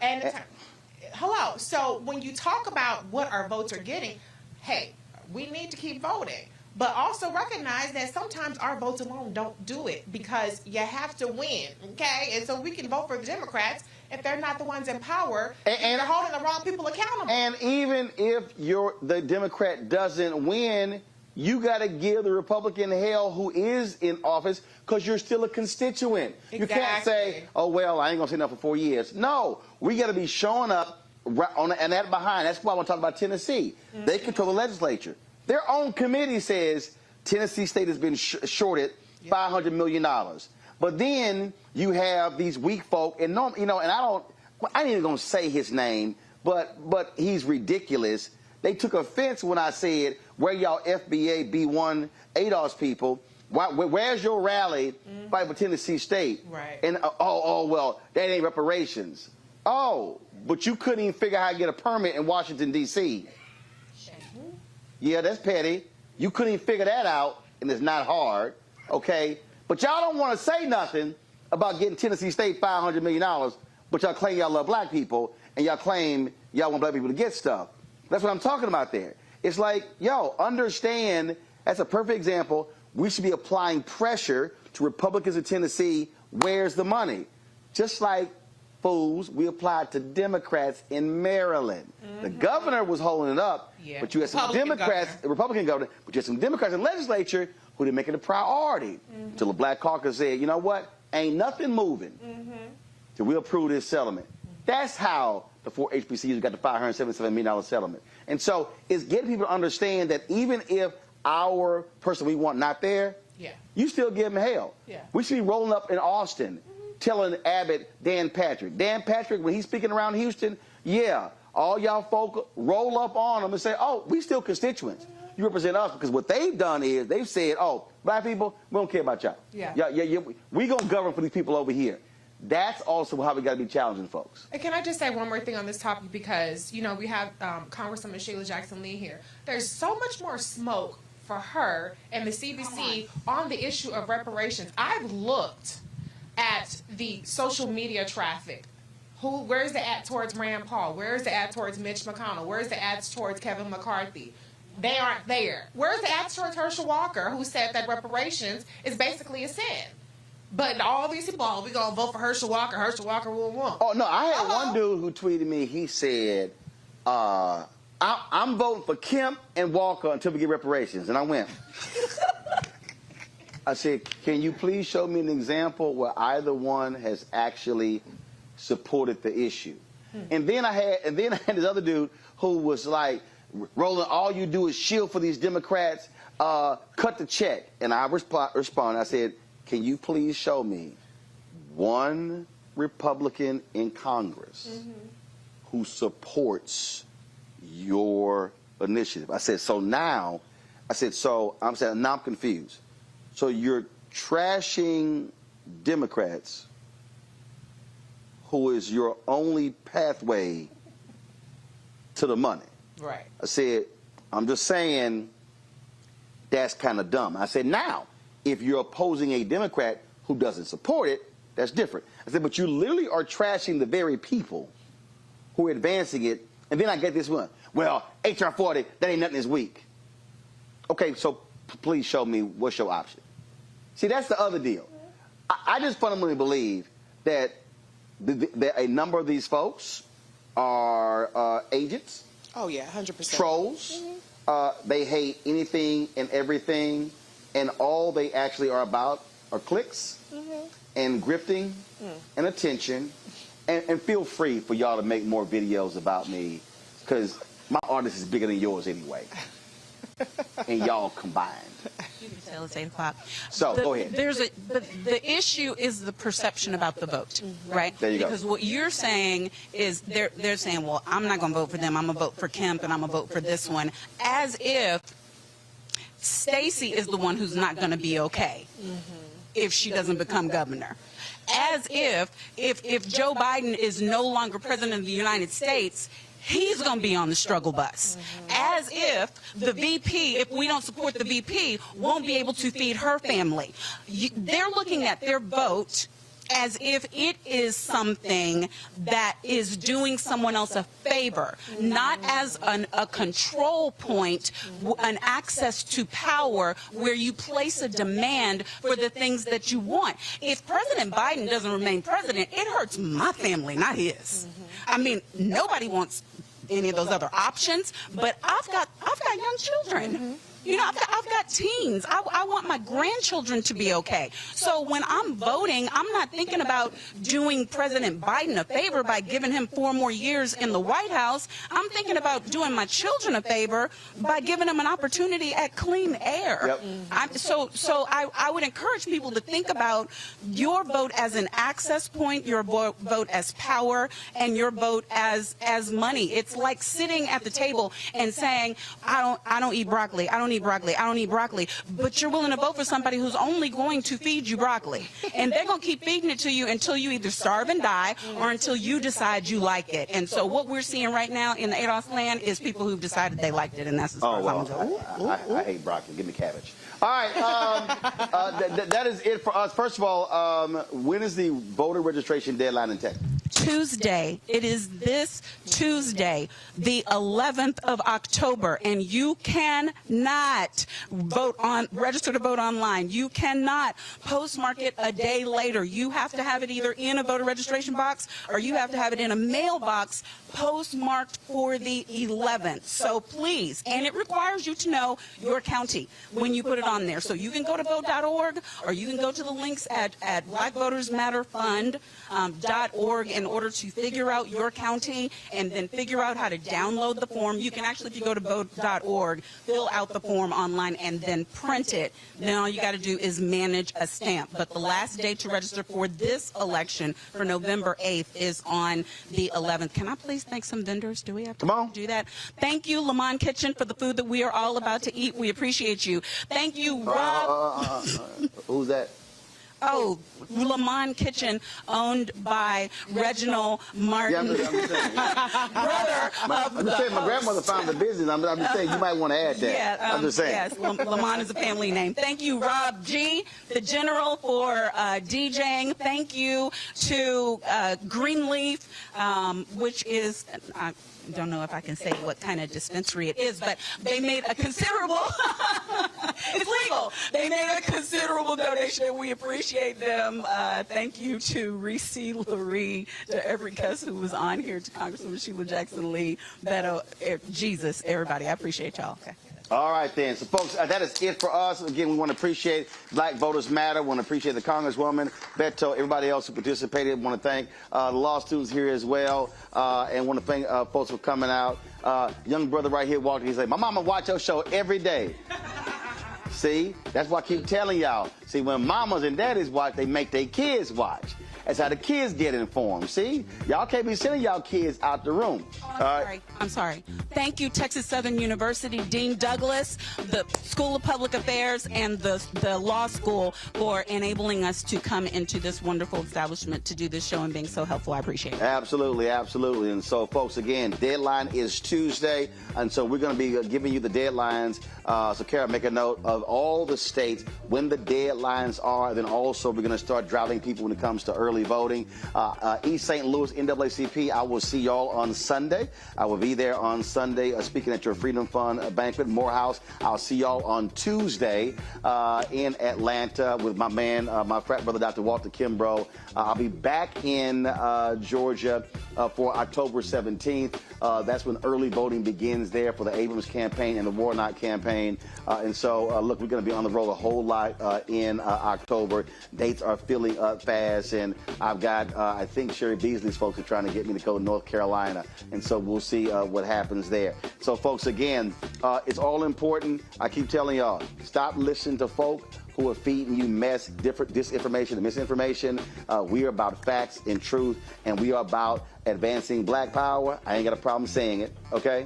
Hello. So when you talk about what our votes are getting, hey, we need to keep voting. But also recognize that sometimes our votes alone don't do it, because you have to win, okay? And so we can vote for the Democrats if they're not the ones in power, and they're holding the wrong people accountable. And even if the Democrat doesn't win, you got to give the Republican hell who is in office, because you're still a constituent. Exactly. You can't say, oh, well, I ain't going to say nothing for 4 years. No, we got to be showing up and that behind. That's why I want to talk about Tennessee. Mm-hmm. They control the legislature. Their own committee says Tennessee State has been shorted $500 million. But then you have these weak folk, and I ain't even going to say his name, but he's ridiculous. They took offense when I said, where y'all FBA B1 ADOS people? Where's your rally fight for Tennessee State? Right. And well, that ain't reparations. Oh, but you couldn't even figure out how to get a permit in Washington, D.C. Yeah, that's petty. You couldn't even figure that out, and it's not hard, okay? But y'all don't want to say nothing about getting Tennessee State $500 million, but y'all claim y'all love black people, and y'all claim y'all want black people to get stuff. That's what I'm talking about there. It's like, yo, understand, that's a perfect example. We should be applying pressure to Republicans in Tennessee. Where's the money? Just like, fools, we applied to Democrats in Maryland. The governor was holding it up, but you had some Republican governor, but you had some Democrats in the legislature who didn't make it a priority. Until the Black Caucus said, you know what, ain't nothing moving till we approve this settlement. That's how the 4 HBCUs got the $577 million settlement. And so it's getting people to understand that even if our person we want not there, you still give them hell. We should be rolling up in Austin telling Abbott, Dan Patrick, when he's speaking around Houston, all y'all folk roll up on him and say, oh, we still constituents. You represent us, because what they've done is they've said, oh, black people, we don't care about y'all. We going to govern for these people over here. That's also how we got to be challenging folks. And can I just say one more thing on this topic, because, you know, we have Congresswoman Sheila Jackson Lee here. There's so much more smoke for her and the CBC on the issue of reparations. I've looked at the social media traffic. Where's the ad towards Rand Paul? Where's the ad towards Mitch McConnell? Where's the ads towards Kevin McCarthy? They aren't there. Where's the ads towards Herschel Walker, who said that reparations is basically a sin? But all these people, we're going to vote for Herschel Walker. Herschel Walker will win. Oh, no, I had one dude who tweeted me. He said, I'm voting for Kemp and Walker until we get reparations. And I went. I said, can you please show me an example where either one has actually supported the issue? And then I had this other dude who was like, Roland, all you do is shield for these Democrats, cut the check. And I responded, I said, can you please show me one Republican in Congress who supports your initiative? I said, now I'm confused. So you're trashing Democrats, who is your only pathway to the money. Right. I said, I'm just saying that's kind of dumb. I said, now, if you're opposing a Democrat who doesn't support it, that's different. I said, but you literally are trashing the very people who are advancing it. And then I get this one. Well, HR 40, that ain't nothing this week. Okay, so please show me what's your option. See, that's the other deal. I just fundamentally believe that a number of these folks are agents. Oh, yeah, 100%. Trolls. They hate anything and everything, and all they actually are about are clicks and grifting and attention. And feel free for y'all to make more videos about me, because my artist is bigger than yours anyway. And y'all combined. You can tell it's 8 o'clock. So go ahead. But the issue is the perception about the vote, right? There you go. Because what you're saying is they're saying, well, I'm not going to vote for them. I'm going to vote for Kemp, and I'm going to vote for this one, as if Stacey is the one who's not going to be okay if she doesn't become governor. As if Joe Biden is no longer president of the United States, he's going to be on the struggle bus. As if the VP, if we don't support the VP, won't be able to feed her family. They're looking at their vote as if it is something that is doing someone else a favor, not as a control point, an access to power where you place a demand for the things that you want. If President Biden doesn't remain president, it hurts my family, not his. I mean, nobody wants any of those other options, but I've got young children. You know, I've got teens. I want my grandchildren to be okay. So when I'm voting, I'm not thinking about doing President Biden a favor by giving him 4 more years in the White House. I'm thinking about doing my children a favor by giving them an opportunity at clean air. Yep. So I would encourage people to think about your vote as an access point, your vote as power, and your vote as money. It's like sitting at the table and saying, I don't eat broccoli. I don't eat broccoli, but you're willing to vote for somebody who's only going to feed you broccoli. And they're going to keep feeding it to you until you either starve and die or until you decide you like it. And so what we're seeing right now in the ADOS land is people who've decided they liked it, and that's as far as I'm going. I hate broccoli. Give me cabbage. All right, that is it for us. First of all, when is the voter registration deadline in Texas? Tuesday. It is this Tuesday, the 11th of October, and you cannot register to vote online. You cannot postmark it a day later. You have to have it either in a voter registration box or you have to have it in a mailbox postmarked for the 11th. So please, and it requires you to know your county when you put it on there. So you can go to vote.org or you can go to the links at blackvotersmatterfund.org in order to figure out your county and then figure out how to download the form. You can actually, if you go to vote.org, fill out the form online and then print it. Then all you got to do is manage a stamp. But the last day to register for this election for November 8th is on the 11th. Can I please thank some vendors? Do we have to do that? Thank you, Lamont Kitchen, for the food that we are all about to eat. We appreciate you. Thank you, Rob. Who's that? Oh, Lamont Kitchen, owned by Reginald Martin. Yeah, I'm just saying, my grandmother found the business. I'm just saying, you might want to add that. Yeah, I'm just saying. Yes, Lamont is a family name. Thank you, Rob G., the General, for DJing. Thank you to Greenleaf, which is... I don't know if I can say what kind of dispensary it is, but they made a considerable, it's legal, they made a considerable donation, and we appreciate them. Thank you to Reese Lurie, to every cuss who was on here, to Congresswoman Sheila Jackson Lee, Beto, Jesus, everybody. I appreciate y'all. Okay. All right, then. So, folks, that is it for us. Again, we want to appreciate Black Voters Matter. We want to appreciate the Congresswoman, Beto, everybody else who participated. We want to thank the law students here as well. And want to thank folks for coming out. Young brother right here walking. He's like, my mama watch your show every day. See? That's why I keep telling y'all. See, when mamas and daddies watch, they make their kids watch. That's how the kids get informed. See? Y'all can't be sending y'all kids out the room. I'm sorry. Thank you, Texas Southern University, Dean Douglas, the School of Public Affairs, and the law school for enabling us to come into this wonderful establishment to do this show and being so helpful. I appreciate it. Absolutely, absolutely. And so, folks, again, deadline is Tuesday, and so we're going to be giving you the deadlines. So, Kara, make a note of all the states when the deadlines are. Then also, we're going to start driving people when it comes to early early voting. East St. Louis NAACP, I will see y'all on Sunday. I will be there on Sunday speaking at your Freedom Fund banquet, Morehouse. I'll see y'all on Tuesday in Atlanta with my man, my frat brother, Dr. Walter Kimbrough. I'll be back in Georgia for October 17th. That's when early voting begins there for the Abrams campaign and the Warnock campaign. And so, look, we're going to be on the road a whole lot in October. Dates are filling up fast, and I've got, I think Sherry Beasley's folks are trying to get me to go to North Carolina, and so we'll see what happens there. So, folks, again, it's all important. I keep telling y'all, stop listening to folk who are feeding you disinformation and misinformation. We are about facts and truth, and we are about advancing black power. I ain't got a problem saying it, okay?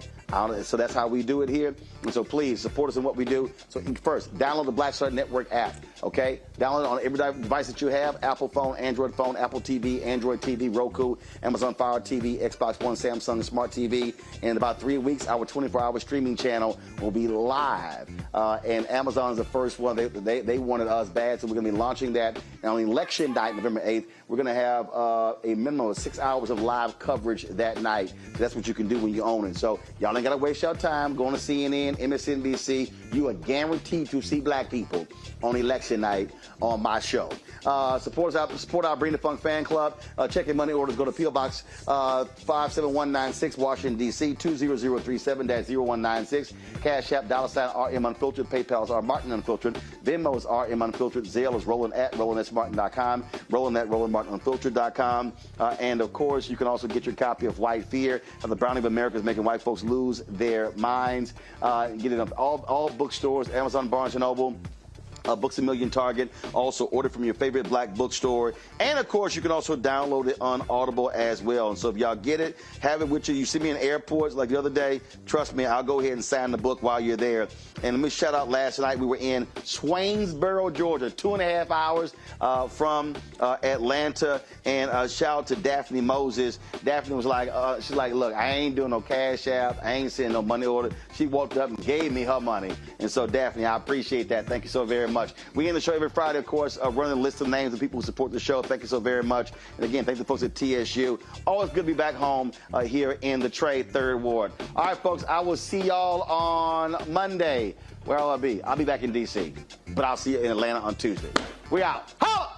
So that's how we do it here. And so please support us in what we do. So first, download the Black Star Network app, okay? Download it on every device that you have: Apple phone, Android phone, Apple TV, Android TV, Roku, Amazon Fire TV, Xbox One, Samsung Smart TV. In about 3 weeks, our 24-hour streaming channel will be live. And Amazon is the first one. They wanted us bad, so we're going to be launching that. And on election night, November 8th, we're going to have a minimum of 6 hours of live coverage that night. So that's what you can do when you own it. So y'all ain't got to waste your time going to CNN, MSNBC. You are guaranteed to see black people on election night on my show. Support our Bring the Funk fan club. Check your money orders. Go to P.O. Box 57196, Washington, D.C., 20037-0196. Cash App, $RM Unfiltered. PayPal is R Martin Unfiltered. Venmo is RM Unfiltered. Zelle is Roland at RolandSMartin.com. Roland at RolandMartinUnfiltered.com. And, of course, you can also get your copy of White Fear, How the Browning of America is Making White Folks Lose Their Minds. Get it on all bookstores, Amazon, Barnes & Noble, Books A Million, Target. Also order from your favorite black bookstore. And, of course, you can also download it on Audible as well. And so if y'all get it, have it with you. You see me in airports like the other day, trust me, I'll go ahead and sign the book while you're there. And let me shout out last night. We were in Swainsboro, Georgia, 2.5 hours from Atlanta. And shout out to Daphne Moses. Daphne was like, she's like, look, I ain't doing no Cash App. I ain't sending no money order. She walked up and gave me her money. And so, Daphne, I appreciate that. Thank you so very much. We end the show every Friday, of course, running a list of names of people who support the show. Thank you so very much. And again, thank the folks at TSU. Always good to be back home here in the Trade 3rd Ward. All right, folks, I will see y'all on Monday. Where will I be? I'll be back in D.C., but I'll see you in Atlanta on Tuesday. We out. Holla!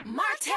Martin!